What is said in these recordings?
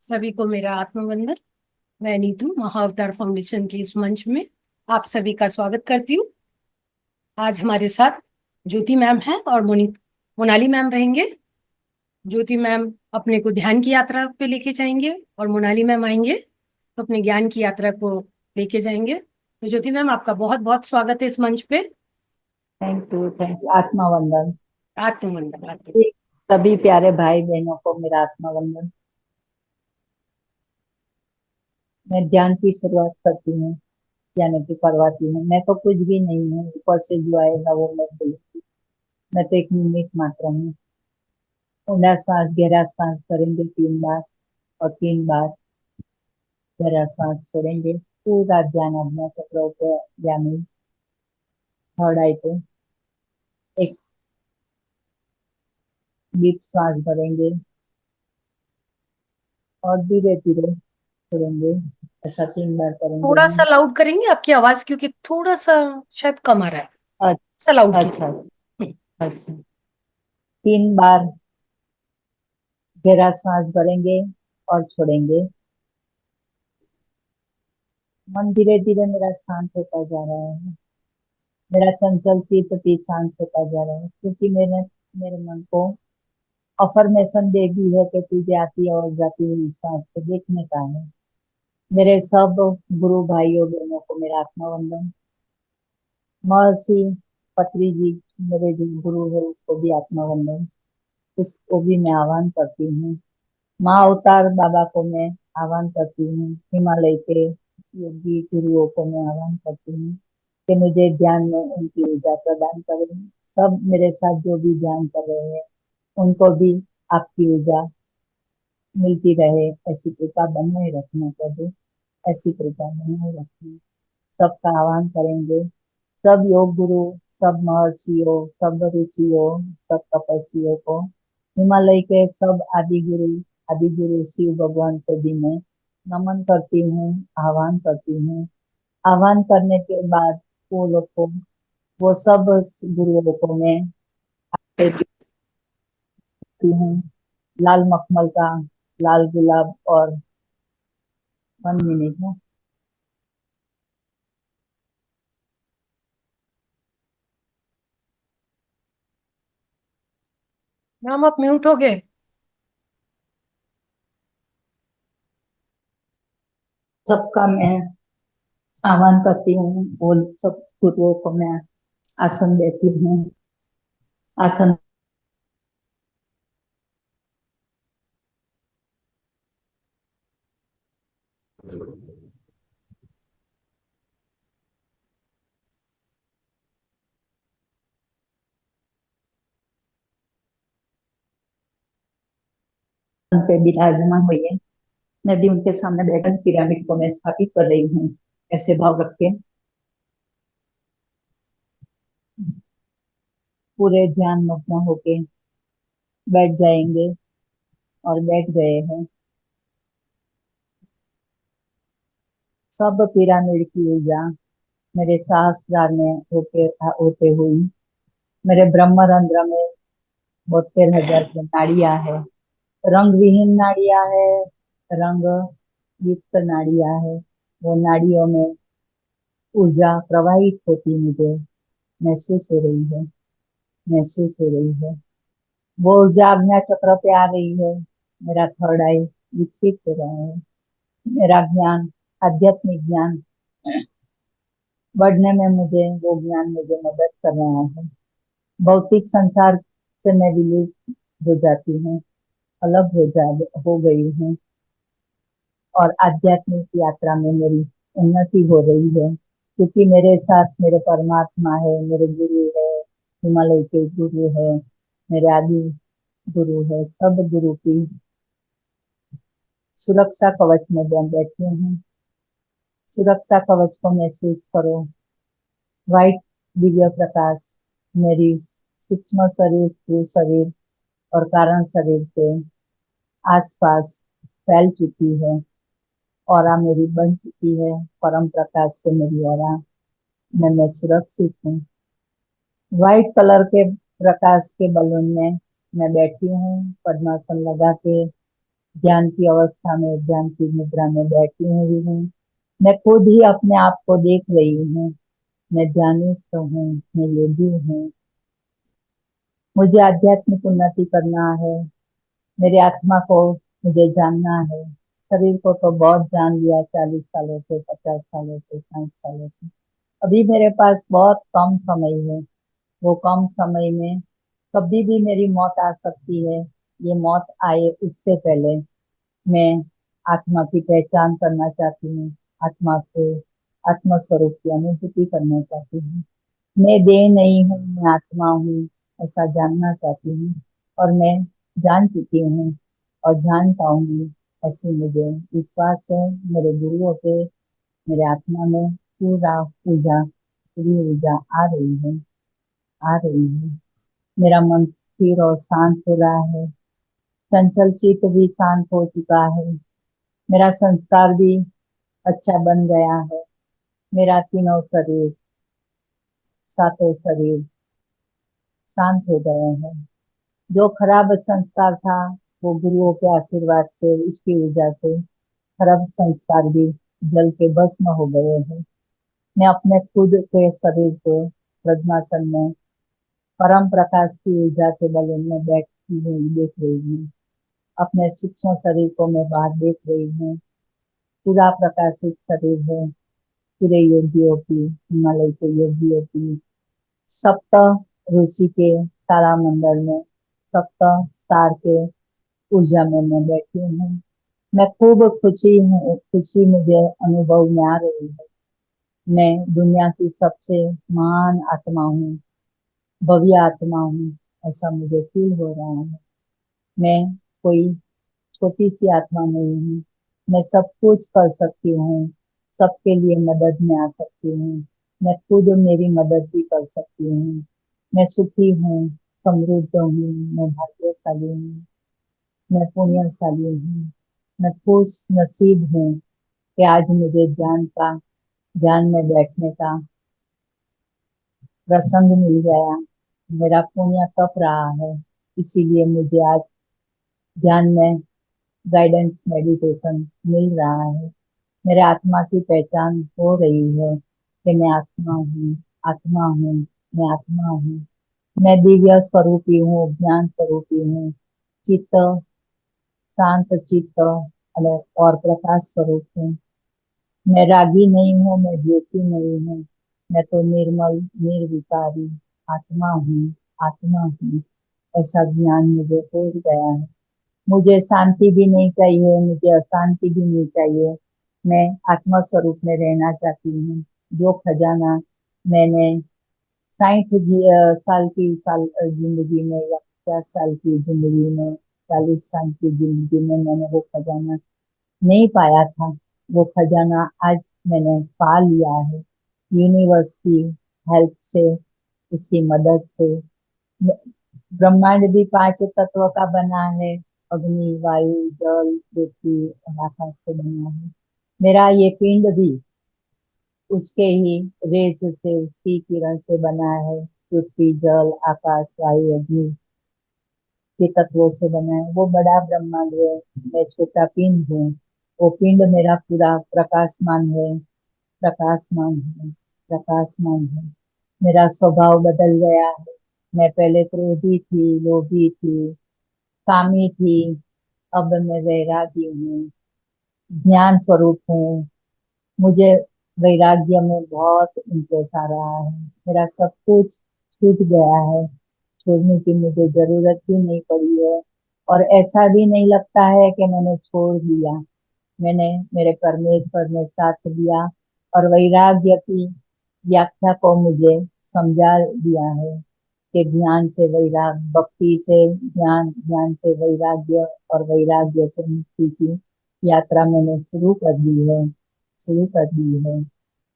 सभी को मेरा आत्मवंदन। मैं नीतू महाअवतार फाउंडेशन की इस मंच में आप सभी का स्वागत करती हूँ। आज हमारे साथ ज्योति मैम हैं और मोनाली मैम रहेंगे। ज्योति मैम अपने को ध्यान की यात्रा पे लेके जाएंगे और मोनाली मैम आएंगे तो अपने ज्ञान की यात्रा को लेके जाएंगे। तो ज्योति मैम, आपका बहुत बहुत स्वागत है इस मंच पे। Thank you. आत्मा वंदन। आत्मवंदन आत्म सभी प्यारे भाई बहनों को मेरा आत्मा वंदन। मैं ध्यान की शुरुआत करती हूँ, यानी कि करवाती हूँ। मैं तो कुछ भी नहीं हूँ, ऊपर से जो आएगा वो मैं बोलूँगी। मैं तो एक निमित्त मात्र हूँ। ऊंडा सांस गहरा सांस करेंगे 3 बार, और 3 बार गहरा सांस छोड़ेंगे। पूरा ध्यान आज्ञा चक्रों पे, यानी थर्ड आई पे। एक डीप सांस भरेंगे और धीरे धीरे छोड़ेंगे। ऐसा 3 बार करेंगे थोड़ा सा हम। लाउड करेंगे आपकी आवाज, क्योंकि थोड़ा सा शायद कम आ रहा है। सा लाउड अच्छा कीजिए। अच्छा। 3 बार गहरा सांस भरेंगे और छोड़ेंगे। मन धीरे धीरे मेरा शांत होता जा रहा है। मेरा चंचल चित्त भी शांत होता जा रहा है, क्योंकि मैंने मेरे मन को अफर्मेशन दे दी है कि तुझे आती और जाती हुई सांस को देखने का है। मेरे सब गुरु भाइयों बहनों को मेरा आत्मा वंदन। महर्षि पत्री जी, मेरे जो गुरु है, उसको भी आत्मा वंदन। उसको भी मैं आह्वान करती हूँ। माँ अवतार बाबा को मैं आह्वान करती हूँ। हिमालय के योगी गुरुओं को मैं आह्वान करती हूँ कि मुझे ध्यान में उनकी ऊर्जा प्रदान करें। सब मेरे साथ जो भी ध्यान कर रहे हैं, उनको भी आपकी ऊर्जा मिलती रहे, ऐसी कृपा बनाए रखना प्रभु। ऐसी कृपा बनाए रखना। सबका आह्वान करेंगे। सब योग गुरु, सब महर्षियों, सब ऋषियों, सब तपस्वियों को, हिमालय के सब आदि गुरु शिव भगवान को भी मैं नमन करती हूँ, आह्वान करती हूँ। आह्वान करने के बाद वो लोग को, वो सब गुरुओं को मैं देती हूँ लाल मखमल का, लाल गुलाब और 1 मिनट में। मैम, आप म्यूट हो गए। सबका मैं आह्वान करती हूँ। वो सब गुरुओं को मैं आसन देती हूँ। आसन पे विराजमान हुई है। मैं भी उनके सामने बैठकर पिरामिड को मैं स्थापित कर रही हूँ। ऐसे भाव रख के पूरे ध्यान मग्न होके बैठ जाएंगे, और बैठ गए हैं। सब पिरामिड की ऊर्जा मेरे सहस्त्रार में होते हुई मेरे ब्रह्मरंध्र में 72,000 की नाड़ियां है। रंग विहीन नाड़ियां है, रंग युक्त नाड़ियां है। वो नाड़ियों में ऊर्जा प्रवाहित होती मुझे महसूस हो रही है, महसूस हो रही है। वो ऊर्जा आज्ञा चक्र पे आ रही है। मेरा थर्ड आई विकसित हो रहा है। मेरा ज्ञान, आध्यात्मिक ज्ञान बढ़ने में मुझे, वो ज्ञान मुझे मदद कर रहा है। भौतिक संसार से मैं विलुप्त हो जाती हूँ, अलग हो गई हूँ, और आध्यात्मिक यात्रा में मेरी उन्नति हो रही है, क्योंकि मेरे साथ मेरे परमात्मा है, मेरे गुरु है, हिमालय के गुरु है, मेरे आदि गुरु है। सब गुरु की सुरक्षा कवच में मैं बैठी हूँ। सुरक्षा कवच को महसूस करो। वाइट दिव्य प्रकाश मेरी सूक्ष्म शरीर, स्थूल शरीर और कारण शरीर के आसपास फैल चुकी है। ऑरा मेरी बन चुकी है। परम प्रकाश से मेरी ऑरा में मैं सुरक्षित हूँ। व्हाइट कलर के प्रकाश के बलून में मैं बैठी हूँ, पद्मासन लगा के। ध्यान की अवस्था में, ध्यान की मुद्रा में बैठी हुई हूँ। मैं खुद ही अपने आप को देख रही हूँ। मैं ध्यानिस्थ हूँ, मैं योगी हूँ। मुझे आध्यात्मिक उन्नति करना है। मेरी आत्मा को मुझे जानना है। शरीर को तो बहुत जान लिया, 40 सालों से, 50 सालों से, 60 सालों से। अभी मेरे पास बहुत कम समय है। वो कम समय में कभी भी मेरी मौत आ सकती है। ये मौत आए उससे पहले मैं आत्मा की पहचान करना चाहती हूँ। आत्मा को, आत्म स्वरूप की अनुभूति करना चाहती हूँ। मैं देह नहीं हूँ, मैं आत्मा हूँ, ऐसा जानना चाहती हूँ। और मैं जान चुकी हूँ और जान पाऊंगी, ऐसी मुझे विश्वास है। मेरे गुरुओं पे मेरे आत्मा में पूरी ऊर्जा आ रही है, आ रही है। मेरा मन स्थिर और शांत हो रहा है। चंचल चित्त भी शांत हो चुका है। मेरा संस्कार भी अच्छा बन गया है। मेरा तीनों शरीर, सातों शरीर शांत हो गए हैं। जो खराब संस्कार था, वो गुरुओं के आशीर्वाद से, इसकी ऊर्जा से खराब संस्कार भी जल के भस्म हो गए हैं। मैं अपने खुद के शरीर को पद्मासन में परम प्रकाश की ऊर्जा के बल में बैठती हुई देख रही हूँ। अपने सूक्ष्म शरीर को मैं बाहर देख रही हूँ। पूरा प्रकाशित शरीर है, पूरे योगियों की, हिमालय के योगियों की, सप्त ऋषि के तारामंडल में, सप्त स्टार के ऊर्जा में मैं बैठी हूँ। मैं खूब खुशी हूँ, खुशी मुझे अनुभव में आ रही है। मैं दुनिया की सबसे महान आत्मा हूँ, भव्य आत्मा हूँ, ऐसा मुझे फील हो रहा है। मैं कोई छोटी सी आत्मा नहीं हूँ। मैं सब कुछ कर सकती हूँ, सबके लिए मदद में आ सकती हूँ। मैं खुद मेरी मदद भी कर सकती हूँ। मैं सुखी हूँ, समृद्ध हूँ, मैं भाग्यशाली हूँ, मैं पुण्यशाली हूँ। मैं खुश नसीब हूँ कि आज मुझे ध्यान में बैठने का प्रसंग मिल गया। मेरा पुण्य तप रहा है, इसीलिए मुझे आज ध्यान में गाइडेंस मेडिटेशन मिल रहा है। मेरे आत्मा की पहचान हो रही है कि मैं आत्मा हूँ, आत्मा हूँ, मैं आत्मा हूँ। मैं दिव्य स्वरूपी हूँ, ज्ञान स्वरूपी हूँ, चित्त, शांत चित्त और प्रकाश स्वरूप हूँ। मैं रागी नहीं हूँ, मैं द्वेषी नहीं हूँ। मैं तो निर्मल निर्विकारी आत्मा हूँ, आत्मा हूँ। ऐसा ज्ञान मुझे हो गया है। मुझे शांति भी नहीं चाहिए, मुझे अशांति भी नहीं चाहिए। मैं आत्मा स्वरूप में रहना चाहती हूँ। जो खजाना मैंने 60 साल की जिंदगी में या 50 साल की जिंदगी में, 40 साल की जिंदगी में मैंने वो खजाना नहीं पाया था, वो खजाना आज मैंने पा लिया है। यूनिवर्स की हेल्प से, उसकी मदद से। ब्रह्मांड भी 5 तत्व का बना है। अग्नि, वायु, जल, पृथ्वी और आकाश से बना है। मेरा ये पिंड भी उसके ही रेस से, उसकी किरण से बना है। पृथ्वी, जल, आकाश, वायु, अग्नि के तत्वों से बना है। वो बड़ा ब्रह्मांड है, मैं छोटा पिंड हूँ। वो पिंड मेरा पूरा प्रकाशमान है, प्रकाशमान है, प्रकाशमान है। मेरा स्वभाव बदल गया है। मैं पहले क्रोधी थी, लोभी थी, कामी थी। अब मैं वैरागी हूँ, ज्ञान स्वरूप हूँ। मुझे वैराग्य में बहुत इंटरेस्ट आ रहा है। मेरा सब कुछ छूट गया है, छोड़ने की मुझे जरूरत भी नहीं पड़ी है। और ऐसा भी नहीं लगता है कि मैंने छोड़ दिया। मैंने, मेरे परमेश्वर ने साथ दिया और वैराग्य की व्याख्या को मुझे समझा दिया है कि ज्ञान से वैराग, भक्ति से ज्ञान, ज्ञान से वैराग्य और वैराग्य से मुक्ति की यात्रा मैंने शुरू कर दी है, शुरू कर दी है।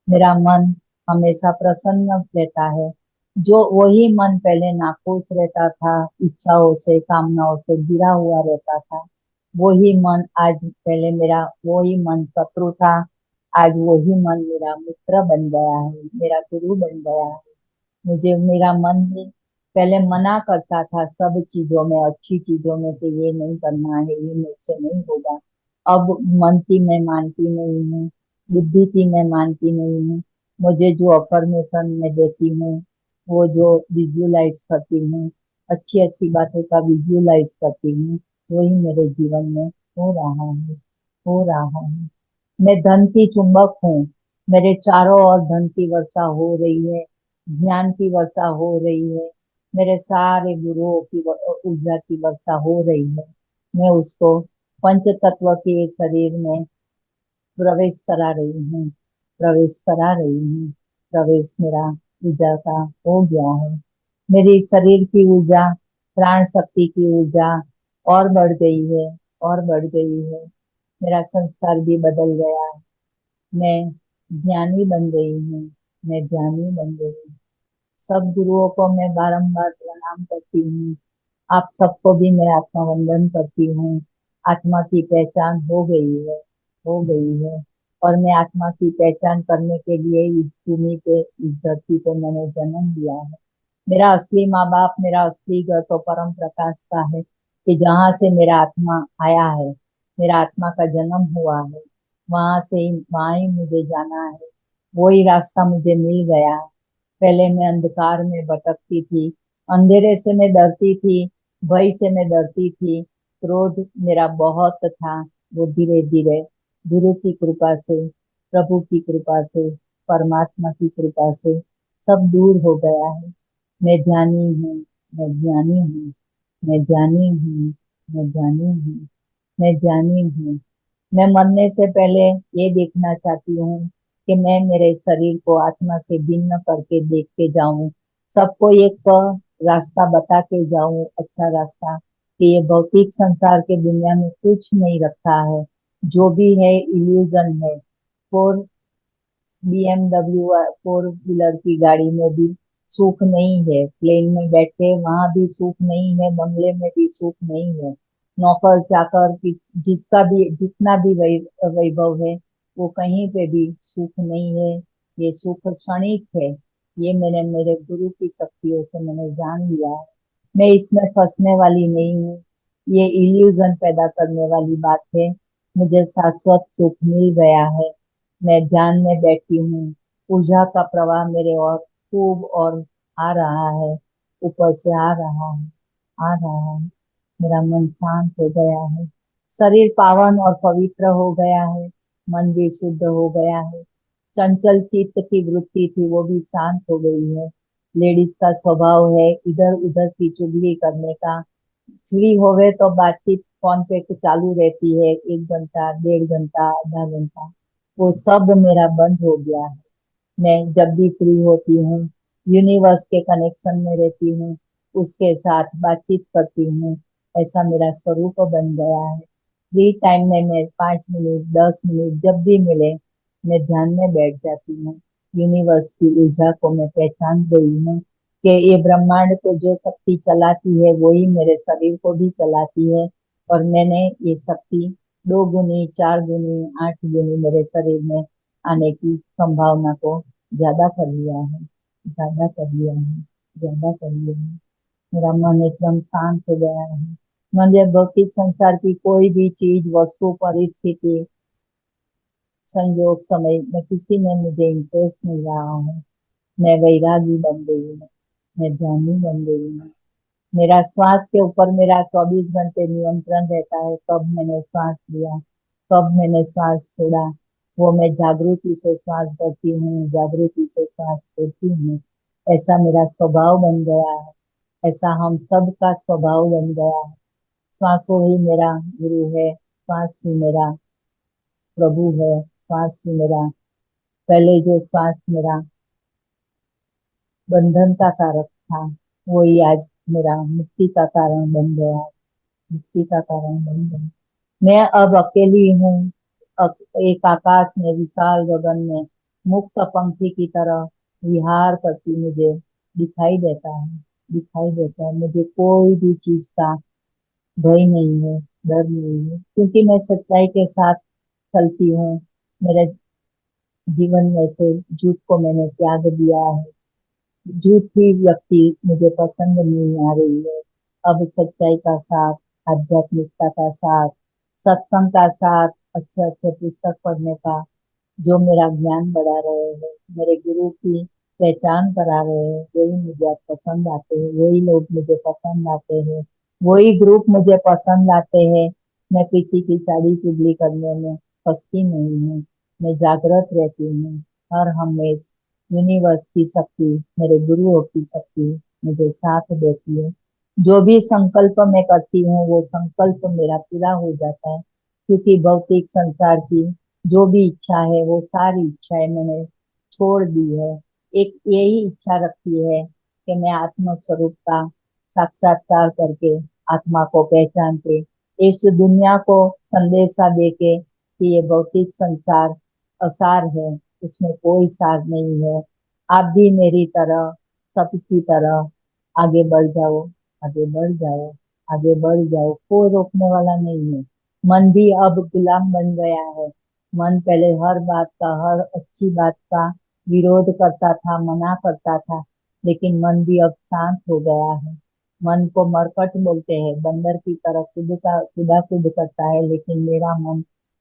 मेरा मन हमेशा प्रसन्न रहता है। जो वही मन पहले नाखुश रहता था, इच्छाओं से, कामनाओं से घिरा हुआ रहता था, वही मन आज, पहले मेरा वही मन शत्रु था, आज वही मन मेरा मित्र बन गया है, मेरा गुरु बन गया है। मुझे मेरा मन ही पहले मना करता था सब चीजों में, अच्छी चीजों में, कि ये नहीं करना है, ये मुझसे नहीं होगा। अब मन की मैं मानती नहीं हूँ, बुद्धि की मैं मानती नहीं हूँ। मुझे जो अफर्मेशन मैं देती हूँ, वो जो विजुअलाइज करती हूँ, अच्छी अच्छी बातों का विजुअलाइज करती हूँ, वही मेरे जीवन में हो रहा है, हो रहा है। मैं धन की चुंबक हूँ। मेरे चारों ओर धन की वर्षा हो रही है, ज्ञान की वर्षा हो रही है। मेरे सारे गुरुओं की ऊर्जा की वर्षा हो रही है। मैं उसको पंच तत्व के शरीर में प्रवेश करा रही हूँ, प्रवेश करा रही हूँ। प्रवेश मेरा ऊर्जा का हो गया है। मेरी शरीर की ऊर्जा, प्राण शक्ति की ऊर्जा और बढ़ गई है, और बढ़ गई है। मेरा संस्कार भी बदल गया है। मैं ज्ञानी बन गई हूँ, मैं ज्ञानी बन गई हूँ। सब गुरुओं को मैं बारंबार प्रणाम करती हूँ। आप सबको भी मैं आत्मा वंदन करती हूँ। आत्मा की पहचान हो गई है, हो गई है। और मैं आत्मा की पहचान करने के लिए इस भूमि पे, इस धरती पे मैंने जन्म लिया है। मेरा असली माँ बाप, मेरा असली घर तो परम प्रकाश का है, कि जहाँ से मेरा आत्मा आया है, मेरा आत्मा का जन्म हुआ है, वहां से ही, वहां ही मुझे जाना है। वही रास्ता मुझे मिल गया। पहले मैं अंधकार में भटकती थी, अंधेरे से मैं डरती थी, भय से मैं डरती थी, क्रोध मेरा बहुत था। वो धीरे धीरे गुरु की कृपा से, प्रभु की कृपा से, परमात्मा की कृपा से सब दूर हो गया है। मैं ज्ञानी हूँ, मैं ज्ञानी हूँ, मैं ज्ञानी हूँ, मैं ज्ञानी हूँ, मैं ज्ञानी हूँ। मैं मरने से पहले ये देखना चाहती हूँ कि मैं मेरे शरीर को आत्मा से भिन्न करके देख के जाऊं, सबको एक रास्ता बता के जाऊं, अच्छा रास्ता, कि ये भौतिक संसार के दुनिया में कुछ नहीं रखा है। जो भी है इल्यूजन है। फोर BMW, फोर व्हीलर की गाड़ी में भी सुख नहीं है, प्लेन में बैठे वहां भी सुख नहीं है, बंगले में भी सुख नहीं है। नौकर चाकर जिसका भी जितना भी वैभव है, वो कहीं पे भी सुख नहीं है। ये सुख क्षणिक है। ये मैंने मेरे गुरु की शक्तियों से मैंने जान लिया है। मैं इसमें फंसने वाली नहीं हूँ। ये इल्यूजन पैदा करने वाली बात है। मुझे शाश्वत सुख मिल गया है। मैं ध्यान में बैठी हूँ। ऊर्जा का प्रवाह मेरे और खूब और आ रहा है, ऊपर से आ रहा है, आ रहा है। मेरा मन शांत हो गया है। शरीर पावन और पवित्र हो गया है। मन भी शुद्ध हो गया है। चंचल चित्त की वृत्ति थी, वो भी शांत हो गई है। लेडीज का स्वभाव है इधर उधर की चुगली करने का। फ्री होवे तो बातचीत फोन पे तो चालू रहती है, 1 घंटा, 1.5 घंटा, आधा घंटा। वो सब मेरा बंद हो गया है। मैं जब भी फ्री होती हूँ, यूनिवर्स के कनेक्शन में रहती हूँ, उसके साथ बातचीत करती हूँ। ऐसा मेरा स्वरूप बन गया है। फ्री टाइम में मैं 5 मिनट, 10 मिनट जब भी मिले, मैं ध्यान में बैठ जाती हूँ। यूनिवर्स की ऊर्जा को मैं पहचान गई हूँ, कि ये ब्रह्मांड को जो शक्ति चलाती है, वही मेरे शरीर को भी चलाती है। और मैंने ये शक्ति 2 गुनी, 4 गुनी, 8 गुनी मेरे शरीर में आने की संभावना को ज्यादा कर लिया है, ज्यादा कर लिया है, ज्यादा कर लिया है। मेरा मन एकदम शांत हो गया है। मुझे भौतिक संसार की कोई भी चीज, वस्तु, परिस्थिति, संयोग, समय में किसी में मुझे इंटरेस्ट नहीं रहा है। मैं वैरागी बन गई हूँ, मैं ज्ञानी बन गई हूँ। मेरा श्वास के ऊपर मेरा 24 घंटे नियंत्रण रहता है। कब मैंने श्वास लिया, कब मैंने श्वास छोड़ा, वो मैं जागृति से श्वास भरती हूँ, जागृति से श्वास छोड़ती हूँ। ऐसा मेरा स्वभाव बन गया है। ऐसा हम सब का स्वभाव बन गया है। श्वासों ही मेरा गुरु है, श्वास ही मेरा प्रभु है, श्वास ही मेरा, पहले जो श्वास मेरा बंधन का कारक था, वही आज मेरा मुक्ति का कारण बन गया, मुक्ति का कारण बन गया। मैं अब अकेली हूँ। एक आकाश में, विशाल गगन में मुक्त पंखी की तरह विहार करती मुझे दिखाई देता है, दिखाई देता है। मुझे कोई भी चीज का भय नहीं है, डर नहीं है, क्योंकि मैं सच्चाई के साथ चलती हूँ। मेरे जीवन में से झूठ को मैंने त्याग दिया है। झूठी व्यक्ति मुझे पसंद नहीं आ रही है। अब सच्चाई का साथ, आध्यात्मिकता का साथ, सत्संग का साथ, अच्छे अच्छे पुस्तक पढ़ने का, जो मेरा ज्ञान बढ़ा रहे हैं, मेरे गुरु की पहचान करा रहे हैं, वही मुझे अब पसंद आते हैं, वही लोग मुझे पसंद आते हैं, वही ग्रुप मुझे पसंद आते हैं। मैं किसी की चाली चुगली करने में फंसती नहीं हूँ। मैं जागृत रहती हूँ। हर हमेशा यूनिवर्स की शक्ति, मेरे गुरुओं की शक्ति मुझे साथ देती है। जो भी संकल्प मैं करती हूँ वो संकल्प मेरा पूरा हो जाता है, क्योंकि भौतिक संसार की जो भी इच्छा है वो सारी इच्छाएं मैंने छोड़ दी है। एक यही इच्छा रखी है कि मैं आत्म स्वरूप का साक्षात्कार करके, आत्मा को पहचान के, इस दुनिया को संदेशा दे के कि ये भौतिक संसार असार है, इसमें कोई सार नहीं है। आप भी मेरी तरह, सबकी तरह आगे बढ़ जाओ, आगे बढ़ जाओ, आगे बढ़ जाओ, कोई रोकने वाला नहीं है। मन भी अब गुलाम बन गया है। मन पहले हर बात का, हर अच्छी बात का विरोध करता था, मना करता था, लेकिन मन भी अब शांत हो गया है। मन को मरकट बोलते हैं, बंदर की तरह खुदा खुद करता है, लेकिन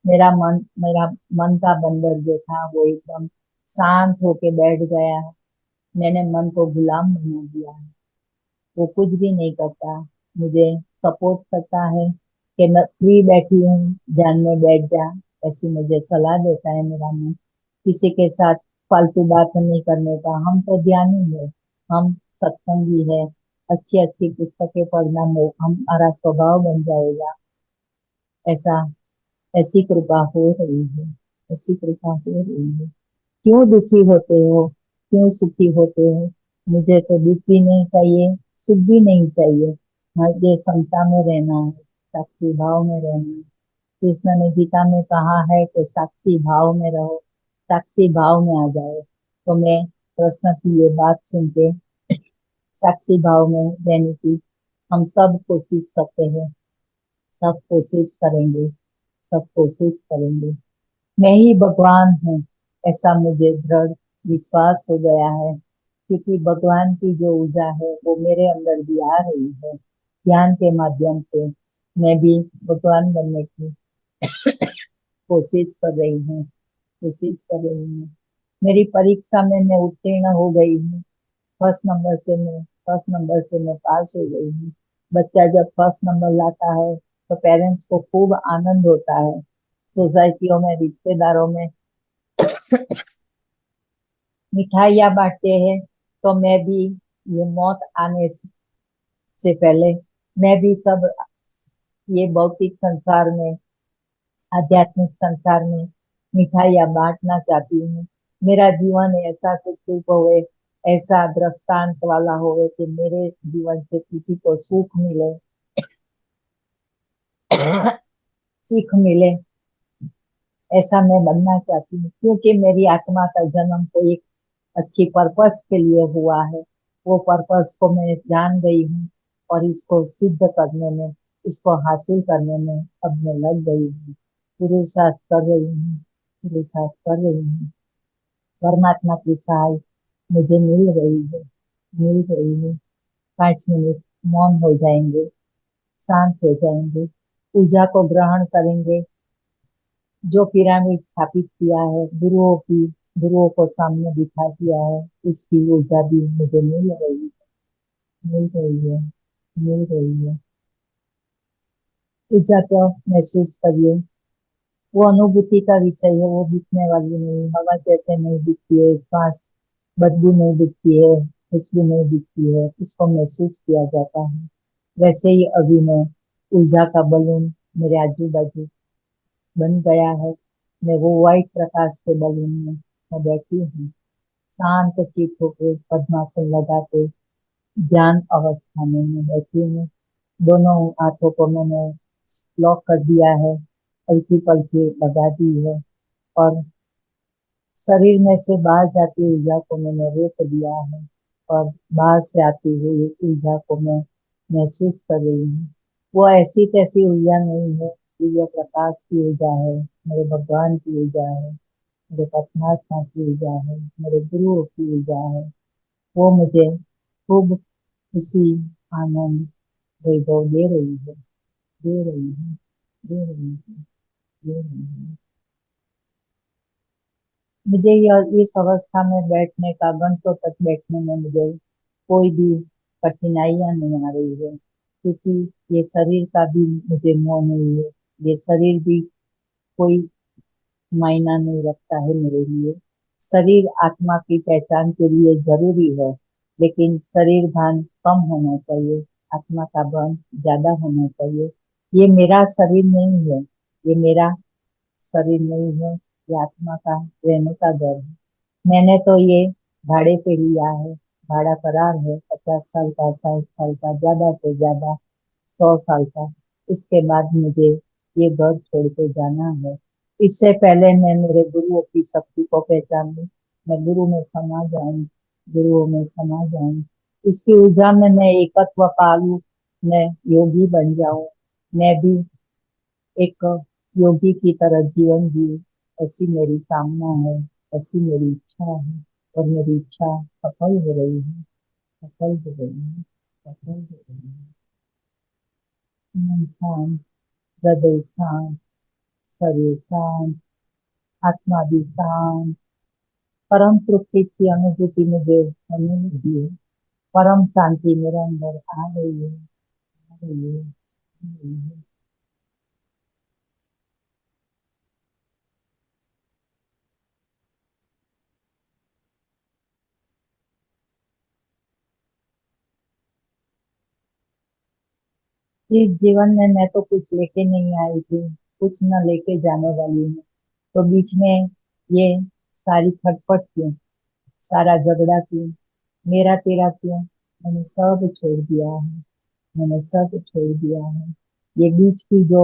मेरा मन का बंदर जो था वो एकदम शांत होके बैठ गया है। मैंने मन को गुलाम बना दिया है। वो कुछ भी नहीं करता, मुझे सपोर्ट करता है कि मैं फ्री बैठी हूँ, ध्यान में बैठ जा, ऐसी मुझे सलाह देता है मेरा मन। किसी के साथ फालतू बात नहीं करने का, हम तो ध्यानी है, हम सत्संगी है। अच्छी अच्छी पुस्तकें पढ़ना हमारा स्वभाव बन जाएगा। ऐसा ऐसी कृपा हो रही है, ऐसी कृपा हो रही है। क्यों दुखी होते हो, क्यों सुखी होते हो? मुझे तो दुख भी नहीं चाहिए, सुख भी नहीं चाहिए। मुझे समता में रहना है, साक्षी भाव में रहना है। कृष्ण ने गीता में कहा है कि साक्षी भाव में रहो, साक्षी भाव में आ जाओ। तो मैं कृष्ण की ये बात सुन के साक्षी भाव में रहने की हम सब कोशिश करते हैं, सब कोशिश करेंगे, सब कोशिश करेंगे। मैं ही भगवान हूँ, ऐसा मुझे दृढ़ विश्वास हो गया है, क्योंकि भगवान की जो ऊर्जा है वो मेरे अंदर भी आ रही है। ज्ञान के माध्यम से मैं भी भगवान बनने की कोशिश कर रही हूँ, कोशिश कर रही हूँ। मेरी परीक्षा में मैं उत्तीर्ण हो गई हूँ। फर्स्ट नंबर से मैं पास हो गई हूँ। बच्चा जब फर्स्ट नंबर लाता है तो पेरेंट्स को खूब आनंद होता है। सोसाइटियों में, रिश्तेदारों में मिठाइयाँ बांटते हैं। तो मैं भी ये मौत आने से पहले मैं भी सब ये भौतिक संसार में, आध्यात्मिक संसार में मिठाइयाँ बांटना चाहती हूँ। मेरा जीवन ऐसा सुखरूप होवे, ऐसा दृष्टांत वाला होवे कि मेरे जीवन से किसी को सुख मिले, सीख मिले, ऐसा मैं बनना चाहती हूँ। क्योंकि मेरी आत्मा का जन्म तो एक अच्छी पर्पस के लिए हुआ है। वो पर्पस को मैं जान गई हूँ और इसको सिद्ध करने में, इसको हासिल करने में अब मैं लग गई हूँ। पुरुषार्थ कर रही हूँ, पुरुषार्थ कर रही हूँ। परमात्मा की सहाय मुझे मिल रही है, मिल रही है। 5 मिनट मौन हो जाएंगे, शांत हो जाएंगे, पूजा को ग्रहण करेंगे। जो पिरामिड स्थापित किया है गुरुओं को सामने दिखा दिया है, उसकी ऊर्जा भी मुझे मिल रही है, मिल रही है, मिल रही है। ऊर्जा को महसूस करिए। वो अनुभूति का विषय है, वो दिखने वाली नहीं, हवा जैसे नहीं दिखती है, सांस बदबू नहीं दिखती है, खुशबू नहीं दिखती है, उसको महसूस किया जाता है। वैसे ही अभी मैं ऊर्जा का बलून मेरे आजू बाजू बन गया है। मैं वो व्हाइट प्रकाश के बलून में मैं बैठी हूँ, शांत चित होकर पद्मासन लगा के ध्यान अवस्था में मैं बैठी हूँ। दोनों हाथों को मैंने लॉक कर दिया है, हल्की पल्की लगा दी है, और शरीर में से बाहर जाती ऊर्जा को मैंने रोक दिया है, और बाहर से आती हुई ऊर्जा को मैं महसूस कर रही हूँ। वो ऐसी तैसी ऊर्जा नहीं है, दिव्य प्रकाश की ऊर्जा है, मेरे भगवान की ऊर्जा है, मेरे परमात्मा की ऊर्जा है, मेरे गुरुओं की ऊर्जा है। वो मुझे खूब खुशी, आनंद, वैभव दे रही है, दे रही है, दे रही है, दे रही है। मुझे यह इस अवस्था में बैठने का, घंटों तक बैठने में मुझे कोई भी कठिनाइयां नहीं आ रही है, क्योंकि ये शरीर का भी मुझे मोह नहीं है। ये शरीर भी कोई मायना नहीं रखता है मेरे लिए। शरीर आत्मा की पहचान के लिए जरूरी है, लेकिन शरीर भान कम होना चाहिए, आत्मा का भान ज्यादा होना चाहिए। ये मेरा शरीर नहीं है, ये मेरा शरीर नहीं है, ये आत्मा का रहने का घर है। मैंने तो ये भाड़े पे लिया है, भाड़ा करार है, 50 साल का, 60 साल का, ज्यादा से ज्यादा 100 साल का। इसके बाद मुझे ये घर छोड़ के जाना है। इससे पहले मैं मेरे गुरुओं की शक्ति को पहचान लूं, मैं गुरु में समा जाऊं, गुरुओं में समा जाऊं। इसकी ऊर्जा में मैं एकत्व पालूं, मैं योगी बन जाऊं, मैं भी एक योगी की तरह जीवन जीऊं। ऐसी मेरी कामना है, ऐसी मेरी इच्छा है, और मेरी इच्छा सफल हो रही है, सफल हो रही है, सफल हो रही है। मन शांत, हृदय शांत, शरीर शांत, आत्मा भी शांत। परम तृप्ति की अनुभूति मुझे होने लगी है। परम शांति मेरे अंदर आ रही है, आ रही है, आ रही है। इस जीवन में मैं तो कुछ लेके नहीं आई थी, कुछ न लेके जाने वाली हूँ। तो बीच में ये सारी खटपट क्यों, सारा झगड़ा क्यों, मेरा तेरा क्यों? मैंने सब छोड़ दिया है, मैंने सब छोड़ दिया है। ये बीच की जो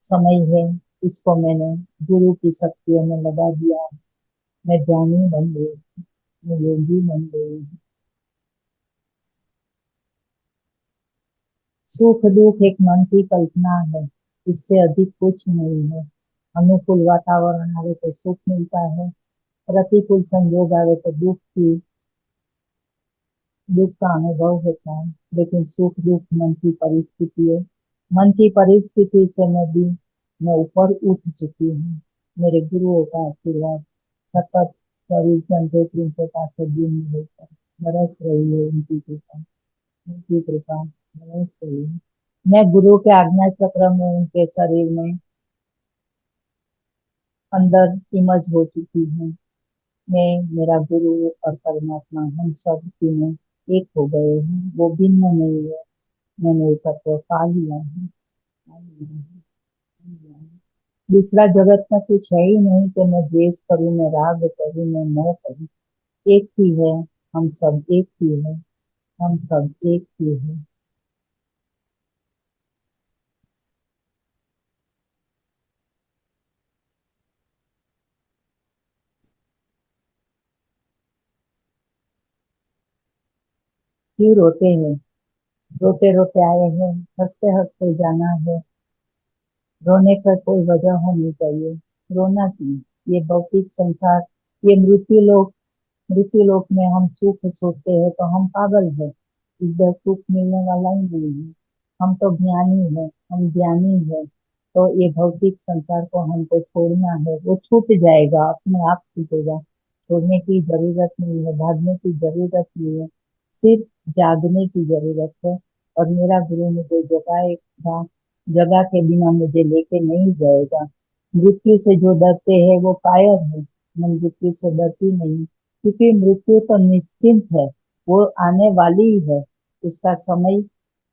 समय है, इसको मैंने गुरु की शक्तियों में लगा दिया। मैं ज्ञानी बन गई, मैं योगी बन गई। सुख दुख एक मन की कल्पना है, इससे अधिक कुछ नहीं है। अनुकूल वातावरण आवे तो सुख मिलता है, प्रतिकूल संजोग आवे तो दुख का अनुभव होता है। लेकिन सुख दुख मन की परिस्थिति है। मन की परिस्थिति से मैं ऊपर उठ चुकी हूँ। मेरे गुरुओं का आशीर्वाद सतत 24 घंटे 365 दिन मिलकर बरस रही है, उनकी कृपा, उनकी कृपा बरस रही है। मैं गुरु के आज्ञा चक्र में, उनके शरीर में अंदर इमर्ज हो चुकी हूँ। मैं, मेरा गुरु और परमात्मा, हम सब तीनों एक हो गए हैं, वो भिन्न नहीं है। मैंने एकत्व पा लिया है, पा लिया है, पा लिया है। दूसरा जगत में कुछ है ही नहीं कि मैं द्वेष करूं, मैं राग करूं, मैं मोह करूं। एक ही है, हम सब एक ही है, हम सब एक ही है। क्यों रोते हैं? रोते रोते आए हैं, हंसते हंसते जाना है। रोने का कोई वजह होनी चाहिए। रोना क्यों? ये भौतिक संसार, ये मृत्यु लोक में हम सुख सोचते हैं तो हम पागल है। इधर सुख मिलने वाला ही नहीं है। हम तो ज्ञानी है, हम ज्ञानी है। तो ये भौतिक संसार को हमको छोड़ना है, वो छूट जाएगा, अपने आप छूटेगा। छोड़ने की जरूरत नहीं है, भागने की जरूरत नहीं है, सिर्फ जागने की जरूरत है। और मेरा गुरु मुझे जगाएगा, जगा के बिना मुझे लेके नहीं जाएगा। मृत्यु से जो डरते हैं वो कायर है, मैं मृत्यु से डरती नहीं, क्योंकि मृत्यु तो निश्चिंत है, वो आने वाली ही है। उसका समय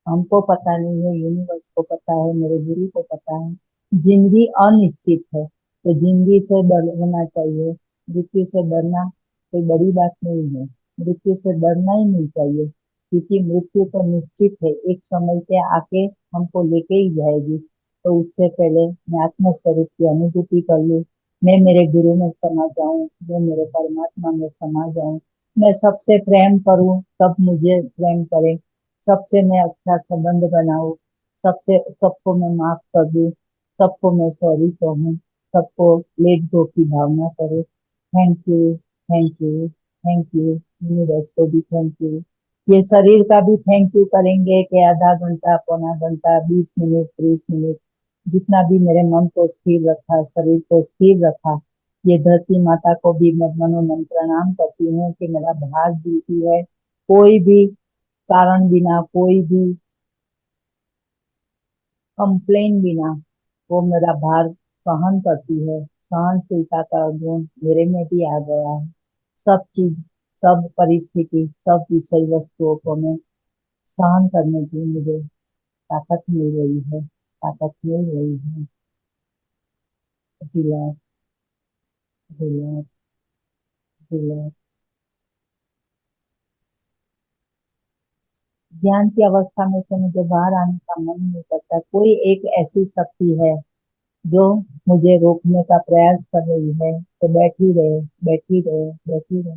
हमको पता नहीं है, यूनिवर्स को पता है, मेरे गुरु को पता है। जिंदगी अनिश्चित है, तो जिंदगी से डरना चाहिए। मृत्यु से डरना कोई बड़ी बात नहीं है, मृत्यु से डरना ही नहीं चाहिए, क्योंकि मृत्यु तो निश्चित है, एक समय पे आके हमको लेके ही जाएगी। तो उससे पहले मैं आत्मस्वरूप की अनुभूति कर लूं, मैं मेरे गुरु में समा जाऊं, मैं मेरे परमात्मा में समा जाऊं, मैं सबसे प्रेम करूं, सब मुझे प्रेम करें, सबसे मैं अच्छा संबंध बनाऊं, सबसे सबको मैं माफ कर दूं, सबको मैं सॉरी कहूँ, सबको लेट गो की भावना करूं। Thank you, thank you. Thank you, universe को भी थैंक यू, ये शरीर का भी थैंक यू करेंगे कि आधा घंटा, पौना घंटा, 20 मिनट, 30 मिनट, जितना भी मेरे मन को स्थिर रखा, शरीर को स्थिर रखा। ये धरती माता को भी मैं मनोमन प्रणाम करती हूँ कि मेरा भाग जीती है, कोई भी कारण बिना, कोई भी कंप्लेन बिना वो मेरा भार सहन करती है। सहनशीलता का गुण मेरे में भी आ गया है। सब चीज, सब परिस्थिति, सब विषय वस्तुओं को मैं सहन करने की मुझे ताकत मिल रही है, ताकत मिल रही है। Relax, relax, relax. ज्ञान की अवस्था में से मुझे बाहर आने का मन नहीं करता। कोई एक ऐसी शक्ति है जो मुझे रोकने का प्रयास कर रही है, तो बैठी रहे, बैठी रहे, बैठी रहे।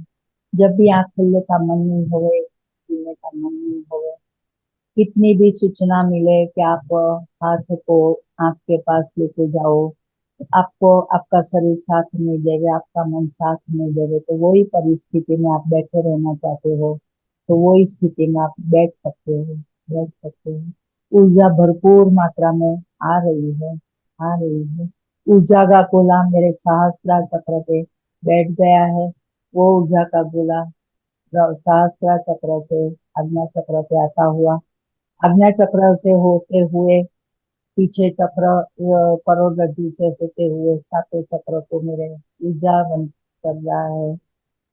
जब भी आंख खुलने का मन नहीं होवे, पीने का मन नहीं होवे, कितनी भी सूचना मिले कि आप हाथ को आंख के पास लेके जाओ, आपको आपका शरीर साथ नहीं देवे, आपका मन साथ नहीं देवे, तो वही परिस्थिति में आप बैठे रहना चाहते हो, तो वही स्थिति में आप बैठ सकते हो, बैठ सकते हो। ऊर्जा भरपूर मात्रा में आ रही है, आ रही है। ऊर्जा का गोला मेरे सहस्त्रार चक्र पे बैठ गया है। वो ऊर्जा का गोला सहस्त्रार चक्र से आज्ञा चक्र पे आता हुआ, आज्ञा चक्र से होते हुए पीछे चक्र, करोड़रज्जु से होते हुए सातों चक्र को मेरे ऊर्जा बन कर रहा है,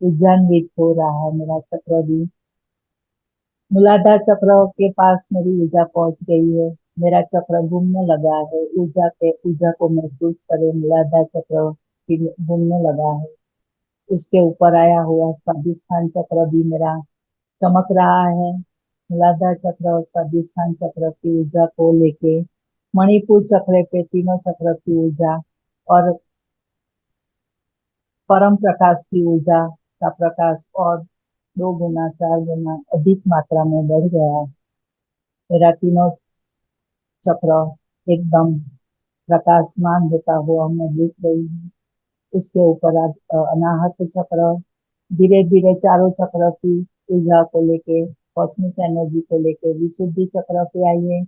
ऊर्जान्वित हो रहा है मेरा चक्र भी। मूलाधार चक्र के पास मेरी ऊर्जा पहुंच गई है, मेरा चक्र घूमने लगा है। ऊर्जा के, ऊर्जा को महसूस करे, मूलाधार चक्र घूमने लगा है। उसके ऊपर आया हुआ स्वादिष्ठान चक्र भी मेरा चमक रहा है। मूलाधार चक्र और स्वादिष्ठान चक्र की ऊर्जा को लेके मणिपुर चक्र पे तीनों चक्र की ऊर्जा और परम प्रकाश की ऊर्जा का प्रकाश और 2 गुना 4 गुना अधिक मात्रा में बढ़ गया है। मेरा तीनों चक्र एकदम प्रकाशमान होता हुआ मैं दिख रही हूँ। उसके ऊपर अनाहत चक्र धीरे धीरे चारों चक्र की ऊर्जा को लेके, कॉस्मिक एनर्जी को लेके विशुद्धि चक्र पे आई है।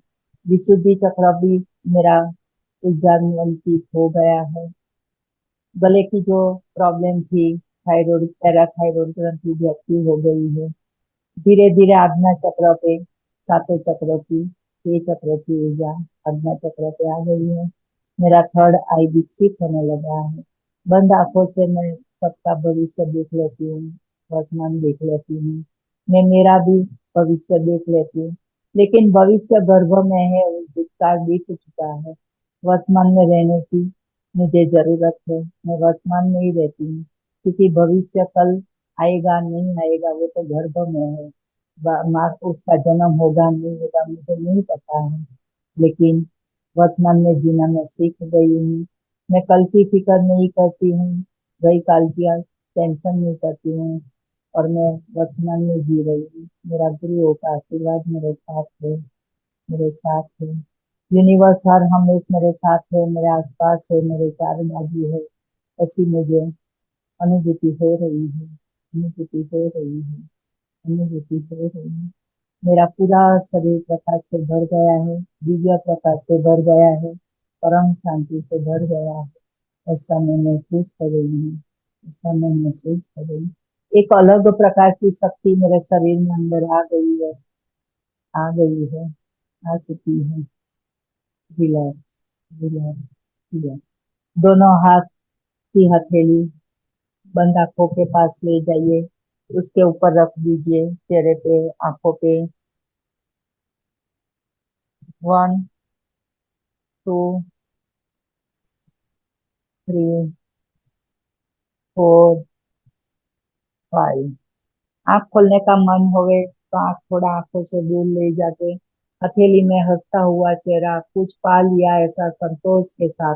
विशुद्धि चक्र भी मेरा ऊर्जा नियंत्रित हो गया है। गले की जो प्रॉब्लम थी, थायराइड, पैराथायराइड ग्रंथि भी एक्टिव हो गई है। धीरे धीरे आज्ञा चक्र पे सातों चक्र की, 6 चक्र की ऊर्जा आज्ञा चक्र पे आ गई है। मेरा थर्ड आई विकसित होने लगा है। बंद आंखों से मैं सबका भविष्य देख लेती हूँ, वर्तमान देख लेती हूँ, मैं मेरा भी भविष्य देख लेती हूँ। लेकिन भविष्य गर्भ में है, भूतकाल बीत चुका है। वर्तमान में रहने की मुझे जरूरत है, मैं वर्तमान में ही रहती हूँ, क्योंकि भविष्य कल आएगा नहीं आएगा वो तो गर्भ में है। माँ उसका जन्म होगा नहीं होगा मुझे नहीं पता है, लेकिन वर्तमान में जीना मैं सीख गई हूँ। मैं कल की फिक्र नहीं करती हूँ, गई काल की टेंशन नहीं करती हूँ, और मैं वर्तमान में जी रही हूँ। मेरा गुरुओं का आशीर्वाद मेरे साथ है, मेरे साथ है। यूनिवर्स हर हमेशा मेरे साथ है, मेरे आसपास है, मेरे चारों बाजू है। ऐसी मुझे अनुभूति हो रही है, अनुभूति हो रही है, अनुभूति हो रही है। मेरा पूरा शरीर प्रकाश से भर गया है, दिव्य प्रकाश से भर गया है, परम शांति से भर गया है। ऐसा मैं महसूस कर रही हूँ, ऐसा मैं महसूस कर रही हूँ। एक अलग प्रकार की शक्ति मेरे शरीर में अंदर आ गई है, आ गई है, आ चुकी है। Relax, relax, relax. दोनों हाथ की हथेली बंद आंखों के पास ले जाइए, उसके ऊपर रख दीजिए, चेहरे पे, आंखों पे। 1 2 3 4 5। आंख खोलने का मन होवे तो आंख थोड़ा आंखों से दूर ले जाके हथेली में हंसता हुआ चेहरा, कुछ पा लिया ऐसा संतोष के साथ,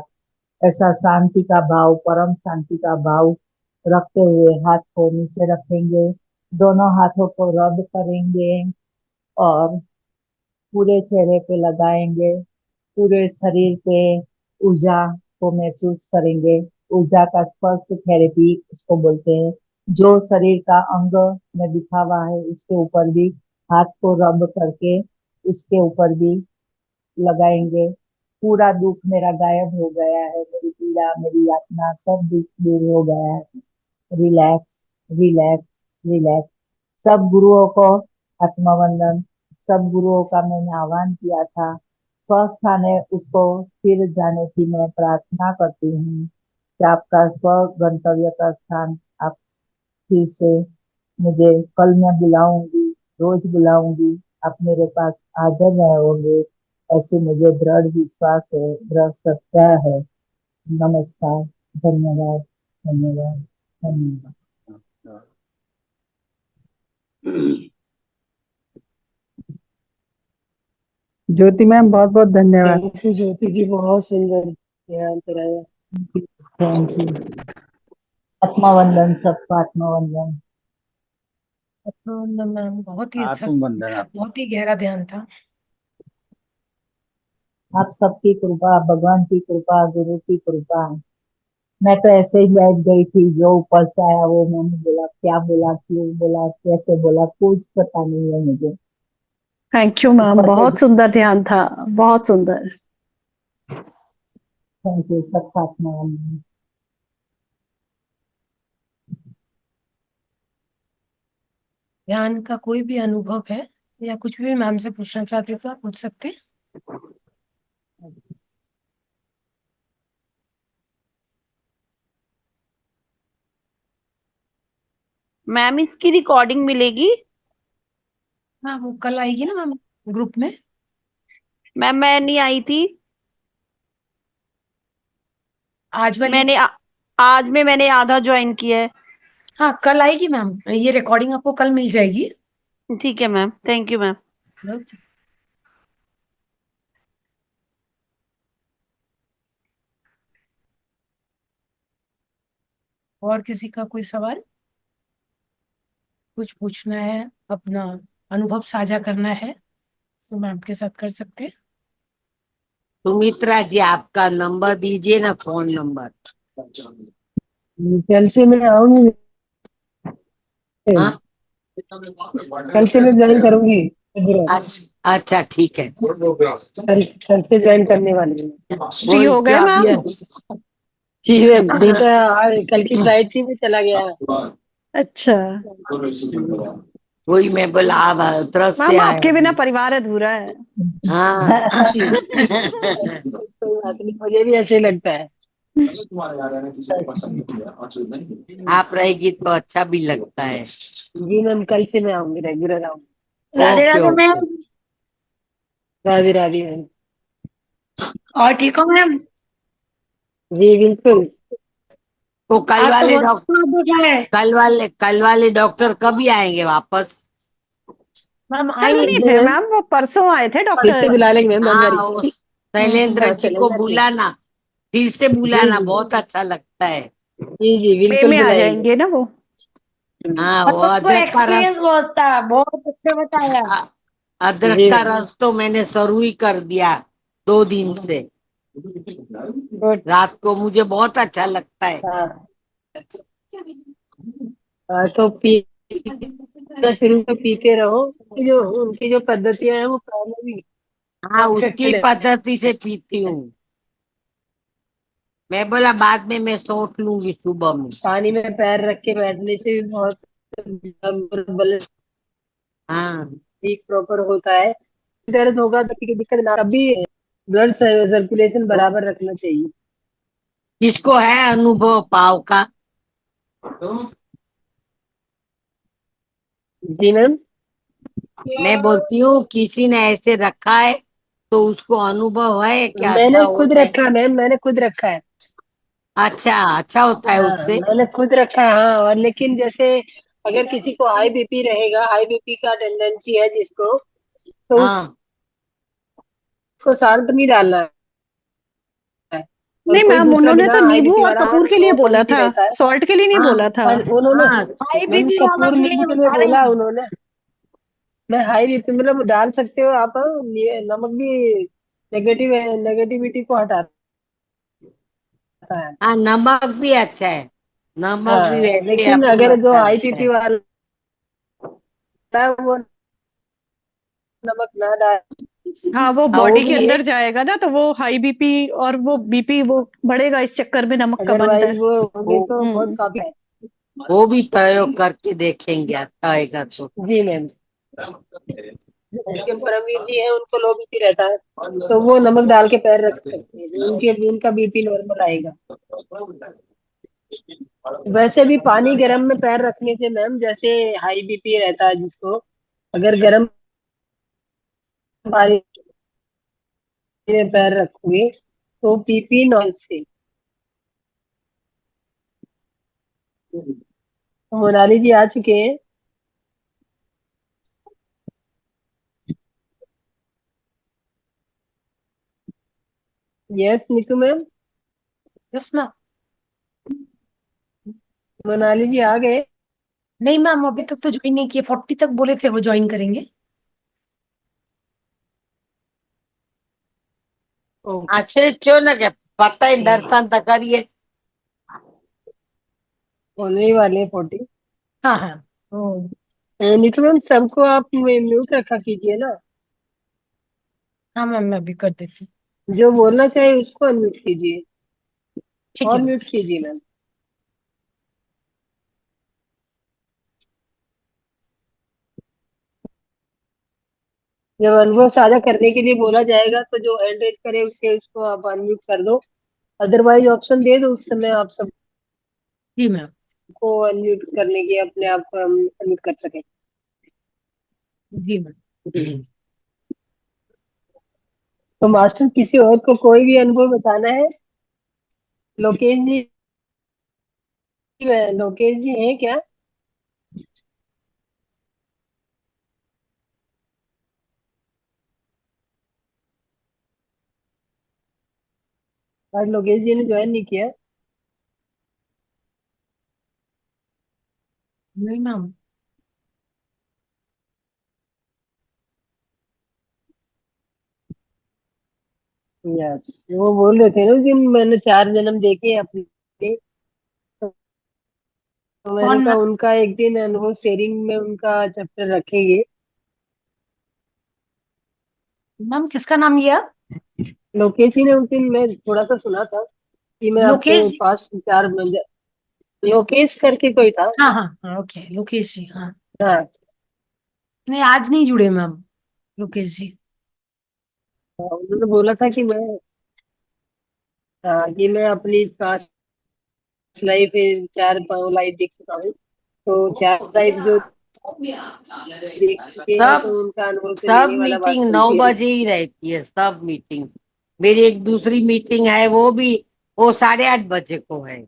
ऐसा शांति का भाव, परम शांति का भाव रखते हुए हाथ को नीचे रखेंगे, दोनों हाथों को रब करेंगे और पूरे चेहरे पे लगाएंगे, पूरे शरीर पे ऊर्जा को महसूस करेंगे। ऊर्जा का स्पर्श थेरेपी उसको बोलते हैं। जो शरीर का अंग में दिखा हुआ है उसके ऊपर भी हाथ को रब करके उसके ऊपर भी लगाएंगे। पूरा दुख मेरा गायब हो गया है, मेरी पीड़ा मेरी यातना सब दुख दूर हो गया है। Relax, relax, relax. सब गुरुओं को आत्मवंदन। सब गुरुओं का मैंने आह्वान किया था, स्वस्थ आने उसको फिर जाने की मैं प्रार्थना करती हूँ कि आपका स्व गंतव्य का स्थान आप फिर से मुझे कल मैं बुलाऊंगी, रोज बुलाऊंगी, आप मेरे पास हाजिर रहोगे, ऐसे मुझे दृढ़ विश्वास है, दृढ़ सत्य है। नमस्कार। धन्यवाद। धन्यवाद। धन्यवाद। ज्योति मैम बहुत बहुत धन्यवाद। थैंक यू ज्योति जी, बहुत सुंदर ध्यान कराया। Thank you. आत्मवंदन, सबको आत्मवंदन। आत्मवंदन मैम, बहुत ही अच्छा, आत्मवंदन आप। बहुत ही गहरा ध्यान था। आप सबकी कृपा, भगवान की कृपा, गुरु की कृपा। मैं तो ऐसे ही बैठ गई थी, जो ऊपर से आया वो मैंने बोला, क्या बोला, क्यों बोला, कैसे बोला, कुछ पता नहीं है मुझे। थैंक यू मैम, ऊपर से बहुत सुंदर ध्यान था, बहुत सुंदर। थैंक यू, सबका आत्मवंदन। ध्यान का कोई भी अनुभव है या कुछ भी मैम से पूछना चाहते हो तो आप पूछ सकते हैं। मैम इसकी रिकॉर्डिंग मिलेगी? हाँ, वो कल आएगी ना मैम ग्रुप में। मैम मैं नहीं आई थी। आज वाली, आज में मैंने आधा ज्वाइन किया है। हाँ कल आएगी मैम, ये रिकॉर्डिंग आपको कल मिल जाएगी। ठीक है ma'am, thank you ma'am. Okay. और किसी का कोई सवाल, कुछ पूछना है, अपना अनुभव साझा करना है तो मैम के साथ कर सकते हैं। सुमित्रा जी आपका नंबर दीजिए ना, फोन नंबर। कल से मैं आऊंगी, हाँ, कल से मैं ज्वाइन करूंगी। अच्छा ठीक है। कल से ज्वाइन करने वाली हूँ। फ्री वही हो गए क्या अभी मैम? जी मैम, बेटा कल की फ्लाइट थी, मैं चला गया। अच्छा वही मैं बोला, आप हथरस से मैम, आए आपके बिना अभी। परिवार अधूरा है। हाँ। जी। कोई बात नहीं, मुझे भी ऐसे ही लगता है। आप रहेगी तो अच्छा भी लगता है। जी मैम, कल से मैं आऊंगी, रेगुलर आऊंगी। Radhe okay Radhe okay. Ma'am. Radhe Radhe ma'am. और ठीक हो मैम? जी बिल्कुल। तो आप तो बहुत दिनों देखा है। कल वाले डॉक्टर कभी आएंगे वापस? मैम कल आएंगे। नहीं जी थे मैम, मैम, वो परसों आए थे कल से डॉक्टर। बुला लेंगे मैम, डोंट हाँ, वरी। उस शैलेंद्र हाँ जी को चलेंगे। बुलाना, फिर से जी बुलाना, जी बहुत अच्छा लगता है। जी जी मई बिल्कुल में आ बुलाएंगे। जाएंगे ना वो। हाँ, वो और तो अदरक का रस। एक्सपीरियंस बहुत था, बहुत अच्छा बताया। अ- अदरक जी का मैम। रस तो मैंने शुरू ही कर दिया 2 दिन से। गुड। रात को मुझे बहुत अच्छा लगता है। हाँ तो पी शुरू में पीते रहो, जो उनकी जो पद्धतियां हैं वो फॉलो भी हाँ, उसकी इफेक्टिव है। पद्धति से पीती हूँ। मैं बोला बाद में मैं सोच लूंगी सुबह में। पानी में पैर रख के बैठने से भी बहुत ब्लड हाँ, ठीक प्रॉपर होता है। दर्द होगा तो की दिक्कत ना, तभी ब्लड सर्कुलेशन बराबर रखना चाहिए। किसको है अनुभव पाव का? जी मैम। मैं बोलती हूँ किसी ने ऐसे रखा है तो उसको अनुभव है क्या, अच्छा मैंने हो खुद जाए? रखा मैम, मैंने खुद रखा है। अच्छा, अच्छा होता है हाँ उससे। मैंने खुद रखा है। हाँ, और लेकिन जैसे अगर किसी को हाई बीपी रहेगा, हाई बीपी का टेंडेंसी है जिसको, तो हाँ उसको शांत नहीं डालना है। और नहीं कोई मैम, दूसरा उन्होंने बिना तो हाई नींबू बीपी और वाला है कपूर के तो लिए वो बोला पॉजिटिव था, रहता है। सॉल्ट के लिए नहीं हाँ बोला था। और उन्होंने हाँ। हाई मैम बीपी वालों कपूर के लिए नींबू के लिए बता रही बोला हूँ। उन्होंने। मैं हाई बीपी मतलब डाल सकते हो आप, नमक भी नेगेटिविटी को हटाता है। हाँ, नमक भी अच्छा है, नमक भी वैसे लेकिन अप्रूव अगर जो करता हाई रहता बीपी है। वाला है वो नमक ना डाल। हाँ, वो हाँ वो बॉडी के भी है, अंदर जाएगा ना, तो वो हाई बीपी और वो बीपी वो बढ़ेगा, इस चक्कर में नमक का बनता अदरवाइज है। वो होंगे वो तो बहुत हम्म। काफी है। वो भी प्रयोग करके देखेंगे, अच्छा आएगा तो। जी मैम। लेकिन परमवीर जी है, उनको लो बीपी रहता है, तो वो नमक डाल के पैर रख सकते हैं, उनके उनका बीपी नॉर्मल आएगा। वैसे भी पानी गर्म में पैर रखने से मैम, जैसे हाई बीपी रहता है जिसको, अगर गर्म पानी में पैर रखोगे तो बीपी नॉर्मल से। तो मोनाली जी आ चुके हैं। Yes Neetu ma'am. Yes ma'am. Monali ji आ गए। नहीं मैम, अभी तक तो ज्वाइन नहीं किए, 40 तक बोले थे वो ज्वाइन करेंगे। ओके। अच्छे क्यों ना क्या पता है, दर्शन तो करिए। होने ही वाले 40। हाँ हाँ। नीतू मैम सबको आप म्यूट रखा कीजिए ना, हाँ मैम, मैं भी कर देती हूँ। जो बोलना चाहे उसको अनम्यूट कीजिए ठीक है और मैम। म्यूट कीजिए मैम। जब अनुभव साझा करने के लिए बोला जाएगा तो जो हैंड रेज करे उससे उसको आप अनम्यूट कर दो, अदरवाइज ऑप्शन दे दो, उस समय आप जी मैम। सबको अनम्यूट करने के अपने आप को अनम्यूट कर सके। जी मैम। तो मास्टर किसी और को कोई भी अनुभव बताना है? लोकेश जी, लोकेश जी हैं क्या? आज लोकेश जी ने ज्वाइन नहीं किया। नहीं मैम। यस, वो बोल रहे थे ना उस दिन, मैंने 4 जन्म देखे अपने, तो मैंने कौन कहा मैम? उनका एक दिन अनुभव शेयरिंग में उनका चैप्टर रखेंगे। मैम किसका नाम लिया? लोकेश जी ने उस दिन, मैं थोड़ा सा सुना था कि मैं लोकेश आपको जी? 5 4 लोकेश करके कोई था। हाँ हाँ हाँ, ओके, लोकेश जी, हाँ। हाँ, नहीं, आज नहीं जुड़े मैम, लोकेश जी। उन्होंने बोला था कि मैं, हाँ, कि मैं अपनी पास्ट लाइफ 4 5 लाइफ देख चुका हूँ, तो 4 लाइफ जो देख चुके हैं सब तो उनका अनुभव से सब लेने वाला बात मीटिंग 9 बनती है ना। बजे ही रहती है, सब मीटिंग। मेरी एक दूसरी मीटिंग है, वो भी वो 8:30 बजे को है।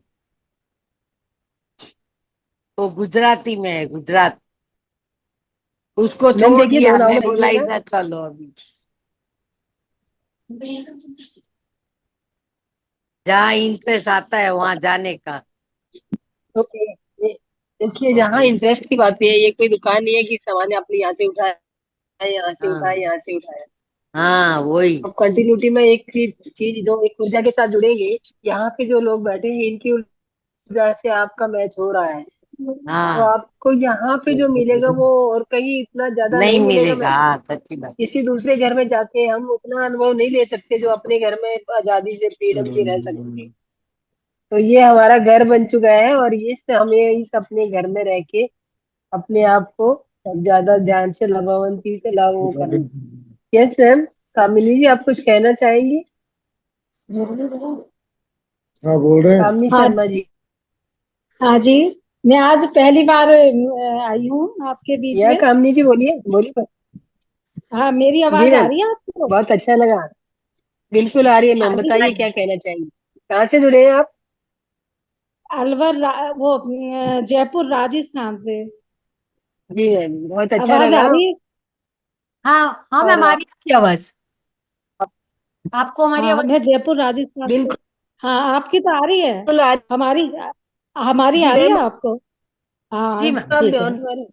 वो गुजराती में है, गुजरात। उसको मैम छोड़ देखिए दिया, फोन मैं आउट बोला आइएगा। इधर चलो अभी। जहाँ इंटरेस्ट आता है वहां जाने का। तो देखिए, जहाँ इंटरेस्ट की बात है, ये कोई दुकान नहीं है कि सामान आपने यहाँ से उठाया, यहाँ से उठाया, हाँ यहाँ से उठाया। हाँ वही। अब कंटिन्यूटी में एक चीज जो एक ऊर्जा के साथ जुड़ेंगे, यहाँ पे जो लोग बैठे हैं इनकी ऊर्जा से आपका मैच हो रहा है, तो हाँ आपको यहाँ पे जो मिलेगा वो और कहीं इतना ज्यादा नहीं नहीं मिलेगा मिलेगा, मैम। हाँ सच्ची बात। किसी दूसरे घर में जाके हम उतना अनुभव नहीं ले सकते जो अपने घर में आजादी से फ्रीडम से रह सकते हैं। तो ये हमारा घर बन चुका है, और ये से हमें इस अपने घर में रह के अपने आप को ज्यादा ध्यान से लाभान्वित से लागू करना। Yes ma'am. कामिनी जी, आप कुछ कहना चाहेंगी? हाँ बोल रहे हैं। कामिनी हाँ शर्मा जी। हाँ जी। मैं आज पहली बार आई हूँ आपके बीच या में। कामिनी जी, बोलिए बोलिए। हाँ, मेरी जी आवाज आ मैम, रही है आपको? बहुत अच्छा लगा। बिल्कुल आ रही है हाँ मैम, जी। बताइए क्या कहना चाहेंगे, कहाँ से जुड़े हैं आप? वो जयपुर राजस्थान से। जी मैम, बहुत अच्छा आवाज आ लगा। रही है? हाँ हाँ और मैम, आ रही है आपकी आवाज। आपको हमारी हाँ, आवाज? मैं जयपुर राजस्थान से। बिल्कुल हाँ, आपकी तो आ रही है। आ रही हमारी हमारी आ जी रही है मैम। आपको? हाँ, जी मैम। आप ठीक है। Don't worry.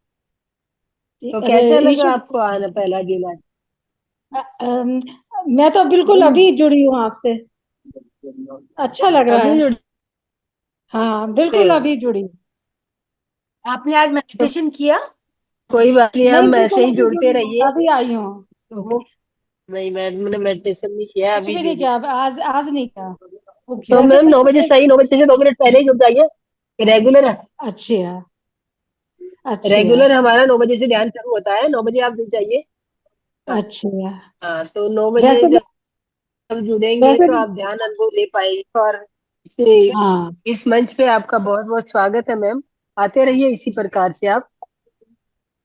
तो अरे कैसा लगा ईशा, आपको आना पहला दिन आज? मैं तो बिल्कुल अभी जुड़ी हूँ आपसे। अच्छा लग रहा अभी है। जुड़े हाँ बिल्कुल अभी जुड़ी। आपने आज मेडिटेशन किया? कोई बात नहीं, नहीं हम ऐसे बिल्कुल ही अभी जुड़ते जुड़ी हूँ, रहिए। अभी आई हूँ। ओके नहीं मैंने मेडिटेशन नहीं किया, कुछ अभी भी नहीं जुड़ी। किया, आज आज नहीं किया। ओके। तो वैसे मैम 9 बजे सही, 9 बजे से 2 मिनट पहले ही जुड़ जाइए। रेगुलर है, अच्छा अच्छा रेगुलर हमारा 9 बजे से ध्यान शुरू होता है, 9 बजे आप जुड़ जाइए। अच्छा। हाँ, तो 9 बजे वैसे जब जुड़ेंगे वैसे तो आप ध्यान अनुभव ले पाएंगे। और इसे हाँ, इस मंच पे आपका बहुत बहुत स्वागत है मैम। आते रहिए इसी प्रकार से आप।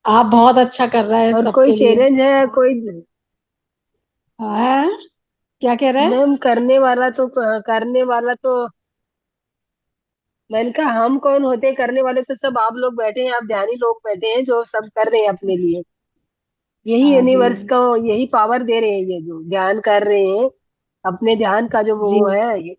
आप बहुत अच्छा कर रहे हैं और कोई सबके लिए। चैलेंज है कोई? है, क्या कह रहे हैं? मैम करने वाला तो मैंने कहा हम कौन होते हैं करने वाले, तो सब आप लोग बैठे हैं, आप ध्यानी लोग बैठे हैं जो सब कर रहे हैं अपने लिए। यही हाँ जी यूनिवर्स को यही पावर दे रहे हैं, ये जो ध्यान कर रहे हैं अपने ध्यान का जो जी वो है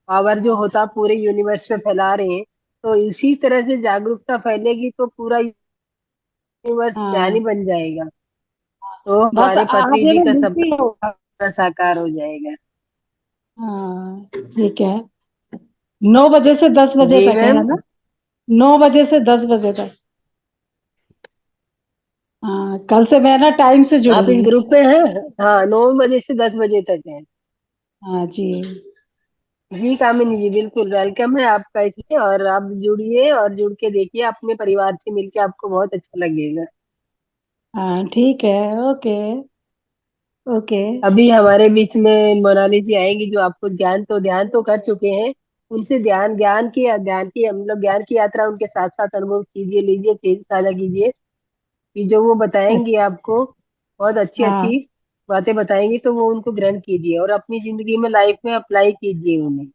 पावर जो होता पूरे यूनिवर्स पे फैला रहे हैं। तो इसी तरह से जागरूकता फैलेगी तो पूरा यूनिवर्स ध्यानी हाँ। बन जाएगा, तो बस हमारे आज पत्री ये जी ना का बिजी हो। सपना साकार हो जाएगा। हाँ ठीक है। 9 बजे से 10 बजे जी तक है मैम। ना? 9 बजे से 10 बजे तक। हाँ कल से मैं ना टाइम से आप इस जुड़ूंगी। ग्रुप में हैं? हाँ, 9 बजे से 10 बजे तक है। हाँ जी। जी कामिनी जी, बिल्कुल वेलकम है आपका इसमें। और आप जुड़िए और जुड़ के देखिए, अपने परिवार से मिलके आपको बहुत अच्छा लगेगा। हाँ ठीक है। Okay okay. अभी हमारे बीच में मोनाली जी आएंगी, जो आपको ध्यान तो कर चुके हैं। उनसे ध्यान की हम लोग ज्ञान की यात्रा उनके साथ साथ अनुभव कीजिए, लीजिए, चीज साझा कीजिए कि जो वो बताएंगी आपको बहुत अच्छी हाँ अच्छी बातें बताएंगी, तो वो उनको ग्रहण कीजिए और अपनी जिंदगी में लाइफ में अप्लाई कीजिए उन्हें।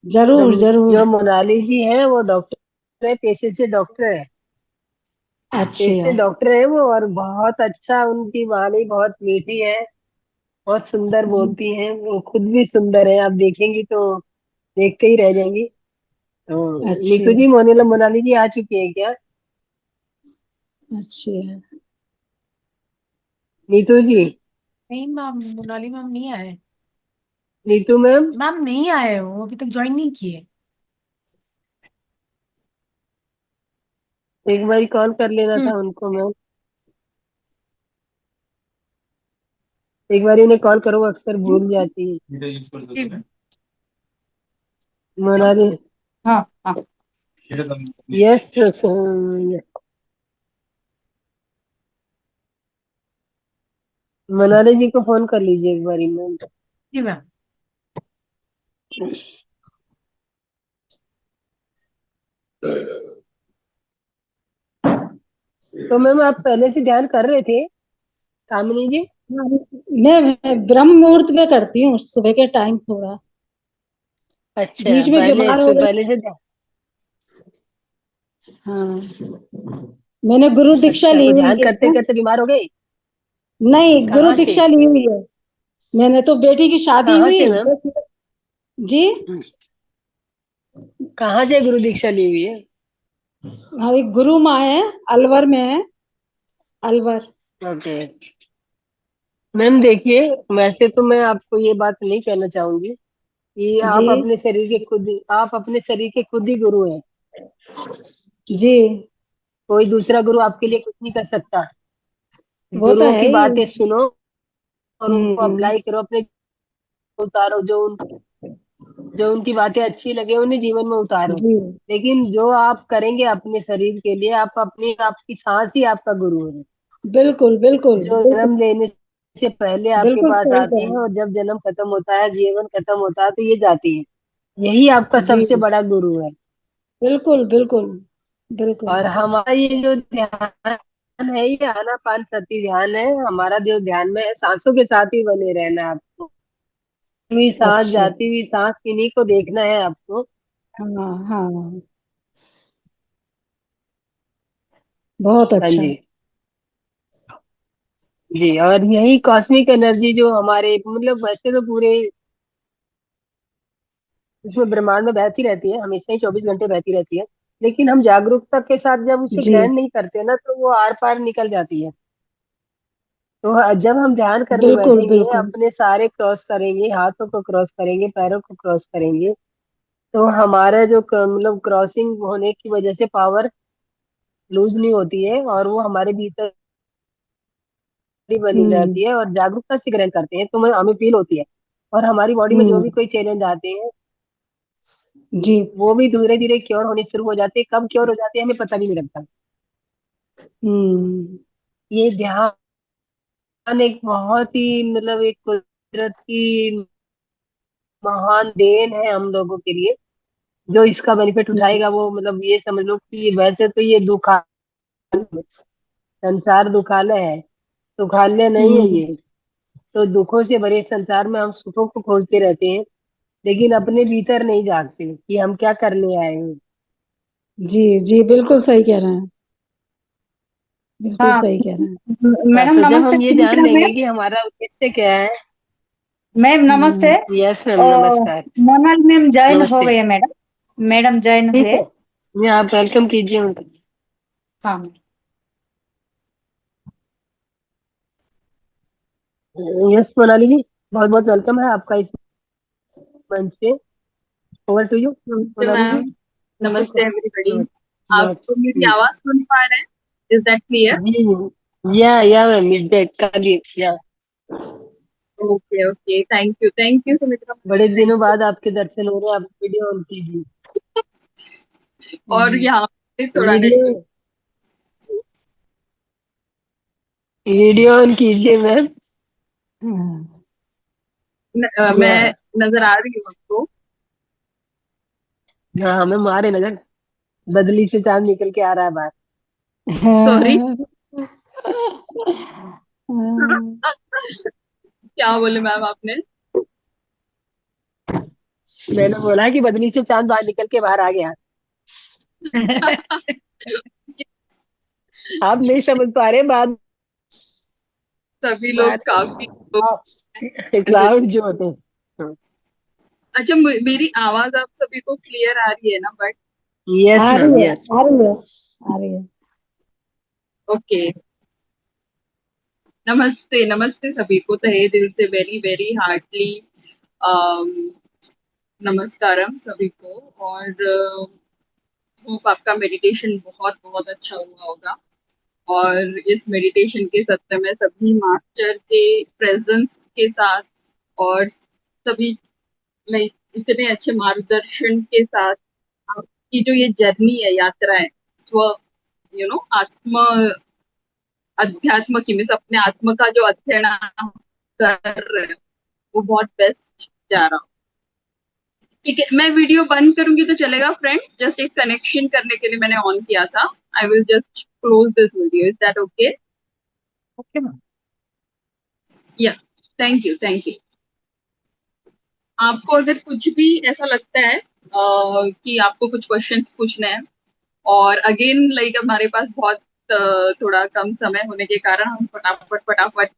जरूर जो जरूर। मोनाली जी हैं वो डॉक्टर है, पेशे से डॉक्टर है। पेशे अच्छा डॉक्टर है वो, और बहुत अच्छा, उनकी वाणी बहुत मीठी है, बहुत सुंदर जी। बोलती हैं, वो खुद भी सुंदर है, आप देखेंगी तो देखते ही रह जाएंगी। तो अच्छा नीतू जी, मोनाली जी आ चुकी है क्या? अच्छा। नीतू जी, नहीं मैम, मोनाली मैम नहीं आए। नीतू मैम। मैम नहीं आए, वो अभी तक ज्वाइन नहीं किए। एक बार कॉल कर लेना हम्म। था उनको मैम, एक बार उन्हें कॉल करो, वो अक्सर भूल जाती है जी। मोनाली। हाँ हाँ। यस। मोनाली जी को फोन कर लीजिए एक बारी मैम। जी मैम। तो मैम आप पहले से ध्यान कर रहे थे कामिनी जी? मैं ब्रह्म मुहूर्त में करती हूँ, सुबह के टाइम थोड़ा। अच्छा, बीच में बीमार हो गई। पहले से हाँ मैंने गुरु दीक्षा अच्छा, ली तो हुई ध्यान है करते ना। करते बीमार हो गई? नहीं, गुरु कहाँ से? दीक्षा ली हुई है। मैंने तो बेटी की शादी कहाँ हुई से मैम? जी। कहाँ से गुरु दीक्षा ली हुई है? हमारी गुरु माँ है, अलवर में है, अलवर। ओके मैम, देखिए, वैसे तो मैं आपको ये बात नहीं कहना चाहूंगी कि जी आप अपने शरीर के खुद ही गुरु हैं। जी। कोई दूसरा गुरु आपके लिए कुछ नहीं कर सकता। वो तो गुरुओं है की ही। बातें सुनो और उनको हम्म। अप्लाई करो, अपने उतारो, जो उनकी बातें अच्छी लगे उन्हें जीवन में उतारो। जी लेकिन जो आप करेंगे अपने शरीर के लिए, आपकी सांस ही आपका गुरु है, बिल्कुल बिल्कुल जो बिल्कुल। जन्म लेने से पहले आपके बिल्कुल पास सही आते कहा। हैं, और जब जन्म खत्म होता है, जीवन खत्म होता है, तो ये जाती है। यही आपका जी सबसे बड़ा गुरु है। बिल्कुल बिल्कुल बिल्कुल। और हमारा ये जो ध्यान है, ये आनापान सती ध्यान है, हमारा जो ध्यान में है, सांसों के साथ ही बने रहना है आपको। हुई सांस, अच्छा। जाती हुई सांस, किन्हीं को देखना है आपको। हाँ हाँ। बहुत हाँ अच्छा। जी। जी, और यही कॉस्मिक एनर्जी जो हमारे, मतलब वैसे तो पूरे इसमें ब्रह्मांड में बहती रहती है, हमेशा ही 24 घंटे बहती रहती है। लेकिन हम जागरूकता के साथ जब उसे जी ग्रहण नहीं करते ना, तो वो आर पार निकल जाती है। तो जब हम ध्यान करने बिल्कुल बैठेंगे, बिल्कुल। अपने सारे क्रॉस करेंगे, हाथों को क्रॉस करेंगे, पैरों को क्रॉस करेंगे, तो हमारा जो मतलब क्रॉसिंग होने की वजह से पावर लूज नहीं होती है, और वो हमारे भीतर ही बनी हम्म रहती है, और जागरूकता से ग्रहण करते हैं तो हमें फील होती है। और हमारी बॉडी में जो भी हम्म कोई चैलेंज आते हैं जी वो भी धीरे धीरे क्योर होने शुरू हो जाते हैं। कब क्योर हो जाते हैं हमें पता भी नहीं लगता। हम्म ये ध्यान एक बहुत ही मतलब एक कुदरत की महान देन है हम लोगों के लिए। जो इसका बेनिफिट उठाएगा वो मतलब ये समझ लो कि वैसे तो ये संसार दुखालय है, सुखालय नहीं है हम्म ये। तो दुखों से भरे संसार में हम सुखों को खोजते रहते हैं, लेकिन अपने भीतर नहीं झांकते कि हम क्या करने आए हैं। जी जी, बिल्कुल सही कह रहे हैं, बिल्कुल हाँ सही कह रहे हैं। हाँ, मैडम तो जब नमस्ते, हम ये जान सुमित्रा लेंगे मैम। कि हमारा उद्देश्य क्या है। मैम नमस्ते। यस मैम, और नमस्कार। मोनाल मैम ज्वाइन हो नमस्ते। गए मैडम। मैडम ज्वाइन ठीक हुए। है, ये आप वेलकम कीजिए उनको। हाँ। यस मोनाली जी, बहुत बहुत वेलकम है आपका इस मंच पे। ओवर टू यू नमस्ते मोनाली जी। मैम। नमस्ते एवरीबडी। आपको मेरी नमस्ते। आवाज सुन पा रहे हैं? Is that clear? जी, या मैम, मिड का या okay okay, thank you Sumitra ma'am, बड़े थैंक दिनों बाद आपके दर्शन हो रहे हैं। आप वीडियो ऑन कीजिए। यू। और यहाँ पे थोड़ा वीडियो नेटवर्क। वीडियो ऑन कीजिए मैम। या मैं नजर आ रही हूँ आपको? हाँ मैम, आ रहे नजर। बदली से चांद निकल के आ रहा है बाहर। सॉरी। हाँ, क्या बोले मैम आपने? मैंने बोला कि बदली से चांद बाहर निकल के बाहर आ गया। आप नहीं समझ पा रहे बात। सभी लोग बात काफी क्लाउड जो होते हैं। अच्छा, मेरी आवाज आप सभी को क्लियर आ रही है ना? बट यस आ मैम, रही है, यस। आ रही है, आ रही है। ओके। नमस्ते नमस्ते सभी को तहे दिल से, वेरी वेरी हार्टली नमस्कारम सभी को। और होप आपका मेडिटेशन बहुत बहुत अच्छा हुआ होगा। और इस मेडिटेशन के सत्र में सभी मास्टर के प्रेजेंस के साथ और सभी में इतने अच्छे मार्गदर्शन के साथ आपकी जो ये जर्नी है, यात्रा है, स्व आत्म अध्यात्म की, मीन्स अपने आत्म का जो अध्ययन आप कर रहे हैं वो बहुत बेस्ट जा रहा हूँ। ठीक है, मैं वीडियो बंद करूंगी तो चलेगा फ्रेंड? जस्ट एक कनेक्शन करने के लिए मैंने ऑन किया था। I will just close this video, is that okay? Okay ma'am. या, थैंक यू। आपको अगर कुछ भी ऐसा लगता है कि आपको कुछ क्वेश्चंस पूछने हैं, और अगेन लाइक हमारे पास बहुत थोड़ा कम समय होने के कारण हम फटाफट फटाफट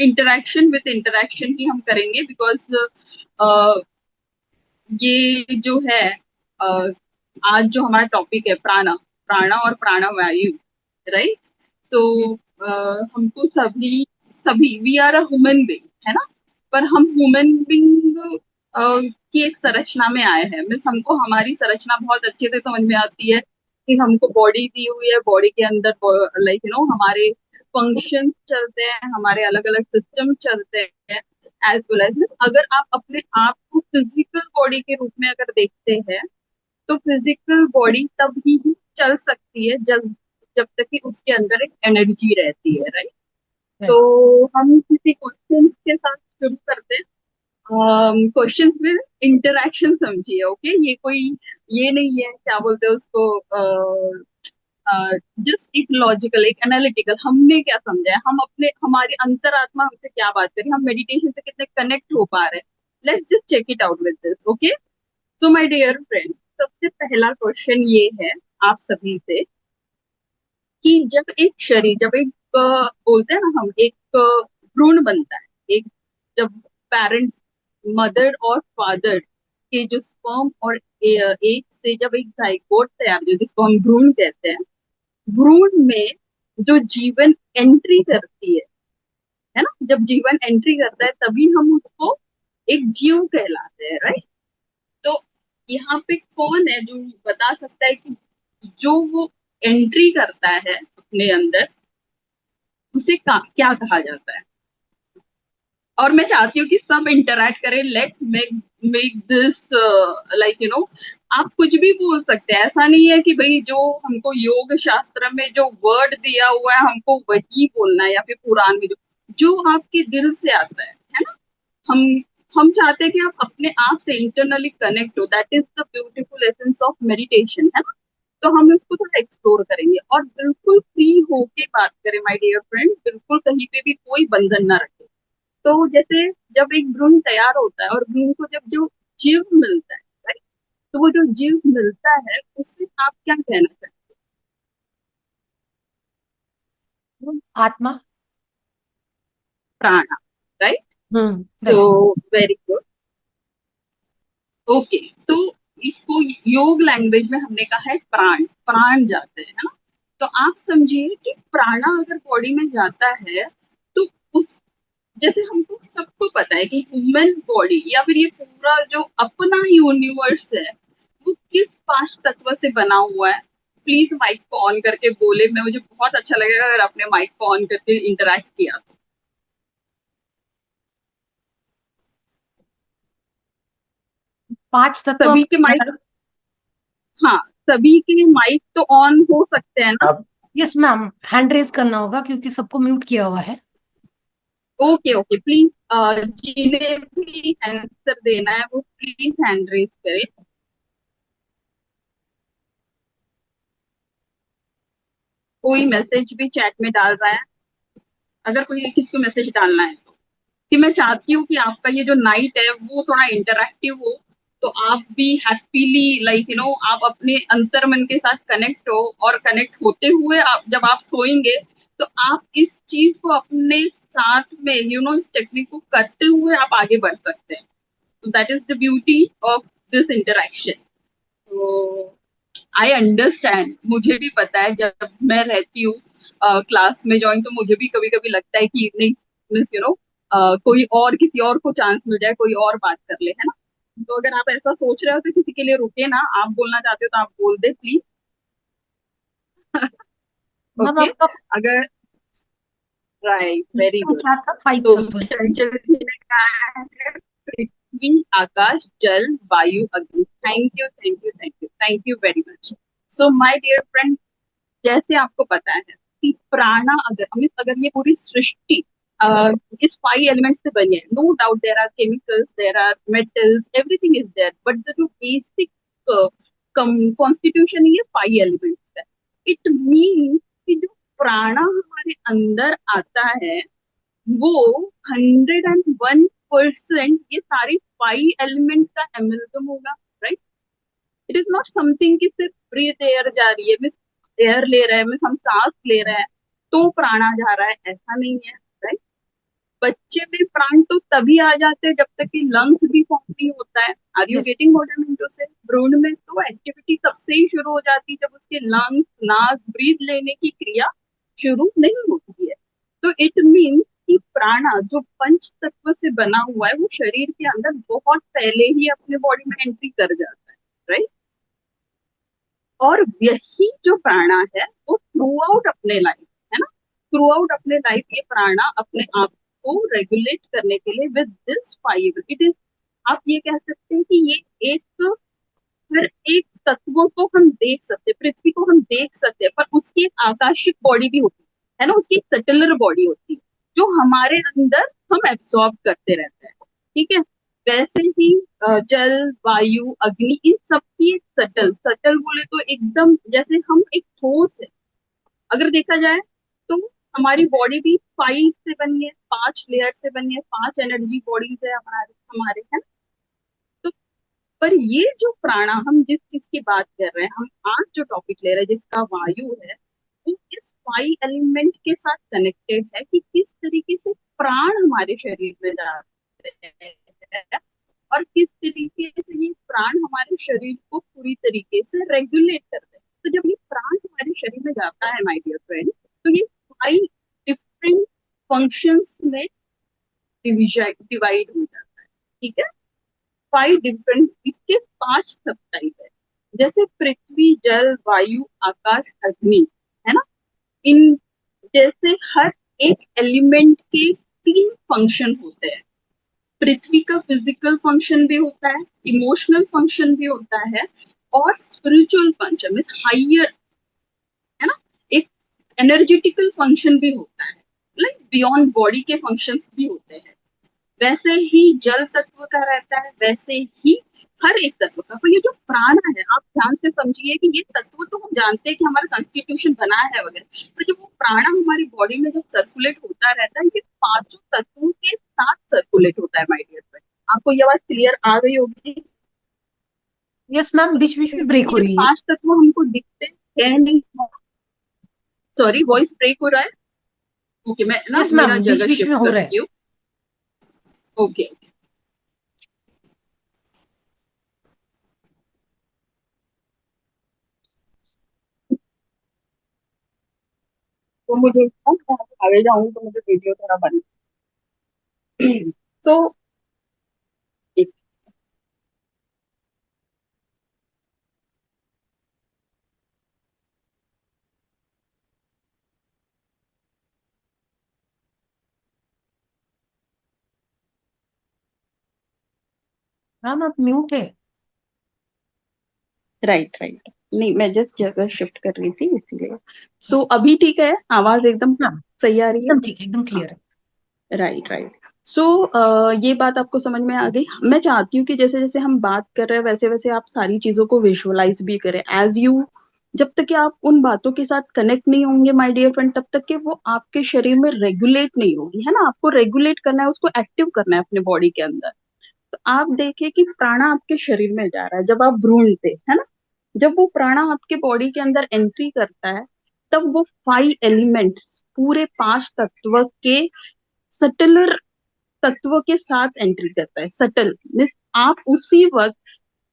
इंटरेक्शन विद इंटरेक्शन ही हम करेंगे, बिकॉज ये जो है अ, आज जो हमारा टॉपिक है प्राणा, प्राणा और प्राणवायु, राइट? तो हमको सभी सभी we are a human being, है ना? पर हम ह्यूमन बीइंग की एक संरचना में आए हैं। मीन्स हमको हमारी संरचना बहुत अच्छे से समझ में आती है कि हमको बॉडी दी हुई है, बॉडी के अंदर लाइक हमारे फंक्शन चलते हैं, हमारे अलग अलग सिस्टम चलते हैं। एज वेल एज अगर आप अपने आप को फिजिकल बॉडी के रूप में अगर देखते हैं, तो फिजिकल बॉडी तब ही चल सकती है जब जब तक कि उसके अंदर एक एनर्जी रहती है, राइट? तो हम किसी क्वेश्चन के साथ शुरू करते हैं। क्वेश्चंस में इंटरेक्शन समझिए, ओके? ये कोई ये नहीं है, क्या बोलते हैं उसको, जस्ट एक लॉजिकल, एक एनालिटिकल, हमने क्या समझा है, हम अपने हमारी अंतरात्मा हमसे क्या बात करें, हम मेडिटेशन से कितने कनेक्ट हो पा रहे हैं। Let's just check it out with this, okay? So my dear friend, सबसे पहला क्वेश्चन ये है आप सभी से कि जब एक शरीर, जब एक बोलते हैं ना हम, एक भ्रूण बनता है, एक जब पेरेंट्स, मदर और फादर के जो स्पर्म और एक से जब एक जाइगोट तैयार हो, जिसको हम भ्रूण कहते हैं, भ्रूण में जो जीवन एंट्री करती है ना? जब जीवन एंट्री करता है तभी हम उसको एक जीव कहलाते हैं, राइट? तो यहाँ पे कौन है जो बता सकता है कि जो वो एंट्री करता है अपने अंदर उसे क्या कहा जाता है? और मैं चाहती हूँ कि सब इंटरैक्ट करें, लेट मेक दिस लाइक आप कुछ भी बोल सकते हैं, ऐसा नहीं है कि भाई जो हमको योग शास्त्र में जो वर्ड दिया हुआ है हमको वही बोलना है, या फिर कुरान में जो आपके दिल से आता है ना। हम हम चाहते हैं कि आप अपने आप से इंटरनली कनेक्ट हो, that is the beautiful essence of meditation, है ना। तो हम इसको थोड़ा एक्सप्लोर करेंगे और बिल्कुल फ्री होके बात करें माय डियर फ्रेंड, बिल्कुल कहीं पे भी कोई बंधन ना रखें। तो जैसे जब एक भ्रूण तैयार होता है और भ्रूण को जब जो जीव मिलता है, राइट, तो वो जो जीव मिलता है उससे आप क्या कहना चाहते आत्मा। हैं? प्राणा, right. Right. So very good. Okay, तो इसको योग लैंग्वेज में हमने कहा है प्राण, प्राण जाते हैं, है ना। तो आप समझिए कि प्राणा अगर बॉडी में जाता है तो उस जैसे हमको सबको पता है कि ह्यूमन बॉडी या फिर ये पूरा जो अपना यूनिवर्स है वो किस पांच तत्व से बना हुआ है। प्लीज माइक को ऑन करके बोले, मैं मुझे बहुत अच्छा लगेगा अगर आपने माइक को ऑन करके इंटरेक्ट किया तो। पांच तत्व। सभी के माइक, हाँ सभी के माइक तो ऑन हो सकते हैं ना। यस मैम, हैंड रेज करना होगा क्योंकि सबको म्यूट किया हुआ है। ओके ओके, प्लीज जिन्हें भी आंसर देना है वो प्लीज हैंड रेज करें। कोई मैसेज भी चैट में डाल रहा है, अगर कोई किसी को मैसेज डालना है तो कि मैं चाहती हूँ कि आपका ये जो नाइट है वो थोड़ा इंटरैक्टिव हो, तो आप भी हैप्पीली लाइक आप अपने अंतर मन के साथ कनेक्ट हो, और कनेक्ट होते हुए आप जब आप सोएंगे तो आप इस चीज को अपने साथ में इस टेक्निक को करते हुए आप आगे बढ़ सकते हैं। तो that is the beauty of this interaction. तो आई अंडरस्टैंड, मुझे भी पता है जब मैं रहती हूँ क्लास में ज्वाइन, तो मुझे भी कभी कभी लगता है कि नहीं मिस कोई और किसी और को चांस मिल जाए, कोई और बात कर ले, है ना। तो अगर आप ऐसा सोच रहे हो तो किसी के लिए रुके ना, आप बोलना चाहते हो तो आप बोल दे प्लीज। मैम ओके, आपका अगर राइट, वेरी गुड। क्या था? फाइव सो तत्व। चंचल जी ने कहा है पृथ्वी, आकाश, जल, वायु, अग्नि। Thank you thank you thank you thank you very much. So my dear friend, जैसे आपको पता है कि प्राणा अगर ये पूरी सृष्टि इस 5 एलिमेंट्स से बनी है, no doubt there are chemicals, there are metals, everything is there, but the जो बेसिक कॉन्स्टिट्यूशन ये 5 एलिमेंट्स है। इट मीन्स कि जो प्राणा हमारे अंदर आता है वो 101% ये सारी 5 एलिमेंट का एमलगम होगा, right. It is not something कि सिर्फ ब्रीथ एयर जा रही है, मिस एयर ले रहे हैं, मिस हम सांस ले रहे हैं तो प्राण आ जा रहा है, ऐसा नहीं है, राइट। बच्चे में प्राण तो तभी आ जाते हैं जब तक कि लंग्स भी फॉर्म नहीं होता है। Are you yes. Getting what I mean to say? भ्रूण में तो एक्टिविटी तब से ही शुरू हो जाती है जब उसके लंग्स, नाक, ब्रीथ लेने की क्रिया शुरू नहीं होती है। तो इट मीन्स कि प्राणा जो पंच तत्व से बना हुआ है वो शरीर के अंदर बहुत पहले ही अपने बॉडी में एंट्री कर जाता है, राइट। और यही जो प्राणा है वो थ्रू आउट अपने लाइफ, है ना, थ्रू आउट अपने लाइफ ये प्राणा अपने आप को रेगुलेट करने के लिए विद दिस 5 इट इज, आप ये कह सकते हैं कि ये एक, हर एक तत्व को हम देख सकते हैं, पृथ्वी को हम देख सकते हैं, पर उसकी एक आकाशिक बॉडी भी होती है ना, उसकी एक सटलर बॉडी होती है जो हमारे अंदर हम एब्सॉर्ब करते रहते हैं, ठीक है। वैसे ही जल, वायु, अग्नि, इन सब की एक सटल सटल बोले तो एकदम जैसे हम एक ठोस है, अगर देखा जाए तो हमारी बॉडी भी 5 से बनी है, 5 लेयर से बनी है, 5 एनर्जी बॉडीज है हमारे हमारे, है ना। तो पर ये जो प्राणा, हम जिस चीज की बात कर रहे हैं, हम आज जो टॉपिक ले रहे हैं जिसका वायु है, वो इस 5 एलिमेंट के साथ कनेक्टेड है कि किस तरीके से प्राण हमारे शरीर में जाते हैं और किस तरीके से ये प्राण हमारे शरीर को पूरी तरीके से रेगुलेट करते हैं। तो जब ये प्राण हमारे शरीर में जाता है माय डियर फ्रेंड, तो ये 5 डिफरेंट फंक्शंस में डिवाइड हो जाता है, ठीक है। फाइव डिफरेंट, इसके 5 सब टाइप है। जैसे पृथ्वी, जल, वायु, आकाश, अग्नि, है ना। इन जैसे हर एक एलिमेंट के 3 फंक्शन होते हैं। पृथ्वी का फिजिकल फंक्शन भी होता है, इमोशनल फंक्शन भी होता है, और स्पिरिचुअल फंक्शन मीन्स हाइयर, है ना, एक एनर्जेटिकल फंक्शन भी होता है, लाइक बियॉन्ड बॉडी के फंक्शंस भी होते हैं। वैसे ही जल तत्व का रहता है, वैसे ही हर एक तत्व का। तो ये जो प्राण है, आप ध्यान से समझिए कि ये तत्व तो हम जानते हैं कि हमारा कॉन्स्टिट्यूशन बना है वगैरह, तो जब वो प्राण हमारी बॉडी में जब सर्कुलेट होता रहता है, ये 5 तत्वों के साथ सर्कुलेट होता है, माय डियर फ्रेंड। आपको ये बात क्लियर आ गई होगी? यस मैम, बीच बीच में ब्रेक हो ये रही है। 5 तत्व हमको दिखते हैं नहीं। सॉरी, वॉइस ब्रेक हो रहा है। ओके, मैं ना यस मेरा मैम, बीच जगह बीच में शिफ्ट हो रहा है। करती हूँ। ओके, तो मुझे मैं आगे जाऊंगी तो मुझे वीडियो थोड़ा बन तो एक मैम आप म्यूट है। राइट राइट, नहीं मैं जस्ट जगह शिफ्ट कर रही थी इसीलिए। सो अभी ठीक है, आवाज एकदम मैम सही आ रही है? एकदम ठीक है, एकदम क्लियर है। Right right. सो ये बात आपको समझ में आ गई। मैं चाहती हूँ कि जैसे जैसे हम बात कर रहे हैं वैसे वैसे आप सारी चीजों को विजुअलाइज भी करें एज यू। जब तक कि आप उन बातों के साथ कनेक्ट नहीं होंगे माय डियर फ्रेंड, तब तक कि वो आपके शरीर में रेगुलेट नहीं होगी, है ना। आपको रेगुलेट करना है, उसको एक्टिव करना है अपने बॉडी के अंदर। तो आप देखिए कि प्राणा आपके शरीर में जा रहा है जब आप भ्रूण थे, है ना। जब वो प्राणा आपके बॉडी के अंदर एंट्री करता है, तब वो 5 एलिमेंट्स, पूरे 5 तत्व के सटलर तत्व के साथ एंट्री करता है। सटल मीन्स आप उसी वक्त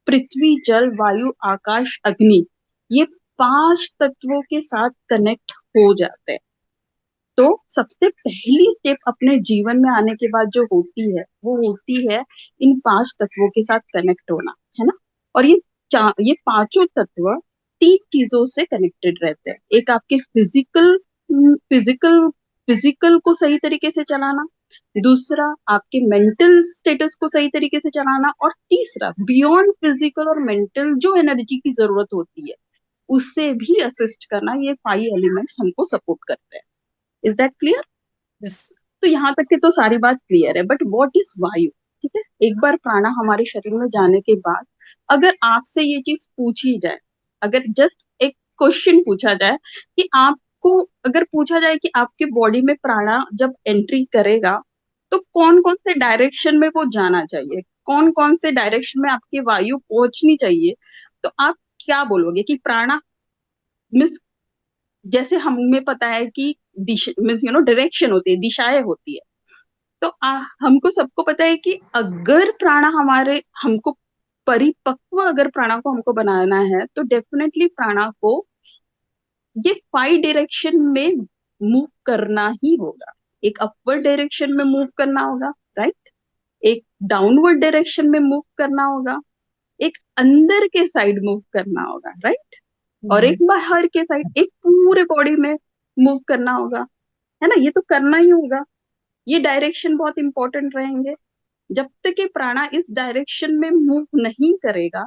पृथ्वी, जल, वायु, आकाश, अग्नि, ये 5 तत्वों के साथ कनेक्ट हो जाते हैं। तो सबसे पहली स्टेप अपने जीवन में आने के बाद जो होती है, वो होती है इन 5 तत्वों के साथ कनेक्ट होना, है ना। और ये पांचों तत्व 3 चीजों से कनेक्टेड रहते हैं। एक आपके फिजिकल फिजिकल को सही तरीके से चलाना, दूसरा आपके मेंटल स्टेटस को सही तरीके से चलाना, और तीसरा बियॉन्ड फिजिकल और मेंटल जो एनर्जी की जरूरत होती है उससे भी असिस्ट करना। ये 5 एलिमेंट्स हमको सपोर्ट करते हैं। Is that clear? यस तो यहाँ तक की तो सारी बात क्लियर है, बट व्हाट इज वायु? ठीक है, एक बार प्राणा हमारे शरीर में जाने के बाद अगर आपसे ये चीज पूछी जाए, अगर जस्ट एक क्वेश्चन पूछा जाए कि आपको, अगर पूछा जाए कि आपके बॉडी में प्राणा जब एंट्री करेगा तो कौन कौन से डायरेक्शन में वो जाना चाहिए, कौन कौन से डायरेक्शन में आपकी वायु पहुंचनी चाहिए, तो आप क्या बोलोगे कि प्राणा मीन्स, जैसे हमें पता है कि दिशा मीन्स डायरेक्शन होती है, दिशाएं होती है। तो हमको सबको पता है कि अगर प्राणा हमारे हमको परिपक्व, अगर प्राणा को हमको बनाना है तो डेफिनेटली प्राणा को ये 5 डायरेक्शन में मूव करना ही होगा। एक अपवर्ड डायरेक्शन में मूव करना होगा, राइट। एक डाउनवर्ड डायरेक्शन में मूव करना होगा, एक अंदर के साइड मूव करना होगा, राइट, और एक बाहर के साइड, एक पूरे बॉडी में मूव करना होगा, है ना। ये तो करना ही होगा। ये डायरेक्शन बहुत इंपॉर्टेंट रहेंगे। जब तक ये प्राणा इस डायरेक्शन में मूव नहीं करेगा,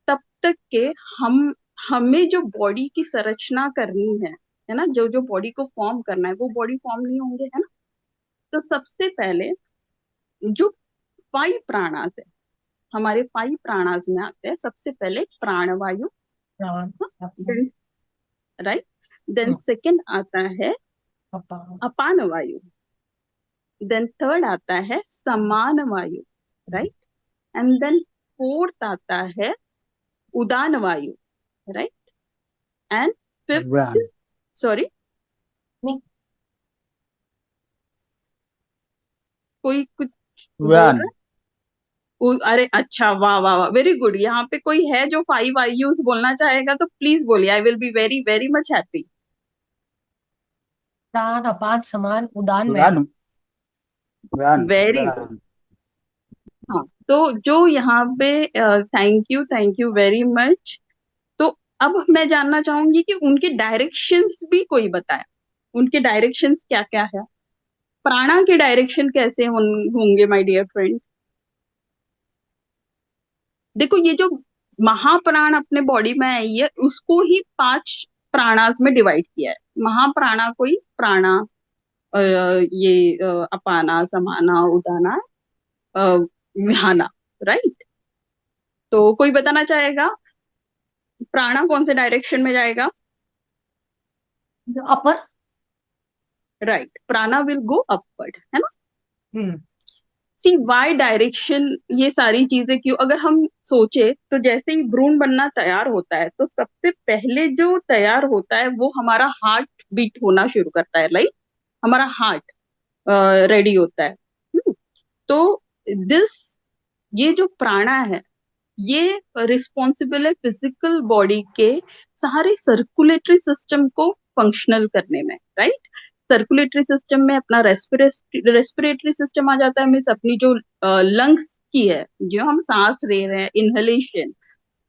तब तक के हम हमें जो बॉडी की संरचना करनी है ना, जो जो बॉडी को फॉर्म करना है वो बॉडी फॉर्म नहीं होंगे, है ना। तो सबसे पहले जो 5 प्राणास है, हमारे 5 प्राणास में आते हैं। सबसे पहले प्राणवायु, राइट। देन सेकंड आता है अपान वायु, देन थर्ड आता है समान वायु, राइट, एंड देन फोर्थ आता है उदान वायु, राइट, एंड फिफ्थ, सॉरी कोई कुछ बोल रहा है? अरे अच्छा, वाह वाह वाह, वेरी गुड। यहाँ पे कोई है जो 5 वायुस बोलना चाहेगा तो प्लीज बोलिए, I will be very very much happy. प्राण, अपान, समान, उदान, व्यान। Very good. हाँ, तो जो यहाँ पे थैंक यू वेरी मच। तो अब मैं जानना चाहूंगी कि उनके डायरेक्शंस भी कोई बताए, उनके डायरेक्शंस क्या क्या है, प्राणा के डायरेक्शन कैसे होंगे माय डियर फ्रेंड। देखो ये जो महाप्राण अपने बॉडी में आई है उसको ही 5 प्राणास में डिवाइड किया है। महाप्राणा कोई प्राणा, ये अपाना समाना उदाना अ, विहाना, राइट। तो कोई बताना चाहेगा प्राणा कौन से डायरेक्शन में जाएगा। अपर। राइट, प्राणा विल गो अपवर्ड, है ना। हम्म। सी वाई डायरेक्शन, ये सारी चीजें क्यों, अगर हम सोचे तो जैसे ही भ्रूण बनना तैयार होता है तो सबसे पहले जो तैयार होता है वो हमारा हार्ट बीट होना शुरू करता है, लाइक हमारा हार्ट रेडी होता है। तो दिस, ये जो प्राणा है ये रिस्पॉन्सिबल है फिजिकल बॉडी के सारे सर्कुलेटरी सिस्टम को फंक्शनल करने में, राइट। सर्कुलेटरी सिस्टम में अपना रेस्पिरेटरी सिस्टम आ जाता है, मीन्स अपनी जो लंग्स की है, जो हम सांस ले रहे हैं, इनहेलेशन,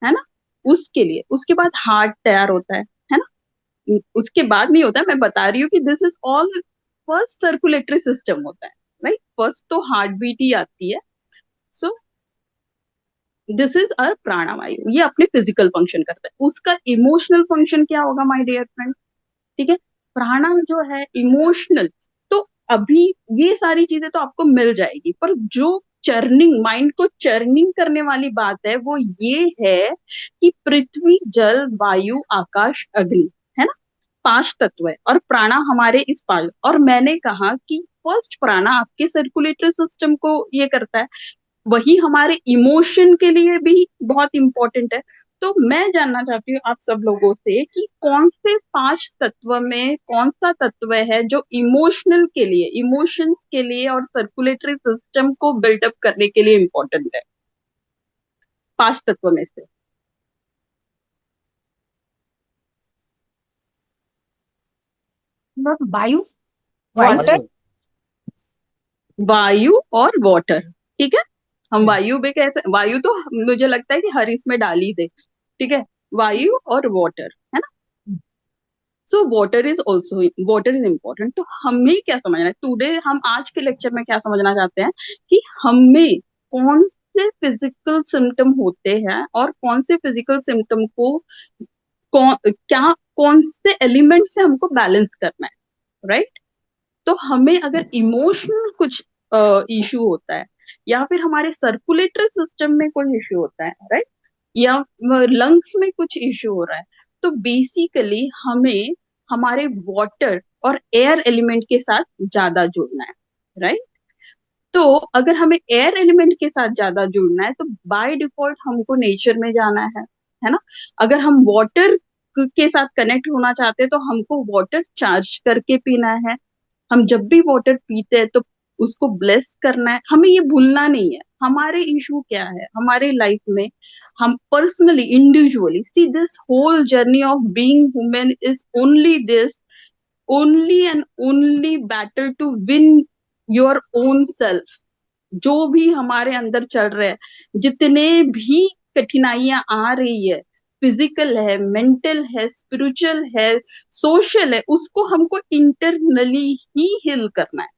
है ना, उसके लिए। उसके बाद हार्ट तैयार होता है ना। उसके बाद नहीं होता है, मैं बता रही हूँ कि this is all first circulatory system होता है, राइट। फर्स्ट तो हार्ट बीट ही आती है। सो दिस इज अ प्राणवायु, ये अपने फिजिकल फंक्शन करता है। उसका इमोशनल फंक्शन क्या होगा माय डियर फ्रेंड, ठीक है। प्राणा जो है इमोशनल, तो अभी ये सारी चीजें तो आपको मिल जाएगी, पर जो चर्निंग, माइंड को चर्निंग करने वाली बात है वो ये है कि पृथ्वी जल वायु आकाश अग्नि, है ना, 5 तत्व है और प्राणा हमारे इस 5। और मैंने कहा कि फर्स्ट प्राणा आपके सर्कुलेटरी सिस्टम को ये करता है, वही हमारे इमोशन के लिए भी बहुत इंपॉर्टेंट है। तो मैं जानना चाहती हूँ आप सब लोगों से कि कौन से 5 तत्व में कौन सा तत्व है जो इमोशनल के लिए, इमोशंस के लिए और सर्कुलेटरी सिस्टम को बिल्डअप करने के लिए इंपॉर्टेंट है, 5 तत्व में से। वायु, वाटर। वायु और वाटर, ठीक है। हम वायु भी कैसे, वायु तो मुझे लगता है कि हर इसमें डाल ही दे, ठीक है। वायु और वाटर, है ना। So water is also, water is important. तो हमें क्या समझना है टुडे, हम आज के लेक्चर में क्या समझना चाहते हैं कि हमें कौन से फिजिकल सिम्टम होते हैं और कौन से फिजिकल सिम्टम को कौन से एलिमेंट से हमको बैलेंस करना है, राइट। तो हमें अगर इमोशनल कुछ इशू होता है या फिर हमारे सर्कुलेटरी सिस्टम में कोई इशू होता है, राइट, या लंग्स में कुछ इशू हो रहा है, तो बेसिकली हमें हमारे वाटर और एयर एलिमेंट के साथ ज्यादा जुड़ना है, राइट। तो अगर हमें एयर एलिमेंट के साथ ज्यादा जुड़ना है तो बाय डिफॉल्ट हमको नेचर में जाना है ना। अगर हम वाटर के साथ कनेक्ट होना चाहते हैं तो हमको वाटर चार्ज करके पीना है। हम जब भी वाटर पीते हैं तो उसको ब्लेस करना है, हमें ये भूलना नहीं है हमारे इशू क्या है हमारे लाइफ में। हम personally individually see this whole journey of being human is only this, only and only battle to win your own self. जो भी हमारे अंदर चल रहा है, जितने भी कठिनाइयां आ रही है, फिजिकल है, मेंटल है, स्पिरिचुअल है, सोशल है, उसको हमको इंटरनली ही हील करना है।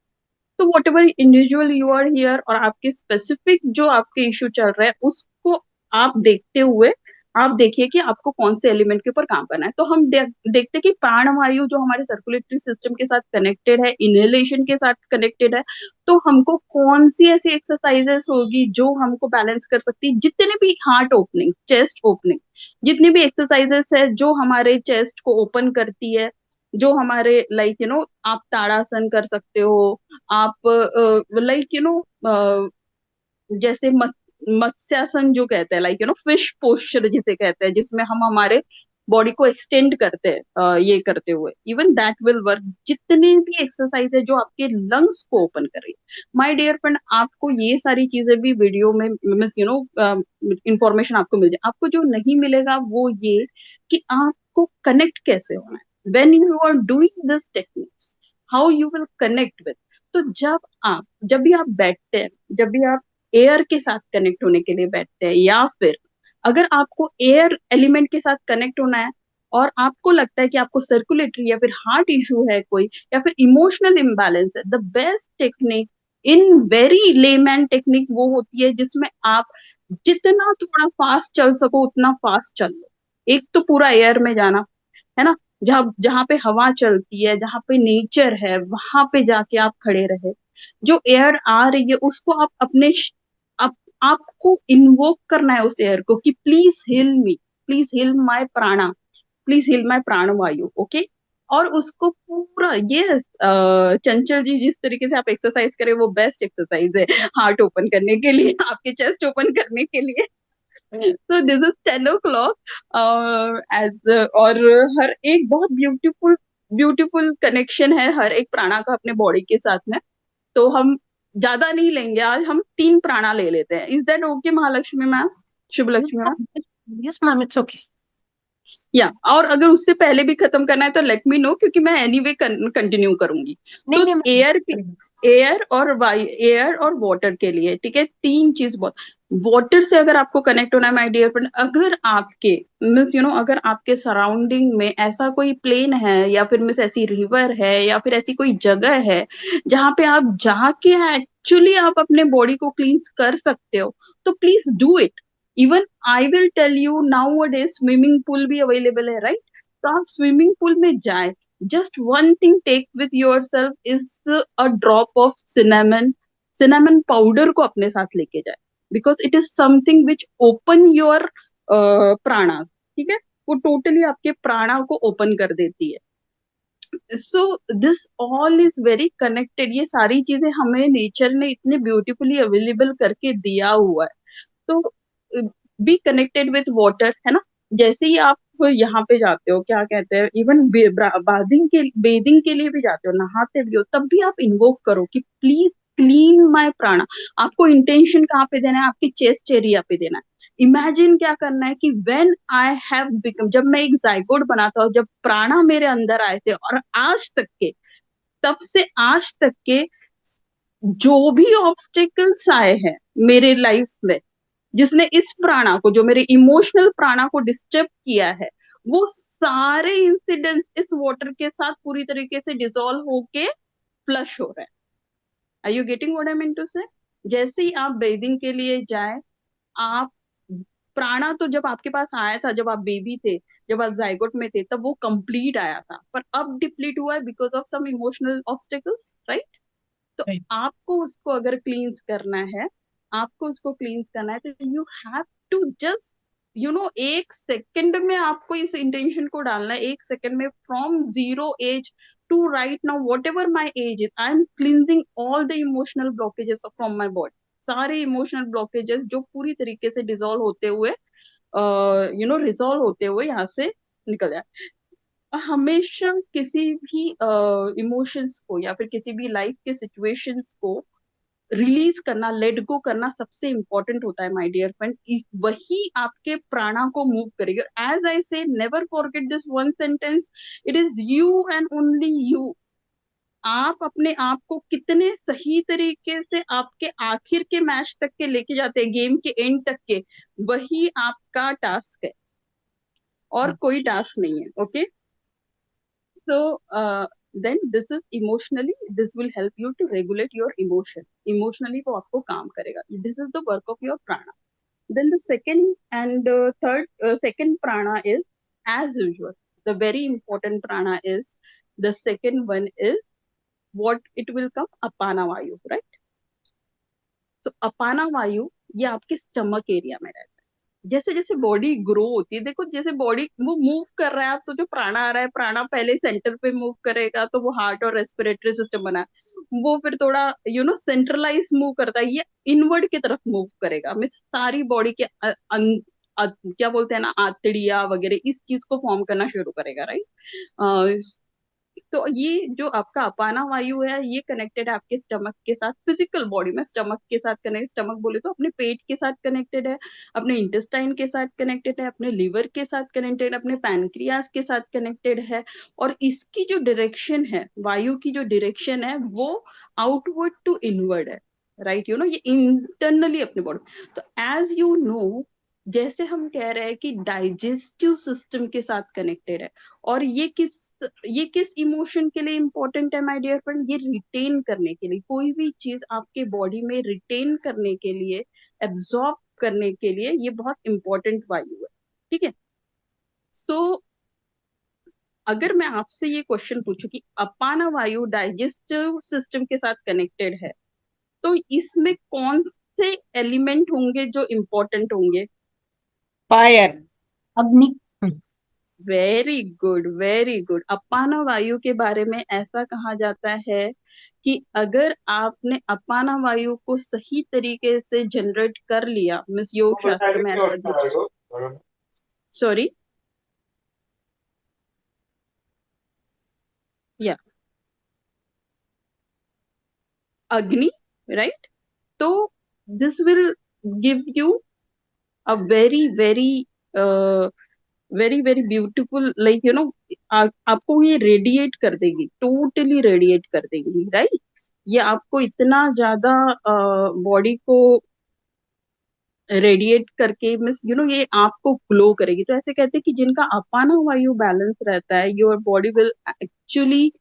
तो whatever individual you are here और आपके स्पेसिफिक जो आपके इश्यू चल रहा है उसको आप देखते हुए आप देखिए कि आपको कौन से एलिमेंट के ऊपर काम करना है। तो हम देखते हैं कि प्राणवायु जो हमारे सर्कुलेटरी सिस्टम के साथ कनेक्टेड है, इनहेलेशन के साथ कनेक्टेड है, तो हमको कौन सी ऐसी एक्सरसाइजेस होगी जो हमको बैलेंस कर सकती है। जितने भी हार्ट ओपनिंग, चेस्ट ओपनिंग, जितनी भी एक्सरसाइजेस है जो हमारे चेस्ट को ओपन करती है, जो हमारे लाइक यू नो, आप ताड़ासन कर सकते हो, आप लाइक यू नो जैसे मत्स्यासन जो कहते हैं, like you know fish posture जिसे कहते हैं, जिसमें हम हमारे बॉडी को एक्सटेंड करते हैं, ये करते हुए इवन दैट विल वर्क। जितने भी एक्सरसाइज है जो आपके लंग्स को ओपन कर रही है माय डियर फ्रेंड, आपको ये सारी चीजें भी वीडियो में मीन्स यू नो इंफॉर्मेशन आपको मिल जाए। आपको जो नहीं मिलेगा वो ये कि आपको कनेक्ट कैसे होना है when you are doing this techniques, how you will connect with. तो जब भी आप बैठते हैं, जब भी आप एयर के साथ कनेक्ट होने के लिए बैठते हैं, या फिर अगर आपको एयर एलिमेंट के साथ कनेक्ट होना है और आपको लगता है कि आपको सर्कुलेटरी या फिर हार्ट इशू है कोई, या फिर इमोशनल इम्बैलेंस है, the best technique in very layman technique वो होती है जिसमें आप जितना थोड़ा फास्ट चल सको उतना फास्ट चल लो। एक तो पूरा एयर में जाना, है ना, जहाँ जहाँ पे हवा चलती है, जहाँ पे नेचर है, वहां पे जाके आप खड़े रहे। जो एयर आ रही है उसको आप आपको इन्वोक करना है उस एयर को कि please hill me, please hill my प्राणा, प्लीज हिल माय प्राण वायु। ओके, और उसको पूरा ये चंचल जी जिस तरीके से आप एक्सरसाइज करें वो बेस्ट एक्सरसाइज है हार्ट ओपन करने के लिए, आपके चेस्ट ओपन करने के लिए। सो दिस इज 10 o'clock एज, और हर एक बहुत ब्यूटीफुल ब्यूटीफुल कनेक्शन है हर एक प्राणा का अपने बॉडी के साथ में। तो हम ज्यादा नहीं लेंगे आज, हम 3 प्राणा ले लेते हैं। Is that okay Mahalakshmi ma'am, Shubh Lakshmi ma'am? Yes ma'am, it's okay. या और अगर उससे पहले भी खत्म करना है तो लेट मी नो, क्योंकि मैं एनीवे कंटिन्यू करूंगी। नहीं तो नहीं एयर और वायु, एयर और वाटर के लिए, ठीक है, 3 चीज बहुत। वाटर से अगर आपको कनेक्ट होना है माय डियर फ्रेंड, अगर आपके मीन्स अगर आपके सराउंडिंग में ऐसा कोई प्लेन है या फिर मीन्स ऐसी रिवर है या फिर ऐसी कोई जगह है जहाँ पे आप जाके एक्चुअली आप अपने बॉडी को क्लींस कर सकते हो, तो please do it. Even I will tell you, now a day swimming pool भी अवेलेबल है, राइट? तो आप स्विमिंग पूल में जाए, just one thing take with yourself is a drop of cinnamon powder को अपने साथ लेके जाए, because it is something which open your प्राणा, ठीक है, वो टोटली आपके प्राणा को ओपन कर देती है। So this all is very connected, ये सारी चीजें हमें नेचर ने इतने ब्यूटीफुली अवेलेबल करके दिया हुआ है। तो बी कनेक्टेड विथ वाटर, है ना। जैसे ही आप यहाँ पे जाते हो, क्या कहते हैं, इवन बेदिंग के लिए भी जाते हो, नहाते भी हो, तब भी आप इन्वोक करो कि प्लीज क्लीन माय प्राणा। आपको इंटेंशन कहाँ पे देना है? आपके चेस्ट एरिया पे देना है। इमेजिन क्या करना है कि व्हेन आई हैव बिकम, जब मैं एक जाइगोट बना था, जब प्राणा मेरे अंदर आए थे, और आज तक के, तब से आज तक के जो भी ऑब्स्टेकल्स आए हैं मेरे लाइफ में, जिसने इस प्राणा को, जो मेरे इमोशनल प्राणा को डिस्टर्ब किया है, वो सारे इंसिडेंट्स इस वाटर के साथ पूरी तरीके से डिसॉल्व होके फ्लश हो रहे हैं। Are you getting what I mean to say? जैसे ही आप बेदिंग के लिए जाए, आप प्राणा तो जब आपके पास आया था, जब आप बेबी थे, जब आप जाइगोट में थे, तब वो कंप्लीट आया था, पर अब डिप्लीट हुआ है because of some emotional obstacles, right? तो आपको उसको अगर क्लींस करना है, आपको उसको क्लींस करना है, तो you have to just 1 second में आपको इस इंटेंशन को डालना है। 1 सेकंड में, from 0 age to right now, whatever my age is, I am cleansing all the emotional blockages from my body. सारे इमोशनल ब्लॉकेजेस जो पूरी तरीके से डिसॉल्व होते हुए, रिजॉल्व होते हुए यहाँ से निकल जाए। हमेशा किसी भी इमोशंस को या फिर किसी भी लाइफ के सिचुएशंस को रिलीज करना, लेट गो करना सबसे इंपॉर्टेंट होता है माय डियर फ्रेंड। वही आपके प्राणा को मूव करेगी। एज आई से, never forget this one sentence, it is you and only you. आप अपने आप को कितने सही तरीके से आपके आखिर के मैच तक के लेके जाते हैं, गेम के एंड तक के, वही आपका टास्क है और कोई टास्क नहीं है। Okay, so then this is emotionally, this will help you to regulate your emotionally वो आपको काम करेगा। This is the work of your prana. Then the second and second prana is, as usual, the very important prana is, the second one is what it will come, apana vayu, right? So apana vayu ये आपके stomach area में रहता है। जैसे जैसे body grow होती है, देखो जैसे बॉडी वो मूव कर रहा है, आप सोचो प्राणा आ रहा है, प्राणा पहले सेंटर पे मूव करेगा तो वो हार्ट और रेस्पिरेटरी सिस्टम बना है, वो फिर थोड़ा सेंट्रलाइज मूव करता है, ये इनवर्ड की तरफ मूव करेगा, मीन्स सारी बॉडी के क्या बोलते हैं ना, आंतड़िया वगैरह इस चीज को फॉर्म करना शुरू करेगा, राइट? तो ये जो आपका अपाना वायु है, ये कनेक्टेड है आपके स्टमक के साथ, फिजिकल बॉडी में स्टमक के साथ कनेक्ट, स्टमक बोले तो अपने पेट के साथ कनेक्टेड है, अपने इंटेस्टाइन के साथ कनेक्टेड है, अपने लिवर के साथ कनेक्टेड, अपने पैनक्रियास के साथ कनेक्टेड है। और इसकी जो डायरेक्शन है, वायु की जो डायरेक्शन है, वो आउटवर्ड टू इनवर्ड है। राइट, ये इंटरनली अपने बॉडी। तो एज यू नो, जैसे हम कह रहे हैं कि डाइजेस्टिव सिस्टम के साथ कनेक्टेड है, और ये किस इमोशन के लिए इंपॉर्टेंट है माय डियर फ्रेंड? ये रिटेन करने के लिए, कोई भी चीज आपके बॉडी में रिटेन करने के लिए, एब्जॉर्ब करने के लिए, ये बहुत इंपॉर्टेंट वायु है। ठीक है। सो अगर मैं आपसे ये क्वेश्चन पूछूं कि अपान वायु डाइजेस्टिव सिस्टम के साथ कनेक्टेड है, तो इसमें कौन से एलिमेंट होंगे जो इम्पोर्टेंट होंगे? फायर। अग्नि। Very good, very good. अपान वायु के बारे में ऐसा कहा जाता है कि अगर आपने अपान वायु को सही तरीके से जनरेट कर लिया, मिस योग शास्त्र में ऐसा, सॉरी, या अग्नि, राइट? तो this will give you a very very very very beautiful, like आपको ये रेडिएट कर देगी, टोटली रेडिएट कर देगी, राइट? ये आपको इतना ज्यादा बॉडी को रेडिएट करके, मीन्स ये आपको ग्लो करेगी। तो ऐसे कहते हैं कि जिनका अपान वायु बैलेंस रहता है, your body will actually,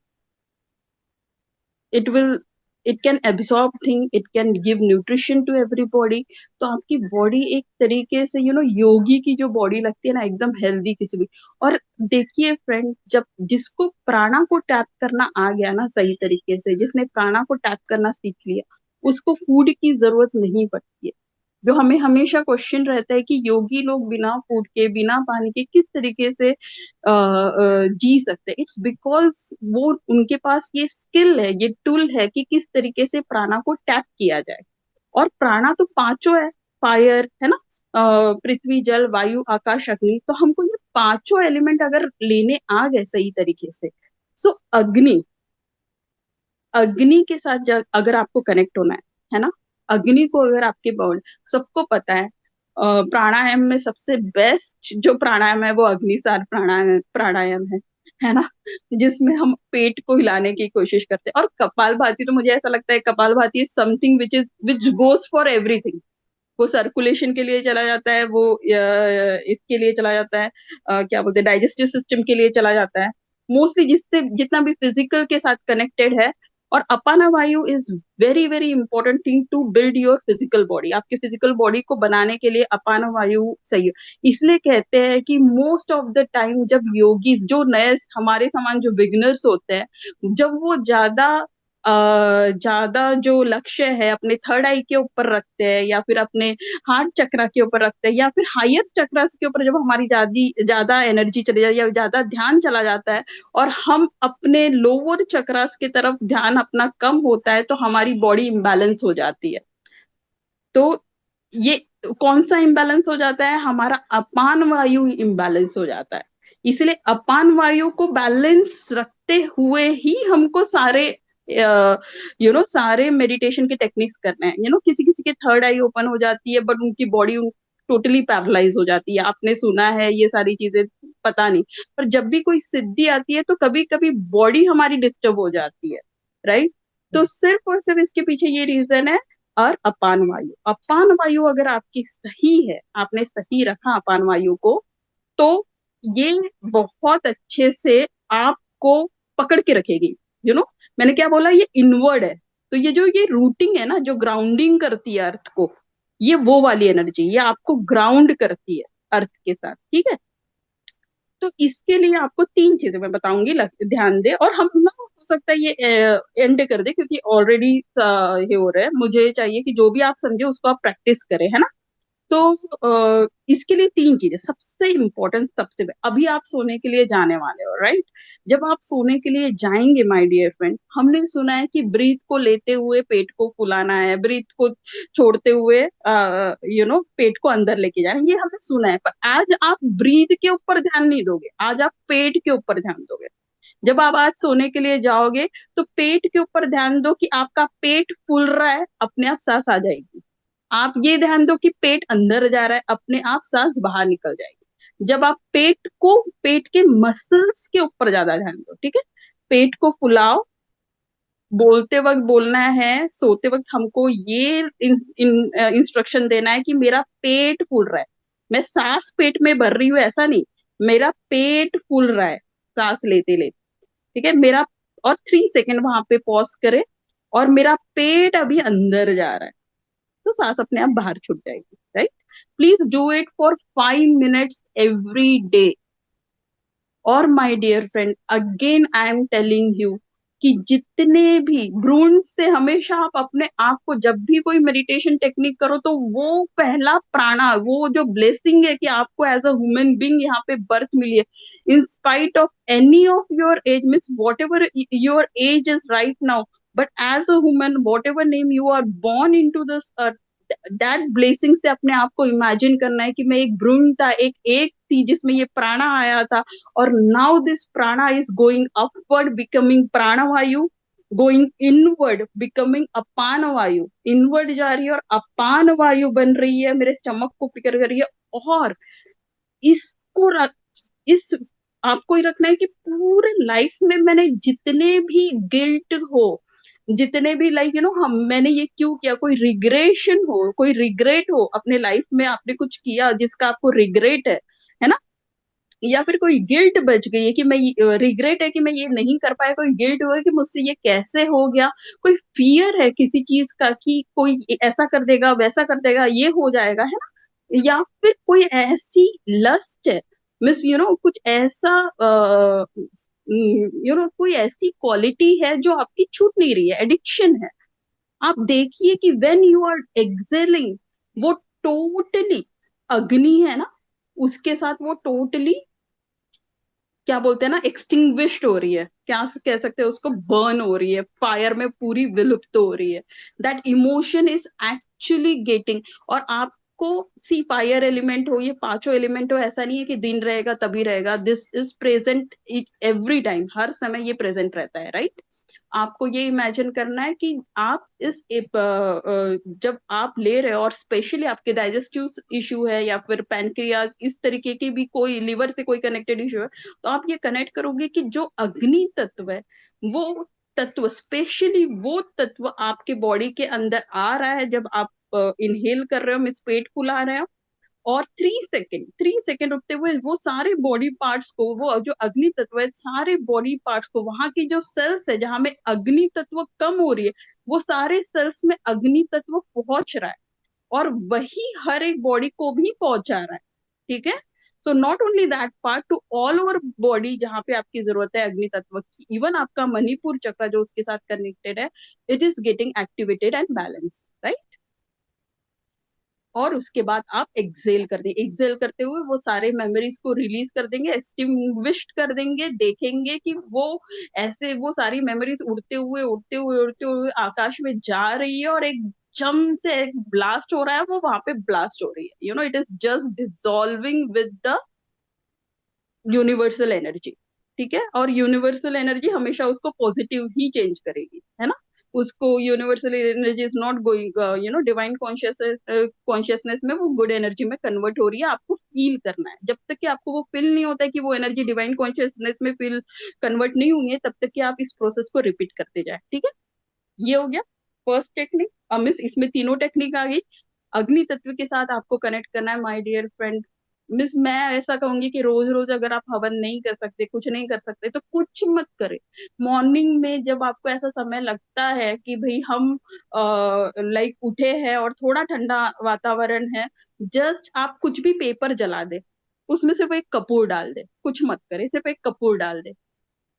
it will it can absorb thing, it can give nutrition to everybody। तो आपकी बॉडी एक तरीके से योगी की जो बॉडी लगती है ना, एकदम हेल्दी किसी भी। और देखिए फ्रेंड, जब जिसको प्राणा को टैप करना आ गया ना सही तरीके से, जिसने प्राणा को टैप करना सीख लिया, उसको फूड की जरूरत नहीं पड़ती है। जो हमें हमेशा क्वेश्चन रहता है कि योगी लोग बिना फूड के, बिना पानी के किस तरीके से जी सकते हैं, इट्स बिकॉज वो उनके पास ये स्किल है, ये टूल है कि किस तरीके से प्राणा को टैप किया जाए। और प्राणा तो पांचों है, फायर है ना, पृथ्वी, जल, वायु, आकाश, अग्नि। तो हमको ये पांचों एलिमेंट अगर लेने आ गए सही तरीके से, सो अग्नि, अग्नि के साथ अगर आपको कनेक्ट होना है ना, अग्नि को अगर आपके बॉडी, सबको पता है प्राणायाम में सबसे बेस्ट जो प्राणायाम है वो अग्निसार प्राणायाम है ना, जिसमें हम पेट को हिलाने की कोशिश करते हैं। और कपालभाति तो मुझे ऐसा लगता है, kapalbhati is something which goes for everything. वो सर्कुलेशन के लिए चला जाता है, वो इसके लिए चला जाता है, क्या बोलते हैं, डाइजेस्टिव सिस्टम के लिए चला जाता है, मोस्टली जिससे जितना भी फिजिकल के साथ कनेक्टेड है। और अपाना वायु is very very important thing to build your physical body. आपके फिजिकल बॉडी को बनाने के लिए अपाना वायु सही है। इसलिए कहते हैं कि मोस्ट ऑफ द टाइम जब योगीज, जो नए हमारे समान जो बिगिनर्स होते हैं, जब वो ज्यादा जो लक्ष्य है अपने थर्ड आई के ऊपर रखते हैं, या फिर अपने हार्ट चक्रा के ऊपर रखते हैं, या फिर हाईएस्ट चक्रा के ऊपर जब हमारी ज्यादा एनर्जी चली जाती है या ज्यादा ध्यान चला जाता है, और हम अपने लोअर चक्रास की तरफ ध्यान अपना कम होता है, तो हमारी बॉडी इम्बैलेंस हो जाती है। तो ये कौन सा इम्बैलेंस हो जाता है? हमारा अपान वायु इम्बैलेंस हो जाता है। इसलिए अपान वायु को बैलेंस रखते हुए ही हमको सारे सारे मेडिटेशन के टेक्निक्स करने हैं। किसी किसी के थर्ड आई ओपन हो जाती है, बट उनकी बॉडी टोटली पैरालाइज हो जाती है। आपने सुना है ये सारी चीजें, पता नहीं, पर जब भी कोई सिद्धि आती है तो कभी कभी बॉडी हमारी डिस्टर्ब हो जाती है, राइट? तो सिर्फ और सिर्फ इसके पीछे ये रीजन है। और अपान वायु, अपान वायु अगर आपकी सही है, आपने सही रखा अपान वायु को, तो ये बहुत अच्छे से आपको पकड़ के रखेगी। मैंने क्या बोला, ये इनवर्ड है। तो ये रूटिंग है ना, जो ग्राउंडिंग करती है अर्थ को, ये वो वाली एनर्जी, ये आपको ग्राउंड करती है अर्थ के साथ। ठीक है। तो इसके लिए आपको 3 चीजें मैं बताऊंगी, ध्यान दे। और हम ना, हो सकता है ये एंड कर दे, क्योंकि ऑलरेडी ये हो रहा है। मुझे चाहिए कि जो भी आप समझे उसको आप प्रैक्टिस करें, है ना। तो इसके लिए 3 चीजें सबसे इंपॉर्टेंट, अभी आप सोने के लिए जाने वाले हो, राइट? जब आप सोने के लिए जाएंगे माय डियर फ्रेंड, हमने सुना है कि ब्रीथ को लेते हुए पेट को फुलाना है, ब्रीथ को छोड़ते हुए पेट को अंदर लेके जाना है, ये हमने सुना है। पर आज आप ब्रीथ के ऊपर ध्यान नहीं दोगे, आज आप पेट के ऊपर ध्यान दोगे। जब आप आज सोने के लिए जाओगे तो पेट के ऊपर ध्यान दो कि आपका पेट फूल रहा है, अपने आप सांस आ जाएगी। आप ये ध्यान दो कि पेट अंदर जा रहा है, अपने आप सांस बाहर निकल जाएगी। जब आप पेट के मसल्स के ऊपर ज्यादा ध्यान दो, ठीक है, पेट को फुलाओ, बोलते वक्त बोलना है, सोते वक्त हमको ये इंस्ट्रक्शन देना है कि मेरा पेट फूल रहा है, मैं सांस पेट में भर रही हूँ ऐसा नहीं, मेरा पेट फूल रहा है सांस लेते लेते, ठीक है मेरा। और 3 सेकेंड वहां पे पॉज करे, और मेरा पेट अभी अंदर जा रहा है, तो सांस अपने आप बाहर छूट जाएगी, right. Please do it for 5 minutes every day. और my dear friend, again I am telling you कि जितने भी भ्रूण से हमेशा आप अपने आप को, जब भी कोई मेडिटेशन टेक्निक करो तो वो पहला प्राणा, वो जो ब्लेसिंग है कि आपको एज अ ह्यूमन बीइंग यहाँ पे बर्थ मिली है, in spite of any of your age, means whatever your age is right now, but as a human whatever name you are born into this earth, that blessing से अपने आप को imagine करना है कि मैं एक भ्रूण था, एक थी जिसमें ये प्राणा आया था, और now this prana is going upward becoming प्राणवायु, going inward becoming अपान वायु, इनवर्ड जा रही है और अपान वायु बन रही है, मेरे स्टमक को फिक्र कर रही है। और इसको इस आपको ही रखना है कि पूरे लाइफ में मैंने जितने भी गिल्ट हो, जितने भी लाइक हम मैंने ये क्यों किया, कोई रिग्रेशन हो, कोई रिग्रेट हो अपने लाइफ में, आपने कुछ किया जिसका आपको रिग्रेट है ना, या फिर कोई गिल्ट बच गई है कि मैं रिग्रेट है कि मैं ये नहीं कर पाया, कोई गिल्ट हुआ है कि मुझसे ये कैसे हो गया, कोई फियर है किसी चीज का कि कोई ऐसा कर देगा, वैसा कर देगा, ये हो जाएगा, है ना, या फिर कोई ऐसी लस्ट है, मिस कुछ ऐसा कोई ऐसी क्वालिटी है जो आपकी छूट नहीं रही है, एडिक्शन है। आप देखिए कि व्हेन यू आर एक्सेलिंग, वो टोटली अग्नि है ना, उसके साथ वो टोटली क्या बोलते हैं ना, एक्सटिंग्विश्ड हो रही है, क्या कह सकते हैं उसको, बर्न हो रही है, फायर में पूरी विलुप्त हो रही है। That emotion is actually getting, और आपको सी फायर एलिमेंट हो, ये पांचों एलिमेंट हो, ऐसा नहीं है कि दिन रहेगा तभी रहेगा, this is present every time, हर समय ये प्रेजेंट रहता है, राइट। आपको ये इमेजिन करना है कि आप जब आप ले रहे हो, और स्पेशली आपके डाइजेस्टिव इशू है या फिर पैनक्रियाज, इस तरीके की भी कोई लिवर से कोई कनेक्टेड इशू है, तो आप ये कनेक्ट करोगे कि जो अग्नि तत्व है, वो तत्व, स्पेशली वो तत्व आपके बॉडी के अंदर आ रहा है जब आप इनहेल कर रहे हो, मीन्स पेट फुला रहे हो, और 3 सेकेंड रुकते हुए वो सारे बॉडी पार्ट्स को, वो जो अग्नि तत्व है, सारे बॉडी पार्ट्स को, वहां की जो सेल्स है जहां में अग्नि तत्व कम हो रही है, वो सारे सेल्स में अग्नि तत्व पहुंच रहा है, और वही हर एक बॉडी को भी पहुंचा रहा है, ठीक है। So not only that part, to all over body जहां पे आपकी जरूरत है अग्नि तत्व की, इवन आपका मणिपुर चक्र जो उसके साथ कनेक्टेड है, it is getting activated and balance, right. और उसके बाद आप एक्सेल कर देंगे, एक्सेल करते हुए वो सारे मेमोरीज को रिलीज कर देंगे, एक्सटिंग्विश्ड कर देंगे, देखेंगे कि वो ऐसे वो सारी मेमोरीज उड़ते हुए उड़ते हुए उड़ते हुए आकाश में जा रही है, और एक जम से एक ब्लास्ट हो रहा है, वो वहां पे ब्लास्ट हो रही है, it is just dissolving with the universal energy, ठीक है। और यूनिवर्सल एनर्जी हमेशा उसको पॉजिटिव ही चेंज करेगी, है ना, उसको universal energy is not going, divine consciousness में वो गुड एनर्जी में कन्वर्ट हो रही है, आपको फील करना है। जब तक कि आपको वो फील नहीं होता है कि वो एनर्जी डिवाइन कॉन्शियसनेस में फील कन्वर्ट नहीं हुई है, तब तक कि आप इस प्रोसेस को रिपीट करते जाए, ठीक है। ये हो गया फर्स्ट टेक्निक। मिस इसमें तीनों टेक्निक आ गई। अग्नि तत्व के साथ आपको कनेक्ट करना है माय डियर फ्रेंड। मिस मैं ऐसा कहूंगी कि रोज रोज अगर आप हवन नहीं कर सकते, कुछ नहीं कर सकते, तो कुछ मत करे। मॉर्निंग में जब आपको ऐसा समय लगता है कि भाई हम लाइक उठे हैं और थोड़ा ठंडा वातावरण है, जस्ट आप कुछ भी पेपर जला दे, उसमें सिर्फ एक कपूर डाल दे, कुछ मत करे, सिर्फ एक कपूर डाल दे,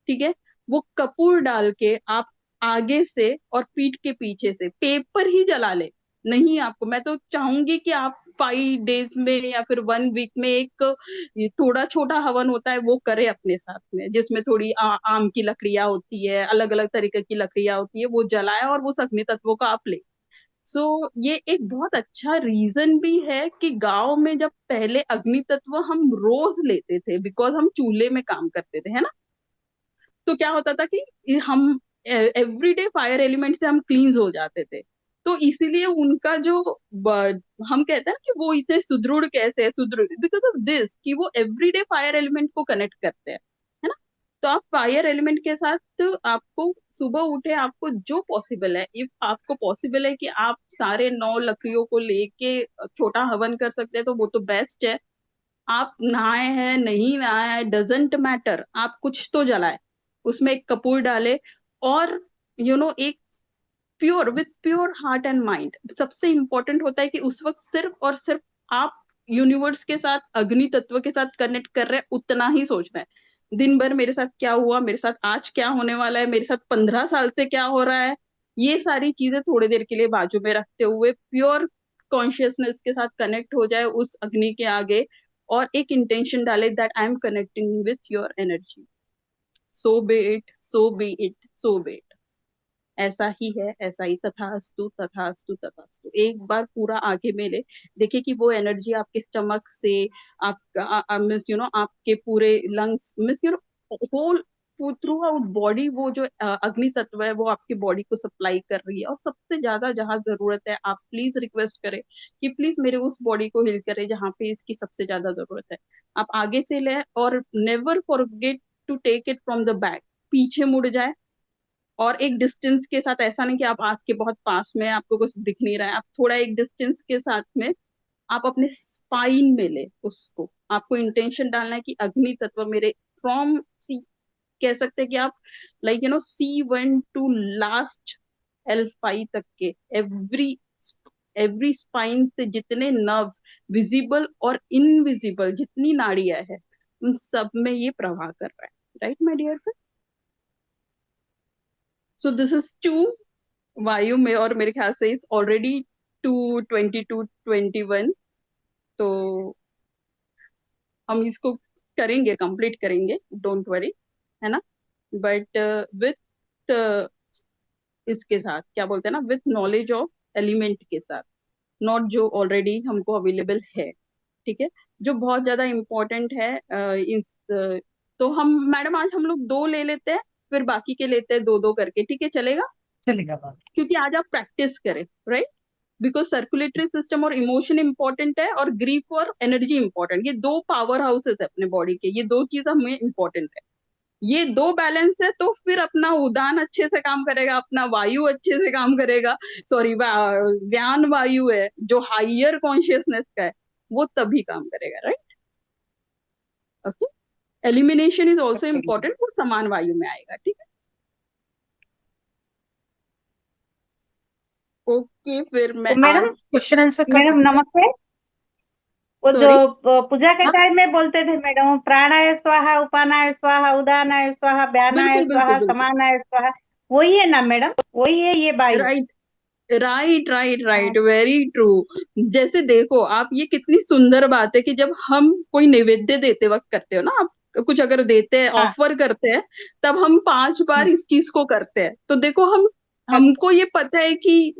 ठीक है। वो कपूर डाल के आप आगे से और पीठ के पीछे से पेपर ही जला ले। नहीं, आपको मैं तो चाहूंगी कि आप 5 डेज में या फिर 1 वीक में एक ये थोड़ा छोटा हवन होता है वो करे अपने साथ में, जिसमें थोड़ी आम की लकड़ियां होती है, अलग अलग तरीके की लकड़ियां होती है, वो जलाए और वो अग्नि तत्वों का आप ले। ये एक बहुत अच्छा रीजन भी है कि गांव में जब पहले अग्नि तत्व हम रोज लेते थे, बिकॉज हम चूल्हे में काम करते थे, है ना। तो क्या होता था कि हम एवरीडे फायर एलिमेंट से हम क्लींस हो जाते थे, तो इसीलिए उनका जो हम कहते हैं ना कि वो इतने सुदृढ़ कैसे है, सुदृढ़ बिकॉज ऑफ दिस कि वो एवरीडे फायर एलिमेंट को कनेक्ट करते हैं, है ना। तो आप फायर एलिमेंट के साथ आपको सुबह उठे, आपको जो पॉसिबल है, इफ आपको पॉसिबल है कि आप सारे 9 लकड़ियों को लेके छोटा हवन कर सकते हैं तो वो तो बेस्ट है। आप नहाए हैं नहीं नहाए हैं डजेंट मैटर, आप कुछ तो जलाए, उसमें एक कपूर डाले, और एक with pure heart and mind. सबसे इंपॉर्टेंट होता है कि उस वक्त सिर्फ और सिर्फ आप यूनिवर्स के साथ, अग्नि तत्व के साथ कनेक्ट कर रहे हैं, उतना ही सोच रहे हैं। दिन भर मेरे साथ क्या हुआ, मेरे साथ आज क्या होने वाला है, मेरे साथ 15 साल से क्या हो रहा है, ये सारी चीजें थोड़ी देर के लिए बाजू में रखते हुए प्योर कॉन्शियसनेस के साथ कनेक्ट हो जाए उस अग्नि के आगे, और एक इंटेंशन डाले that I am connecting with your energy, so be it, so be it, so be it. ऐसा ही है, ऐसा ही, तथास्तु तथास्तु तथास्तु। एक बार पूरा आगे में ले, देखिए कि वो एनर्जी आपके स्टमक से, आप मिस आपके पूरे लंग्स, मिस होल थ्रू आउट बॉडी, वो जो अग्नि तत्व है वो आपकी बॉडी को सप्लाई कर रही है। और सबसे ज्यादा जहां जरूरत है, आप प्लीज रिक्वेस्ट करें कि प्लीज मेरे उस बॉडी को हील करें जहां पे इसकी सबसे ज्यादा जरूरत है। आप आगे से ले, और never forget to take it from the back, पीछे मुड़ जाए, और एक डिस्टेंस के साथ, ऐसा नहीं कि आप आग के बहुत पास में, आपको कुछ दिख नहीं रहा है, आप थोड़ा एक डिस्टेंस के साथ में आप अपने स्पाइन में ले उसको। आपको इंटेंशन डालना है कि अग्नि तत्व मेरे फ्रॉम सी, कह सकते हैं कि आप C1 टू लास्ट L5 तक के एवरी एवरी स्पाइन से जितने नर्व्स, विजिबल और इनविजिबल जितनी नाड़ियां है, उन सब में ये प्रवाह कर रहा है। Right my dear friend? So this is 2 वायु में, और मेरे ख्याल से इट्स ऑलरेडी 2:22:21। तो हम इसको करेंगे, कंप्लीट करेंगे, डोंट वरी, है ना। बट विथ इसके साथ क्या बोलते हैं ना, विथ नॉलेज ऑफ एलिमेंट के साथ, नॉट जो ऑलरेडी हमको अवेलेबल है, ठीक है, जो बहुत ज्यादा इम्पोर्टेंट है। तो हम मैडम आज हम लोग 2 ले लेते हैं, फिर बाकी के लेते हैं 2-2 करके, ठीक है, चलेगा? चलेगा बात। क्योंकि आज आप प्रैक्टिस करें, राइट, बिकॉज सर्कुलेटरी सिस्टम और इमोशन इंपॉर्टेंट है, और ग्रीफ और एनर्जी इंपॉर्टेंट, ये 2 पावर हाउसेस है अपने बॉडी के, ये 2 चीज हमें इंपॉर्टेंट है। ये 2 बैलेंस है तो फिर अपना उदान अच्छे से काम करेगा, अपना वायु अच्छे से काम करेगा, सॉरी व्यान वायु है जो हाइयर कॉन्शियसनेस का है, वो तभी काम करेगा, right. Okay, elimination is also important, वो समान वायु में आएगा, ठीक है। ओके, फिर मैं तो मैडम, क्वेश्चन आंसर कर मैडम सकते हैं? नमस्ते। वो जो सॉरी, पूजा के हाँ। टाइम में बोलते थे मैडम, प्राणाय स्वाहा, उपानाय स्वाहा, उदानाय स्वाहा, व्यानाय बिल्कुल स्वाहा, बिल्कुल बिल्कुल, समानाय स्वाहा, वही है ना मैडम? वही है ये वायु? Right right right right, very true. जैसे देखो आप, ये कितनी सुंदर बात है कि जब हम कोई नैवेद्य देते वक्त करते हो ना, आप कुछ अगर देते हैं, हाँ। ऑफर करते हैं, तब हम 5 बार इस चीज को करते हैं। तो देखो हमको ये पता है कि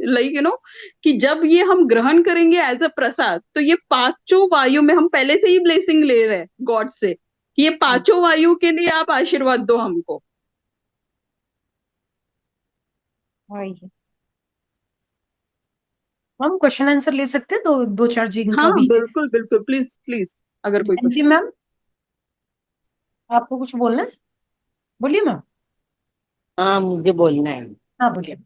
कि जब ये हम ग्रहण करेंगे एज अ प्रसाद, तो ये 5 वायु में हम पहले से ही ब्लेसिंग ले रहे हैं गॉड से कि ये 5 वायु के लिए आप आशीर्वाद दो हमको। वही है। हम क्वेश्चन आंसर ले सकते हैं, 2-4 जिनका हाँ भी। बिल्कुल बिल्कुल, प्लीज प्लीज, अगर कोई जयंती क्वेश्चन। मैम, आपको कुछ बोलना है? बोलिए मैम। हाँ, मुझे बोलना है। हाँ बोलिए।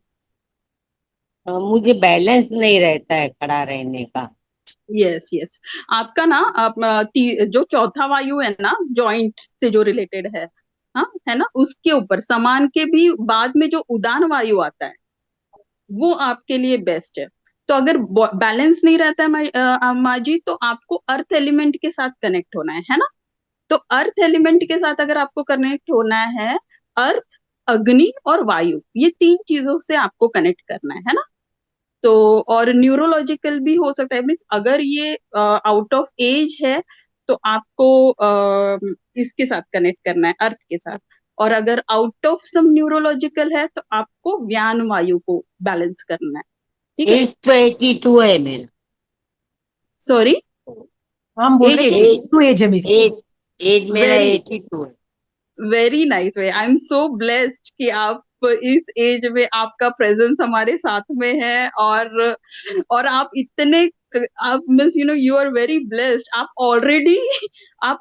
मुझे बैलेंस नहीं रहता है खड़ा रहने का। यस यस, आपका ना जो चौथा वायु है ना, जॉइंट से जो रिलेटेड है, हाँ, है ना, उसके ऊपर समान के भी बाद में जो उदान वायु आता है, वो आपके लिए बेस्ट है। तो अगर बैलेंस नहीं रहता है माजी, तो आपको अर्थ एलिमेंट के साथ कनेक्ट होना है ना। तो अर्थ एलिमेंट के साथ अगर आपको कनेक्ट होना है, अर्थ, अग्नि और वायु, ये 3 चीजों से आपको कनेक्ट करना है ना। तो और न्यूरोलॉजिकल भी हो सकता है, मीन्स अगर ये आउट ऑफ एज है तो आपको इसके साथ कनेक्ट करना है, अर्थ के साथ। और अगर आउट ऑफ सम न्यूरोलॉजिकल है तो आपको व्यान वायु को बैलेंस करना है, ठीक है। एज तो 82 है मेरा। सॉरी, हम बोल रहे एज हैं कि एज है मेरी। एज मेरा वेरी 82 है। Very nice way, I am so blessed कि आप इस एज में आपका प्रेजेंस हमारे साथ में है, और आप इतने आप मिस यू आर वेरी ब्लेस्ड। आप